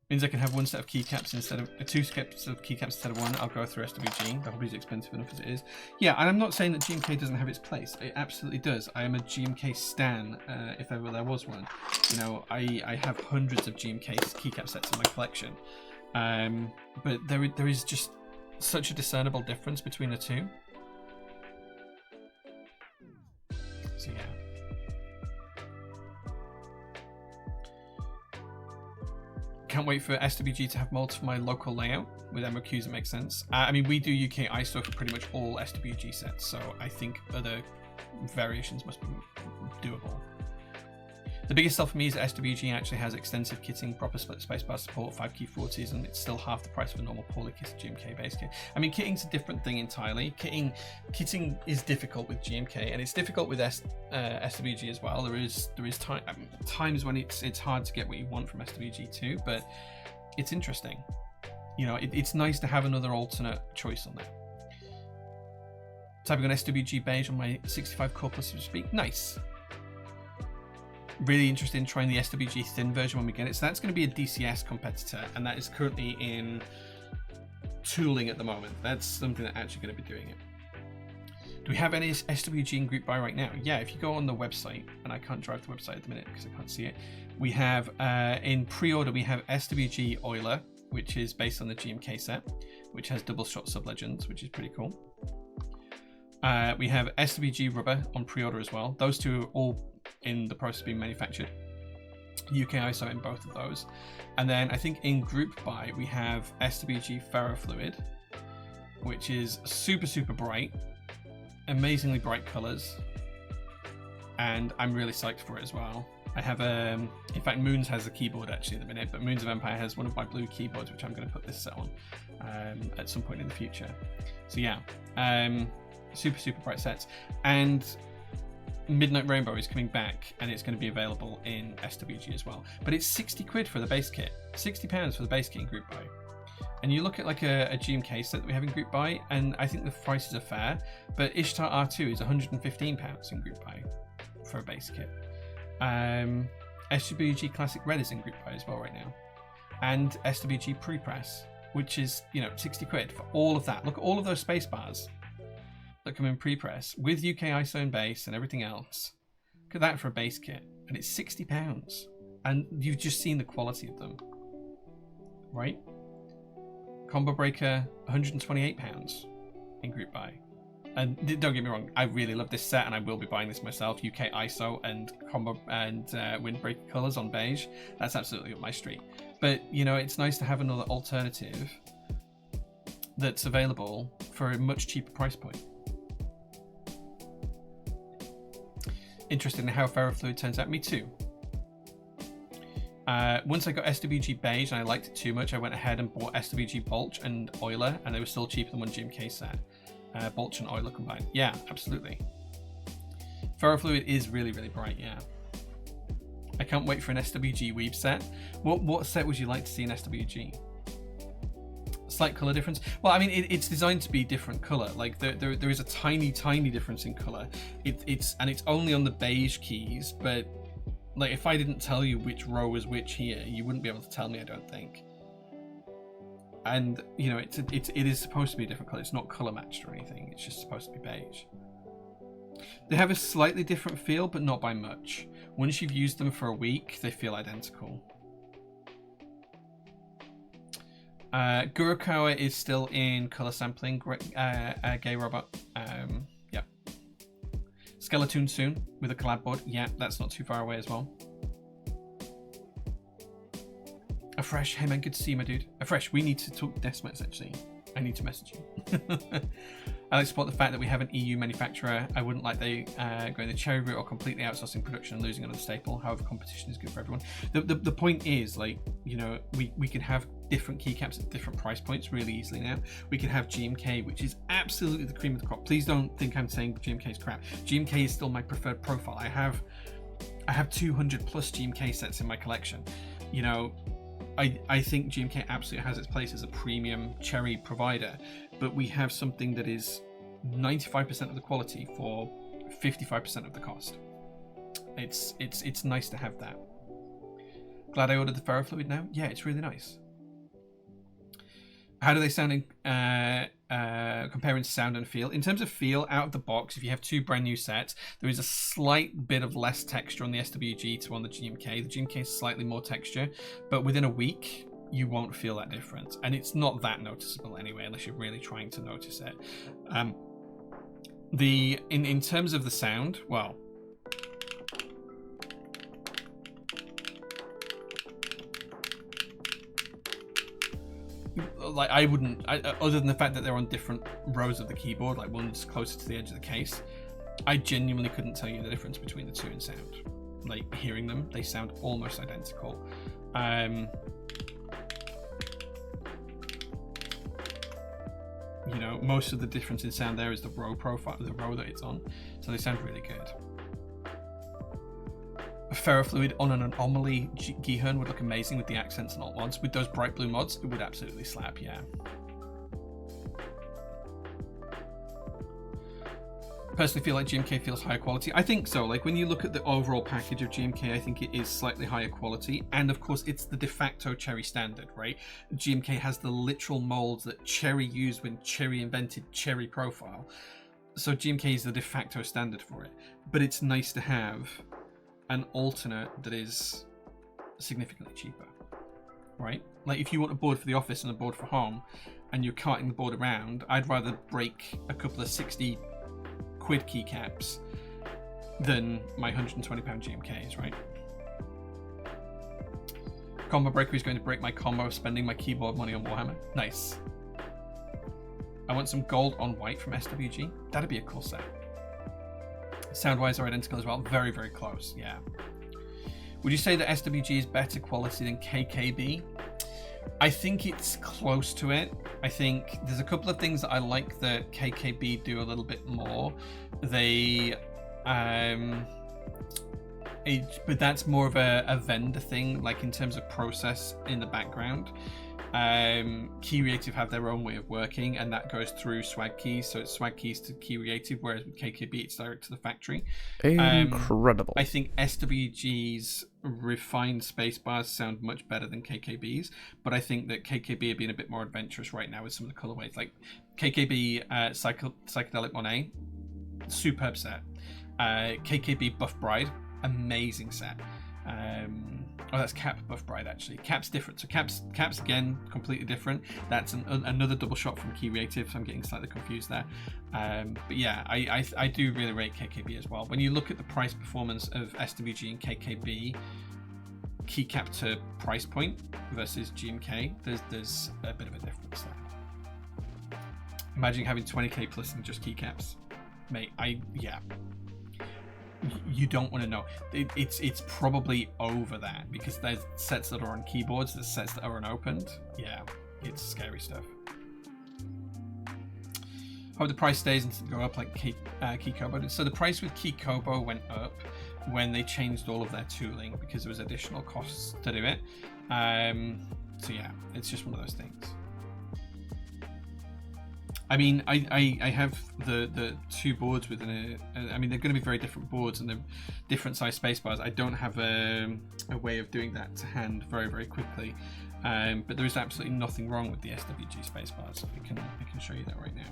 [SPEAKER 1] Means I can have one set of keycaps instead of two sets of keycaps instead of one. I'll go through SWG. The hobby is expensive enough as it is. Yeah, and I'm not saying that GMK doesn't have its place. It absolutely does. I am a GMK stan, if ever there was one. You know, I have hundreds of GMK keycap sets in my collection. But there is just such a discernible difference between the two. So yeah. Can't wait for SWG to have molds for my local layout. With MOQs, it makes sense. I mean, we do UK ISO for pretty much all SWG sets, so I think other variations must be doable. The biggest sell for me is that SWG actually has extensive kitting, proper split spacebar support, 5 key 40s, and it's still half the price of a normal poorly kitted GMK base kit. I mean, kitting's a different thing entirely. Kitting is difficult with GMK, and it's difficult with SWG as well. There is times when it's hard to get what you want from SWG too, but it's interesting. You know, it's nice to have another alternate choice on there. Typing on SWG beige on my 65 core plus speak, nice. Really interested in trying the SWG thin version when we get it. So that's going to be a DCS competitor, and that is currently in tooling at the moment. That's something that's actually going to be doing it. Do we have any SWG in group buy right now? Yeah, if you go on the website, and I can't drive the website at the minute because I can't see it, we have in pre-order we have SWG Euler, which is based on the GMK set, which has double shot sub legends, which is pretty cool. We have SWG Rubber on pre-order as well. Those two are all in the process of being manufactured. UK ISO in both of those. And then I think in group buy we have SWG Ferrofluid, which is super bright, amazingly bright colors, and I'm really psyched for it as well. I have in fact Moons has a keyboard actually at the minute, but Moons of Empire has one of my blue keyboards which I'm going to put this set on at some point in the future. So yeah, super bright sets. And Midnight Rainbow is coming back, and it's going to be available in SWG as well. But it's 60 quid for the base kit, £60 for the base kit in group buy. And you look at like a GMK set that we have in group buy, and I think the prices are fair. But Ishtar R2 is £115 in group buy for a base kit. SWG Classic Red is in group buy as well right now, and SWG Pre-Press, which is 60 quid for all of that. Look at all of those space bars that come in pre-press with UK ISO and base and everything else. Look at that for a base kit, and it's £60, and you've just seen the quality of them, right? Combo Breaker, £128 in group buy. And don't get me wrong, I really love this set, and I will be buying this myself. UK ISO and combo and Windbreaker colors on beige, that's absolutely up my street. But it's nice to have another alternative that's available for a much cheaper price point. Interested in how Ferrofluid turns out. Me too. Once I got SWG Beige and I liked it too much, I went ahead and bought SWG Bolch and Euler, and they were still cheaper than one GMK set. Bolch and Euler combined. Yeah, absolutely. Ferrofluid is really bright, yeah. I can't wait for an SWG Weave set. What set would you like to see in SWG? Slight color difference. Well, I mean, it's designed to be different color. Like there is a tiny difference in color. It's only on the beige keys, but like if I didn't tell you which row was which here, you wouldn't be able to tell me, I don't think. And you know, it is supposed to be a different color. It's not color matched or anything. It's just supposed to be beige. They have a slightly different feel, but not by much. Once you've used them for a week, they feel identical. Gurukawa is still in color sampling. Gay robot. Yeah. Skeleton soon with a collab board. Yeah, that's not too far away as well. Afresh, hey man, good to see you, my dude. Afresh, we need to talk Decimates actually. I need to message you. I like to support the fact that we have an EU manufacturer. I wouldn't like they going the cherry route or completely outsourcing production and losing another staple. However, competition is good for everyone. The point is, like, you know, we can have different keycaps at different price points really easily now. We can have GMK, which is absolutely the cream of the crop. Please don't think I'm saying GMK is crap. GMK is still my preferred profile. I have 200 plus GMK sets in my collection. You know, I think GMK absolutely has its place as a premium cherry provider, but we have something that is 95% of the quality for 55% of the cost. It's nice to have that. Glad I ordered the ferrofluid now. Yeah, it's really nice. How do they sound in comparing sound and feel? In terms of feel, out of the box, if you have two brand new sets, there is a slight bit of less texture on the SWG to on the GMK. The GMK is slightly more texture, but within a week, you won't feel that difference. And it's not that noticeable anyway, unless you're really trying to notice it. In terms of the sound, well, like I wouldn't, other than the fact that they're on different rows of the keyboard, like one's closer to the edge of the case, I genuinely couldn't tell you the difference between the two in sound. Like hearing them, they sound almost identical. You know, most of the difference in sound there is the row profile, the row that it's on, so they sound really good. A ferrofluid on an anomaly Gihern would look amazing with the accents and alt mods. With those bright blue mods, it would absolutely slap, yeah. Personally feel like GMK feels higher quality. I think so. Like when you look at the overall package of GMK, I think it is slightly higher quality. And of course, it's the de facto Cherry standard, right? GMK has the literal molds that Cherry used when Cherry invented Cherry Profile. So GMK is the de facto standard for it. But it's nice to have an alternate that is significantly cheaper, right? Like if you want a board for the office and a board for home and you're carting the board around, I'd rather break a couple of 60 quid keycaps than my £120 GMKs, right? Combo Breaker is going to break my combo of spending my keyboard money on Warhammer. Nice. I want some gold on white from SWG. That'd be a cool set. Sound-wise are identical as well. Very, very close, yeah. Would you say that SWG is better quality than KKB? I think it's close to it. I think there's a couple of things that I like that KKB do a little bit more. They, but that's more of a vendor thing, like in terms of process in the background. Keyreative have their own way of working, and that goes through swag keys, so it's swag keys to Keyreative, whereas with KKB it's direct to the factory.
[SPEAKER 2] Incredible.
[SPEAKER 1] I think SWG's refined space-bars sound much better than KKB's, but I think that KKB are being a bit more adventurous right now with some of the colorways. Like KKB Psychedelic Monet, superb set. KKB Buff Bride, amazing set. Oh, that's Cap Buff Bride actually. Cap's different. So Cap's again completely different. That's another double shot from Keyreative, so I'm getting slightly confused there. But yeah, I do really rate KKB as well. When you look at the price performance of SWG and KKB, keycap to price point versus GMK, there's a bit of a difference there. Imagine having 20k plus and just keycaps, mate. Yeah. You don't want to know. It's probably over that because there's sets that are on keyboards, there's sets that are unopened. Yeah, it's scary stuff. Hope the price stays and doesn't go up like Keykobo. So the price with Keykobo went up when they changed all of their tooling because there was additional costs to do it. So yeah, it's just one of those things. I mean, I have the two boards within I mean, they're going to be very different boards and they're different size space bars. I don't have a way of doing that to hand very, very quickly. But there is absolutely nothing wrong with the SWG space bars. I can show you that right now.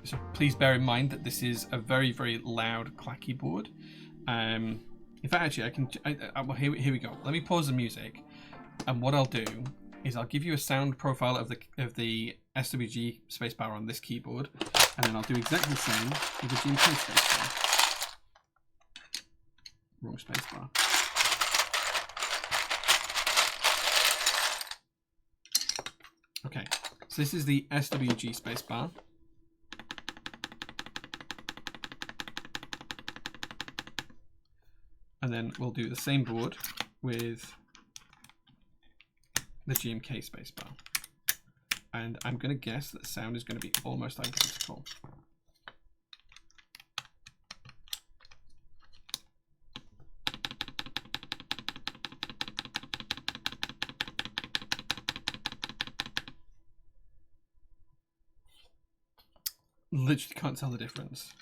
[SPEAKER 1] So please bear in mind that this is a very, very loud, clacky board. In fact, actually, well, here we go. Let me pause the music, and what I'll do is I'll give you a sound profile of the SWG spacebar on this keyboard, and then I'll do exactly the same with the GMK spacebar. Wrong spacebar. Okay, so this is the SWG spacebar. And then we'll do the same board with the GMK spacebar. And I'm going to guess that the sound is going to be almost identical. Literally can't tell the difference.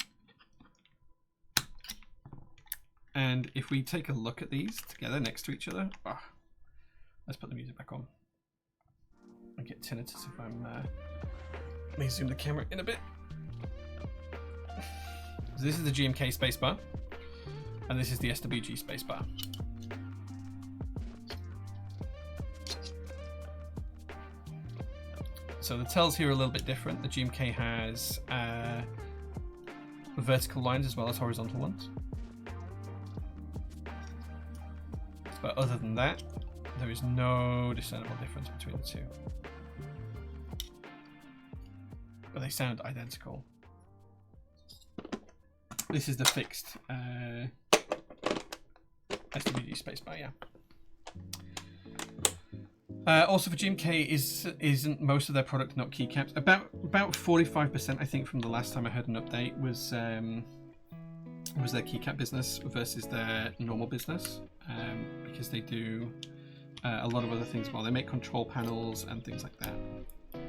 [SPEAKER 1] And if we take a look at these together next to each other, let's put the music back on. I get tinnitus if I'm. Let me zoom the camera in a bit. So this is the GMK spacebar, and this is the SWG spacebar. So the tells here are a little bit different. The GMK has vertical lines as well as horizontal ones. But other than that, there is no discernible difference between the two. But they sound identical. This is the fixed SWG spacebar, yeah. Also for GMK, isn't most of their product not keycaps? About 45%, I think, from the last time I heard an update was their keycap business versus their normal business, because they do a lot of other things well. They make control panels and things like that. I'm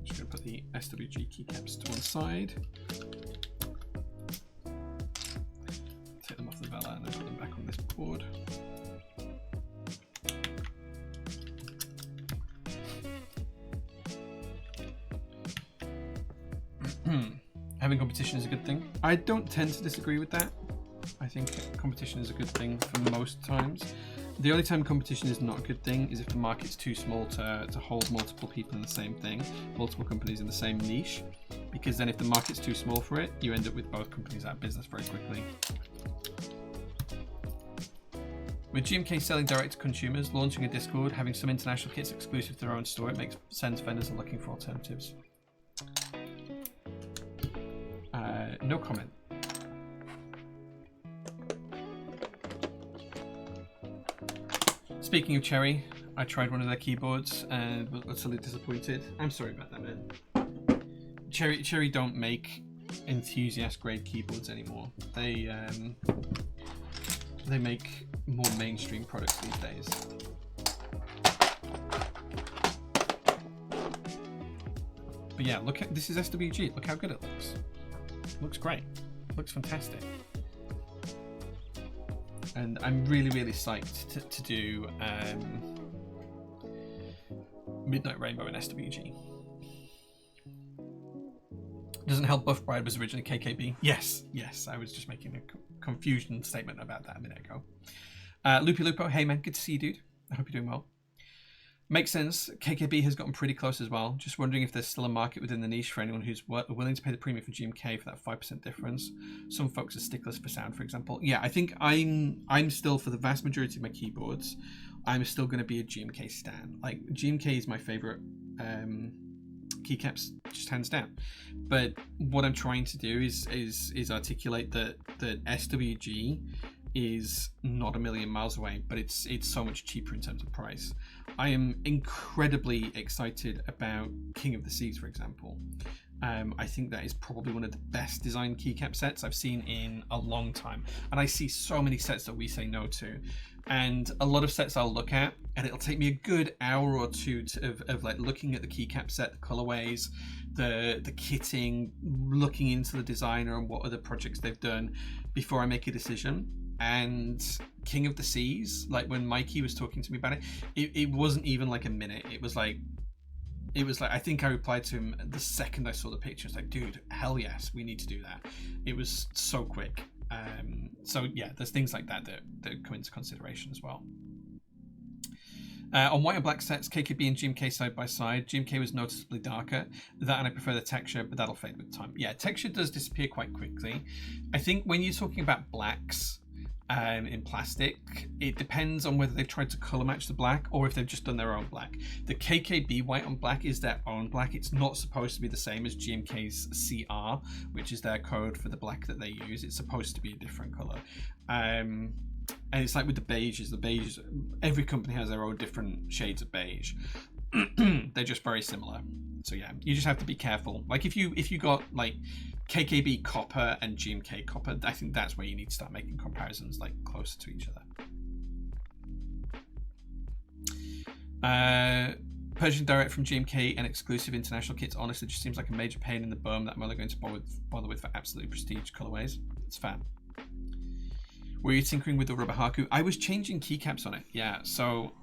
[SPEAKER 1] just going to put the SWG keycaps to one side. Take them off the Vela and then put them back on this board. Having competition is a good thing. I don't tend to disagree with that. I think competition is a good thing for most times. The only time competition is not a good thing is if the market's too small to hold multiple people in the same thing, multiple companies in the same niche, because then if the market's too small for it, you end up with both companies out of business very quickly. With GMK selling direct to consumers, launching a Discord, having some international kits exclusive to their own store, it makes sense vendors are looking for alternatives. No comment. Speaking of Cherry, I tried one of their keyboards and was utterly disappointed. I'm sorry about that, man. Cherry don't make enthusiast grade keyboards anymore. They make more mainstream products these days. But yeah, look at this is SWG. Look how good it looks. Looks great. Looks fantastic. And I'm really, really psyched to do Midnight Rainbow in SWG. Doesn't help Buff Bride was originally KKB. Yes, I was just making a confusion statement about that a minute ago. Loopy Lupo, hey man, good to see you, dude. I hope you're doing well. Makes sense. KKB has gotten pretty close as well. Just wondering if there's still a market within the niche for anyone who's willing to pay the premium for GMK for that 5% difference. Some folks are sticklers for sound, for example. Yeah, I think I'm still, for the vast majority of my keyboards, I'm still going to be a GMK stan. Like, GMK is my favorite keycaps, just hands down. But what I'm trying to do is articulate that SWG is not a million miles away, but it's so much cheaper in terms of price. I am incredibly excited about King of the Seas, for example. I think that is probably one of the best designed keycap sets I've seen in a long time. And I see so many sets that we say no to. And a lot of sets I'll look at, and it'll take me a good hour or two of like looking at the keycap set, the colorways, the kitting, looking into the designer and what other projects they've done before I make a decision. And King of the Seas, like when Mikey was talking to me about it, it wasn't even like a minute. It was like I think I replied to him the second I saw the picture. It's like, dude, hell yes, we need to do that. It was so quick. So yeah, there's things like that come into consideration as well. On white and black sets, KKB and GMK side by side, GMK was noticeably darker. That, and I prefer the texture, but that'll fade with time. Yeah, texture does disappear quite quickly. I think when you're talking about blacks in plastic, it depends on whether they've tried to color match the black or if they've just done their own black. The KKB white on black is their own black. It's not supposed to be the same as GMK's CR, which is their code for the black that they use. It's supposed to be a different color. And it's like with the beiges. The beige, every company has their own different shades of beige. They're just very similar. So yeah, you just have to be careful. Like if you got like KKB copper and GMK copper, I think that's where you need to start making comparisons like closer to each other. Persian direct from GMK and exclusive international kits honestly just seems like a major pain in the bum that I'm only going to bother with for absolutely prestige colorways. It's fair. Were you tinkering with the rubber haku? I was changing keycaps on it, yeah. So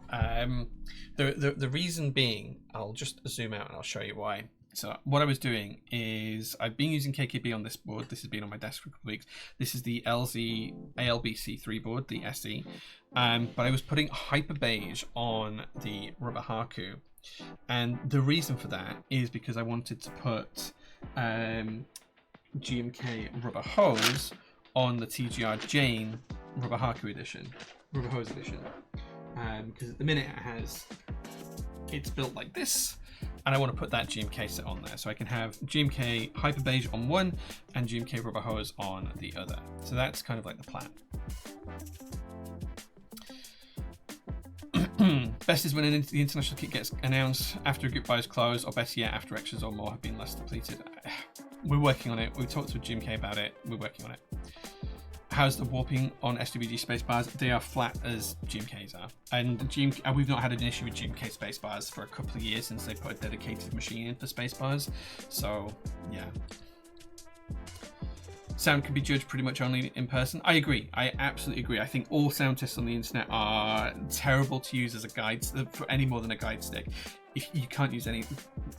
[SPEAKER 1] the reason being, I'll just zoom out and I'll show you why. So what I was doing is I've been using KKB on this board. This has been on my desk for a couple of weeks. This is the LZ ALBC3 board, the SE. But I was putting hyper beige on the rubber haku. And the reason for that is because I wanted to put GMK rubber hose on the TGR Jane rubber haku edition, rubber hose edition. Because at the minute it's built like this. And I want to put that GMK set on there. So I can have GMK Hyper Beige on one and GMK Rubber Hose on the other. So that's kind of like the plan. Best is when the international kit gets announced after a group buy is closed, or better yet, after extras or more have been less depleted. We're working on it. We talked to GMK about it. We're working on it. How's the warping on SWG space-bars? They are flat as GMKs are. And we've not had an issue with GMK space-bars for a couple of years since they put a dedicated machine in for space-bars. So, yeah. Sound can be judged pretty much only in person. I agree. I absolutely agree. I think all sound tests on the internet are terrible to use as a guide, for any more than a guide stick. If you can't use any,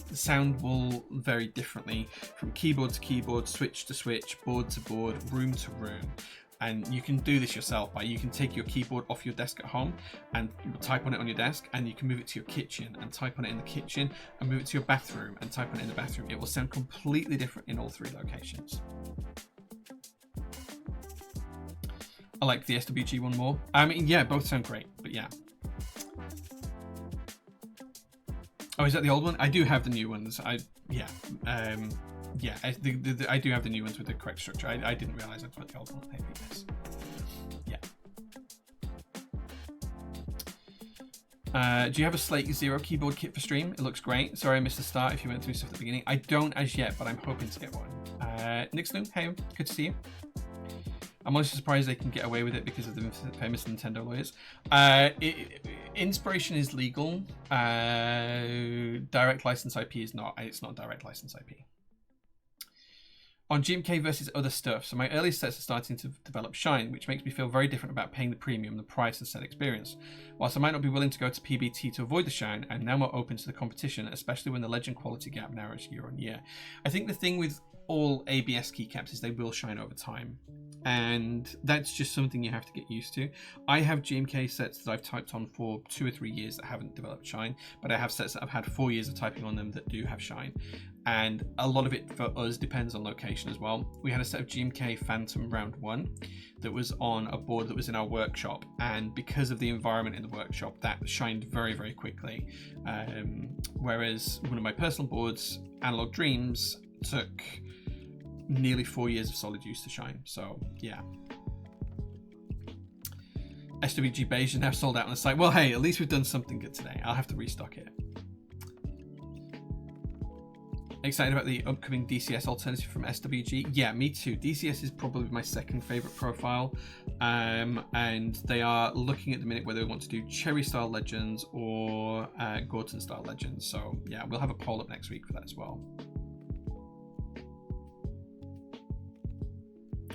[SPEAKER 1] the sound will vary differently from keyboard to keyboard, switch to switch, board to board, room to room. And you can do this yourself you can take your keyboard off your desk at home and type on it on your desk, and you can move it to your kitchen and type on it in the kitchen, and move it to your bathroom and type on it in the bathroom. It will sound completely different in all three locations. I like the SWG one more. I mean, yeah, both sound great, but yeah. Oh, is that the old one? I do have the new ones. I do have the new ones with the correct structure. I didn't realize I'd put the old one. Maybe yes. Yeah. Do you have a Slate Zero keyboard kit for stream? It looks great. Sorry I missed the start if you went through stuff at the beginning. I don't as yet, but I'm hoping to get one. Nick Sloom, hey, good to see you. I'm honestly surprised they can get away with it because of the famous Nintendo lawyers. Inspiration is legal. Direct license IP is not. It's not direct license IP. On GMK versus other stuff, so my earliest sets are starting to develop shine, which makes me feel very different about paying the premium, the price and set experience. Whilst I might not be willing to go to PBT to avoid the shine, I'm now more open to the competition, especially when the legend quality gap narrows year on year. I think the thing with all ABS keycaps is they will shine over time. And that's just something you have to get used to. I have GMK sets that I've typed on for 2 or 3 years that haven't developed shine, but I have sets that I've had 4 years of typing on them that do have shine. And a lot of it for us depends on location as well. We had a set of GMK Phantom Round 1 that was on a board that was in our workshop, and because of the environment in the workshop, that shined very, very quickly. Whereas one of my personal boards, Analog Dreams, took nearly 4 years of solid use to shine. So yeah. SWG beige is now sold out on the site. Well, hey, at least we've done something good today. I'll have to restock it. Excited about the upcoming DCS alternative from SWG. Yeah, me too. DCS is probably my second favorite profile, and they are looking at the minute whether they want to do Cherry style legends or Gorton style legends. So yeah, we'll have a poll up next week for that as well.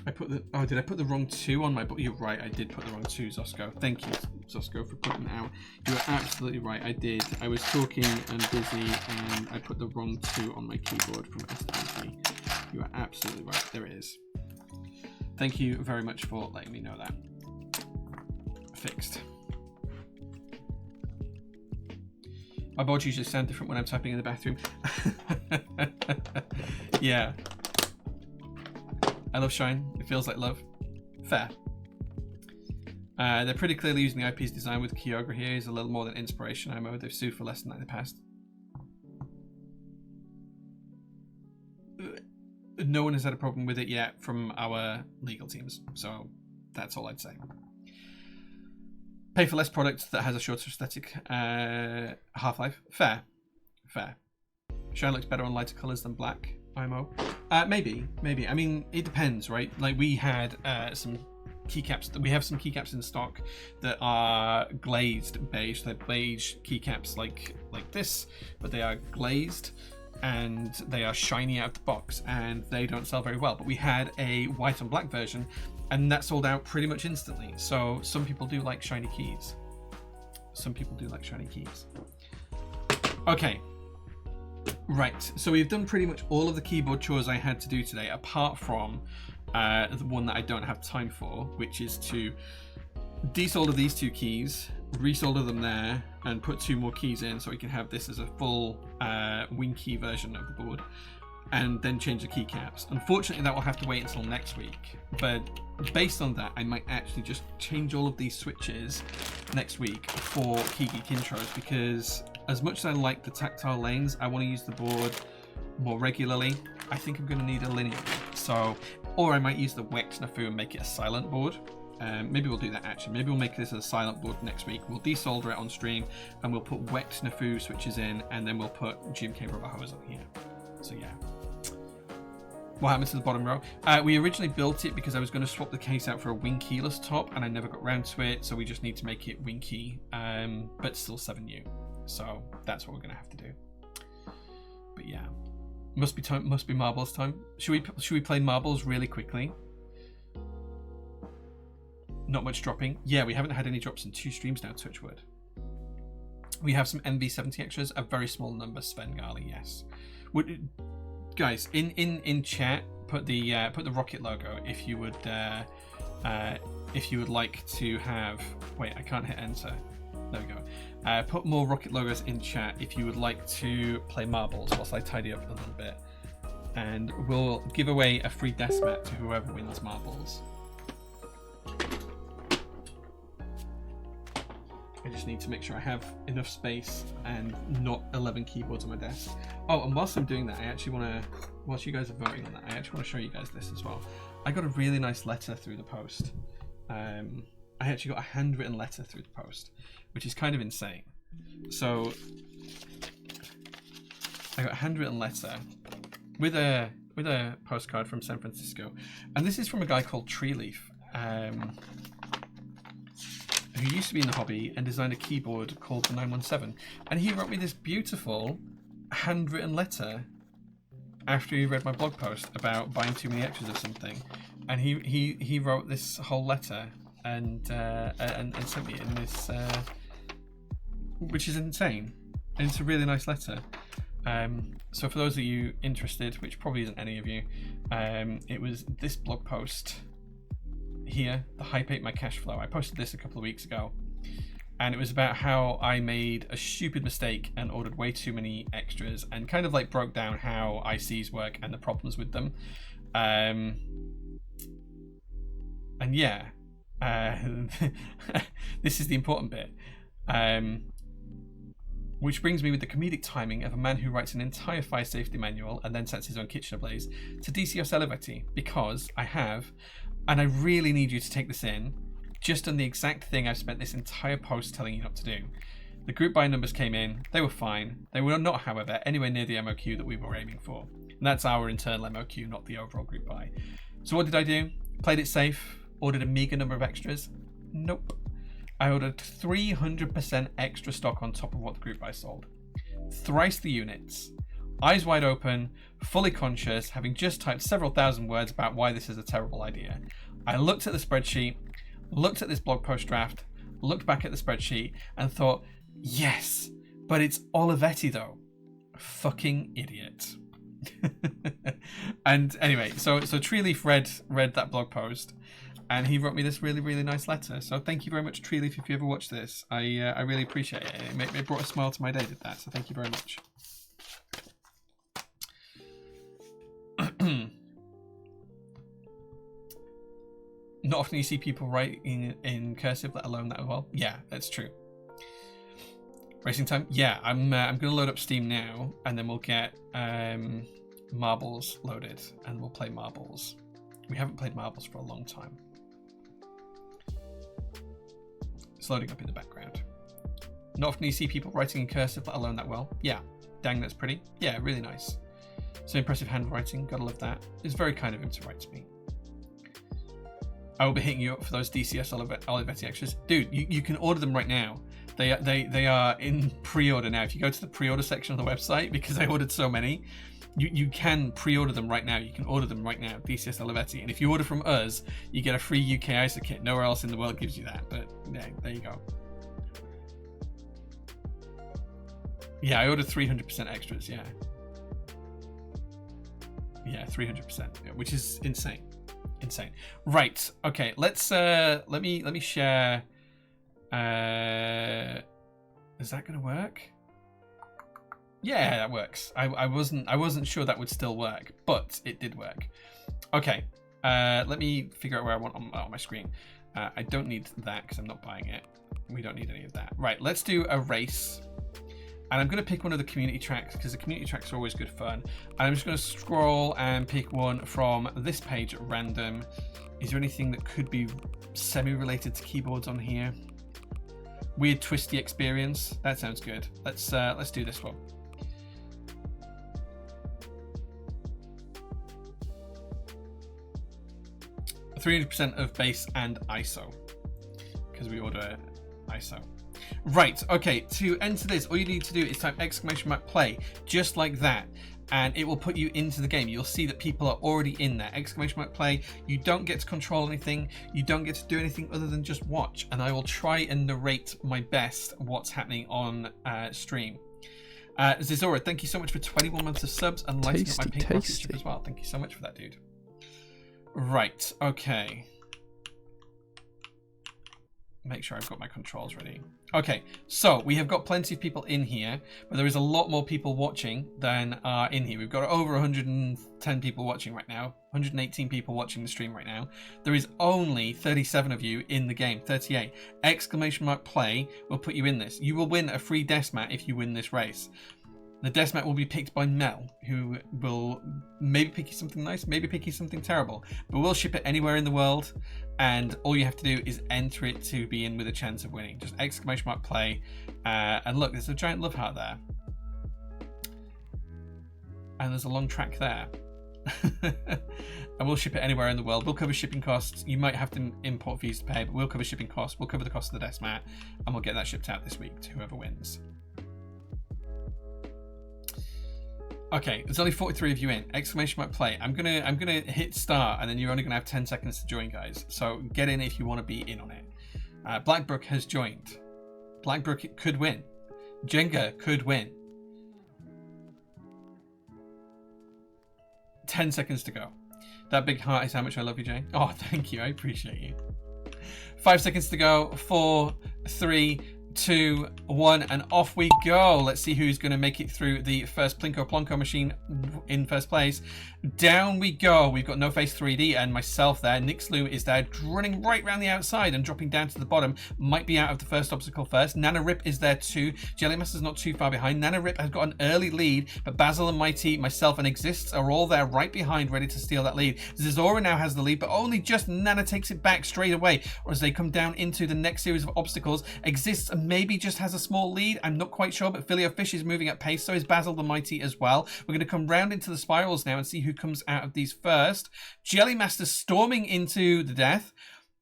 [SPEAKER 1] Did I put the wrong 2 on my book? You're right, I did put the wrong 2, Zosco. Thank you, Zosco, for putting it out. You are absolutely right, I did. I was talking and busy and I put the wrong 2 on my keyboard from SWG. You are absolutely right, there it is. Thank you very much for letting me know that. Fixed. My board usually sound different when I'm typing in the bathroom. Yeah. I love Shine. It feels like love. Fair. They're pretty clearly using the IP's design with Kyogre here. He's a little more than inspiration IMO. They've sued for less than that in the past. No one has had a problem with it yet from our legal teams. So that's all I'd say. Pay for less product that has a shorter aesthetic half-life. Fair. Fair. Shine looks better on lighter colours than black. IMO. Maybe. I mean, it depends, right? Like we had some keycaps. We have some keycaps in stock that are glazed beige. They're beige keycaps like this, but they are glazed and they are shiny out of the box, and they don't sell very well. But we had a white and black version, and that sold out pretty much instantly. So some people do like shiny keys. Okay. Right, so we've done pretty much all of the keyboard chores I had to do today, apart from the one that I don't have time for, which is to desolder these 2 keys, resolder them there, and put 2 more keys in so we can have this as a full wing key version of the board, and then change the keycaps. Unfortunately, that will have to wait until next week, but based on that, I might actually just change all of these switches next week for Key Geek intros, because as much as I like the tactile lanes, I want to use the board more regularly. I think I'm going to need a linear board. So, or I might use the Wex Nafu and make it a silent board. Maybe we'll do that actually. Maybe we'll make this as a silent board next week. We'll desolder it on stream and we'll put Wex Nafu switches in, and then we'll put GMK rubber hose on here. So yeah. What happens to the bottom row? We originally built it because I was going to swap the case out for a wing keyless top, and I never got round to it, so we just need to make it wing key, but still 7U. So that's what we're going to have to do. But yeah, must be marbles time. Should we play marbles really quickly? Not much dropping. Yeah, we haven't had any drops in 2 streams now, Touchwood. We have some NV70 extras, a very small number, Svengali, yes. Guys, in chat, put the rocket logo if you would like to have. Wait, I can't hit enter. There we go. Put more rocket logos in chat if you would like to play marbles whilst I tidy up a little bit, and we'll give away a free desk mat to whoever wins marbles. I just need to make sure I have enough space and not 11 keyboards on my desk. Oh, and whilst I'm doing that, I actually want to, whilst you guys are voting on that, I actually want to show you guys this as well. I got a really nice letter through the post. I actually got a handwritten letter through the post, which is kind of insane. So I got a handwritten letter with a postcard from San Francisco, and this is from a guy called Treeleaf, who used to be in the hobby and designed a keyboard called the 917, and he wrote me this beautiful handwritten letter after he read my blog post about buying too many extras of something, and he wrote this whole letter and sent me it in this, which is insane, and it's a really nice letter. So for those of you interested, which probably isn't any of you, it was this blog post here, the Hype Ate My Cash Flow. I posted this a couple of weeks ago, and it was about how I made a stupid mistake and ordered way too many extras, and kind of like broke down how ICs work and the problems with them. And yeah, this is the important bit. Which brings me with the comedic timing of a man who writes an entire fire safety manual and then sets his own kitchen ablaze to DCS Elevati, because I have, and I really need you to take this in, just done the exact thing I've spent this entire post telling you not to do. The group buy numbers came in. They were fine. They were not, however, anywhere near the MOQ that we were aiming for. And that's our internal MOQ, not the overall group buy. So what did I do? Played it safe. Ordered a meager number of extras. Nope. I ordered 300% extra stock on top of what the group buy sold. Thrice the units. Eyes wide open, fully conscious, having just typed several thousand words about why this is a terrible idea. I looked at the spreadsheet, looked at this blog post draft, looked back at the spreadsheet, and thought, yes, but it's Olivetti though. Fucking idiot. And anyway, so Treeleaf read that blog post, and he wrote me this really, really nice letter. So thank you very much, Treeleaf, if you ever watch this. I really appreciate it. It brought a smile to my day, did that. So thank you very much. Not often you see people writing in cursive, let alone that as well. Yeah, that's true. Racing time. Yeah, I'm going to load up Steam now, and then we'll get Marbles loaded, and we'll play Marbles. We haven't played Marbles for a long time. It's loading up in the background. Not often you see people writing in cursive, let alone that well. Yeah, dang, that's pretty. Yeah, really nice. So impressive handwriting, gotta love that. It's very kind of him to write to me. I will be hitting you up for those DCS Olivetti extras. Dude, you can order them right now. They are in pre-order now. If you go to the pre-order section of the website, because I ordered so many, you can pre-order them right now. You can order them right now, DCS Olivetti. And if you order from us, you get a free UK ISA kit. Nowhere else in the world gives you that, but yeah, there you go. Yeah, I ordered 300% extras, yeah. Yeah, 300%, which is insane. Insane. Right, okay, let's let me share. Is that gonna work? Yeah, that works. I wasn't sure that would still work, but it did work. Okay, let me figure out where I want on my screen. I don't need that because I'm not buying it. We don't need any of that. Right, let's do a race. And I'm going to pick one of the community tracks because the community tracks are always good fun. And I'm just going to scroll and pick one from this page at random. Is there anything that could be semi-related to keyboards on here? Weird twisty experience. That sounds good. Let's do this one. %300% of bass and ISO because we order ISO. Right, okay, to enter this, all you need to do is type !play, just like that, and it will put you into the game. You'll see that people are already in there. !play, you don't get to control anything, you don't get to do anything other than just watch, and I will try and narrate my best what's happening on stream. Zizora, thank you so much for 21 months of subs and lighting up my pink rocket ship as well. Thank you so much for that, dude. Right, okay. Make sure I've got my controls ready. Okay, so we have got plenty of people in here, but there is a lot more people watching than are in here. We've got over 110 people watching right now, 118 people watching the stream right now. There is only 37 of you in the game, 38. !play will put you in this. You will win a free desk mat if you win this race. The desk mat will be picked by Mel, who will maybe pick you something nice, maybe pick you something terrible, but we'll ship it anywhere in the world, and all you have to do is enter it to be in with a chance of winning. Just !play, and look, there's a giant love heart there, and there's a long track there. And we'll ship it anywhere in the world. We'll cover shipping costs. You might have to import fees to pay, but we'll cover shipping costs. We'll cover the cost of the desk mat, and we'll get that shipped out this week to whoever wins. Okay, there's only 43 of you in. !play. I'm gonna hit start, and then you're only gonna have 10 seconds to join, guys. So get in if you want to be in on it. Blackbrook has joined. Blackbrook could win. Jenga could win. 10 seconds to go. That big heart is how much I love you, Jay. Oh, thank you. I appreciate you. 5 seconds to go. 4, 3, 2, 1, and off we go. Let's see who's going to make it through the first Plinko Plonko machine in first place. Down we go. We've got No Face 3D and myself there. Nixlu is there, running right around the outside and dropping down to the bottom. Might be out of the first obstacle first. Nana Rip is there too. Jellymaster's not too far behind. Nana Rip has got an early lead, but Basil and Mighty, myself, and Exists are all there right behind, ready to steal that lead. Zizora now has the lead, but only just Nana takes it back straight away, or as they come down into the next series of obstacles. Exists maybe just has a small lead. I'm not quite sure, but Filio Fish is moving at pace. So is Basil the Mighty as well. We're going to come round into the spirals now and see who comes out of these first. Jelly Master storming into the death.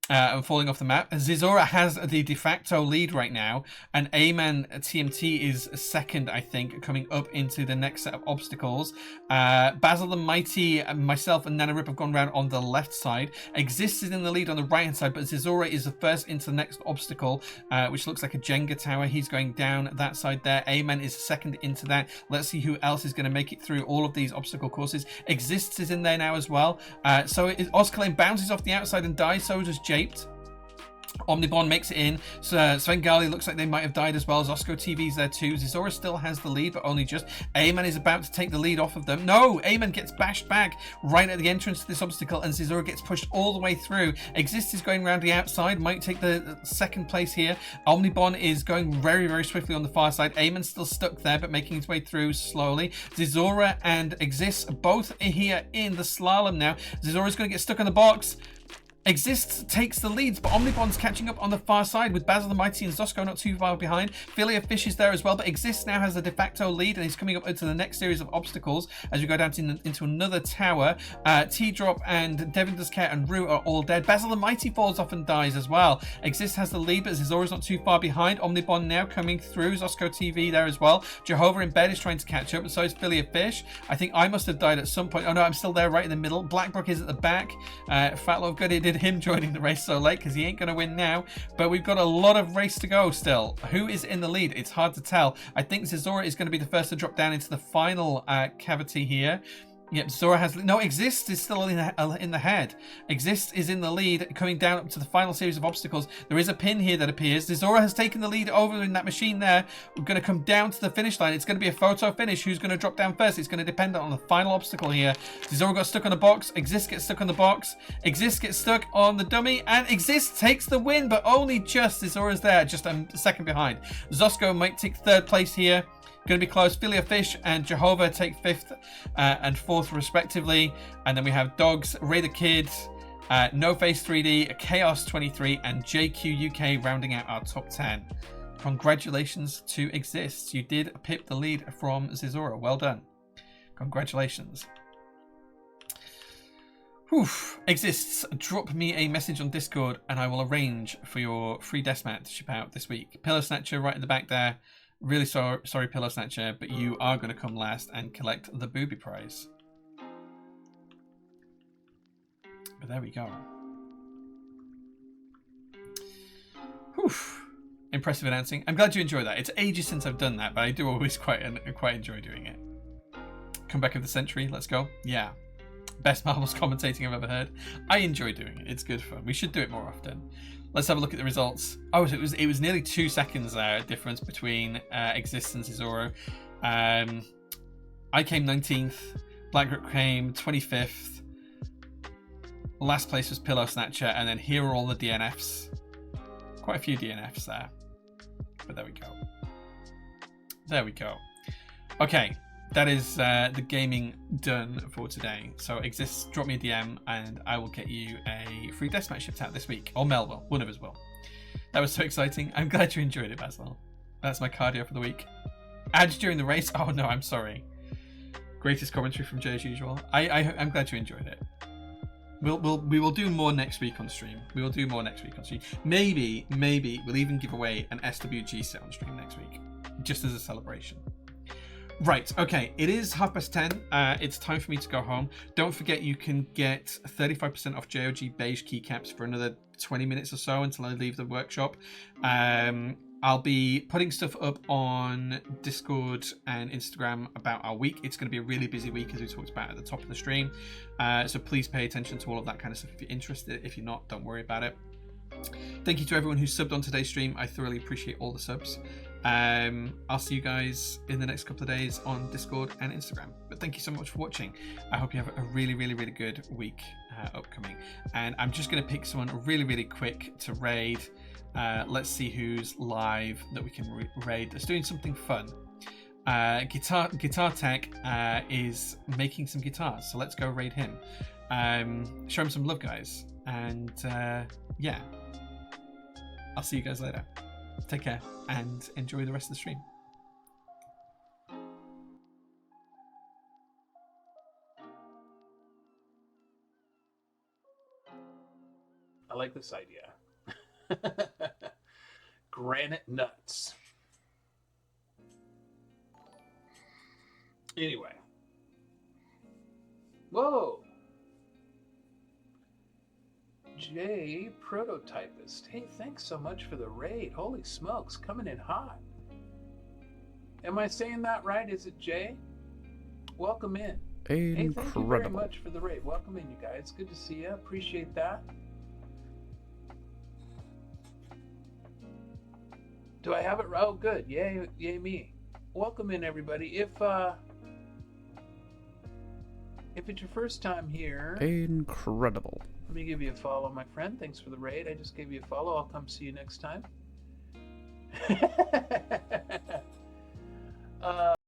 [SPEAKER 1] And falling off the map. Zizora has the de facto lead right now, and Aman TMT is second, I think, coming up into the next set of obstacles. Basil the Mighty, myself, and Nana Rip have gone round on the left side. Exists is in the lead on the right hand side, but Zizora is the first into the next obstacle, which looks like a Jenga tower. He's going down that side there. Aman is second into that. Let's see who else is going to make it through all of these obstacle courses. Exists is in there now as well. So Oscalane bounces off the outside and dies. So does Japed. Omnibon makes it in. So Svengali looks like they might have died as well. Zosco TV's there too. Zizora still has the lead, but only just. Aman is about to take the lead off of them. No! Aman gets bashed back right at the entrance to this obstacle, and Zizora gets pushed all the way through. Exist is going around the outside, might take the second place here. Omnibon is going very, very swiftly on the far side. Aman's still stuck there, but making his way through slowly. Zizora and Exist both here in the slalom now. Zizora's going to get stuck on the box. Exists takes the leads, but Omnibon's catching up on the far side with Basil the Mighty and Zosco not too far behind. Filia Fish is there as well, but Exists now has the de facto lead, and he's coming up into the next series of obstacles as we go down into another tower. T-Drop and Devin Does Care and Rue are all dead. Basil the Mighty falls off and dies as well. Exists has the lead, but Zizora's not too far behind. Omnibon now coming through. Zosco TV there as well. Jehovah in bed is trying to catch up, and so is Filia Fish. I think I must have died at some point. Oh no, I'm still there right in the middle. Blackbrook is at the back. Fat Love Good, it did him joining the race so late because he ain't going to win now, but we've got a lot of race to go still. Who is in the lead? It's hard to tell. I think Zizora is going to be the first to drop down into the final cavity here. Yep, Zora has no. Exists is still in the head. Exists is in the lead, coming down up to the final series of obstacles. There is a pin here that appears. Zora has taken the lead over in that machine there. We're going to come down to the finish line. It's going to be a photo finish. Who's going to drop down first? It's going to depend on the final obstacle here. Zora got stuck on the box. Exist gets stuck on the box. Exist gets stuck on the dummy, and Exist takes the win, but only just. Zora's there, just a second behind. Zosco might take third place here. Going to be close. Filia Fish and Jehovah take fifth and fourth respectively. And then we have Dogs, Ray the Kid, No Face 3D, Chaos 23, and JQ UK rounding out our top 10. Congratulations to Exist. You did pip the lead from Zizora. Well done. Congratulations. Whew. Exists, drop me a message on Discord and I will arrange for your free deathmat to ship out this week. Pillow Snatcher right at the back there. Really sorry, Pillow Snatcher, but you are going to come last and collect the booby prize. But there we go. Whew. Impressive announcing. I'm glad you enjoyed that. It's ages since I've done that, but I do always quite enjoy doing it. Comeback of the century. Let's go. Yeah. Best marbles commentating I've ever heard. I enjoy doing it. It's good fun. We should do it more often. Let's have a look at the results. Oh, it was nearly 2 seconds difference between Exist and Zizoro. I came 19th. Blackrock came 25th. Last place was Pillow Snatcher, and then here are all the DNFs. Quite a few DNFs there. But there we go. There we go. Okay. That is the gaming done for today. So Exist, drop me a DM and I will get you a free deathmatch shipped out this week. Or Mel will. One of us will. That was so exciting. I'm glad you enjoyed it, Basil. That's my cardio for the week. Ads during the race? Oh no, I'm sorry. Greatest commentary from Jay as usual. I'm glad you enjoyed it. We will do more next week on stream. We will do more next week on stream. Maybe we'll even give away an SWG set on stream next week. Just as a celebration. Right, okay, it is 10:30. It's time for me to go home. Don't forget you can get 35% off JOG beige keycaps for another 20 minutes or so until I leave the workshop. I'll be putting stuff up on Discord and Instagram about our week. It's going to be a really busy week, as we talked about at the top of the stream. So please pay attention to all of that kind of stuff if you're interested. If you're not, don't worry about it. Thank you to everyone who subbed on today's stream. I thoroughly appreciate all the subs. I'll see you guys in the next couple of days on Discord and Instagram. But thank you so much for watching. I hope you have a really good week upcoming. And I'm just going to pick someone really quick to raid. Let's see who's live that we can raid that's doing something fun. Guitar Tech is making some guitars, so let's go raid him. Show him some love, guys. And yeah, I'll see you guys later. Take care and enjoy the rest of the stream.
[SPEAKER 3] I like this idea. Granite nuts. Anyway. Whoa. Jay, prototypist. Hey, thanks so much for the raid. Holy smokes, coming in hot. Am I saying that right? Is it Jay? Welcome in.
[SPEAKER 2] Incredible.
[SPEAKER 3] Hey, thank you very much for the raid. Welcome in, you guys. Good to see you. Appreciate that. Do I have it? Oh, good. Yay, yay me. Welcome in, everybody. If it's your first time here,
[SPEAKER 2] Incredible.
[SPEAKER 3] let me give you a follow, my friend. Thanks for the raid. I just gave you a follow. I'll come see you next time.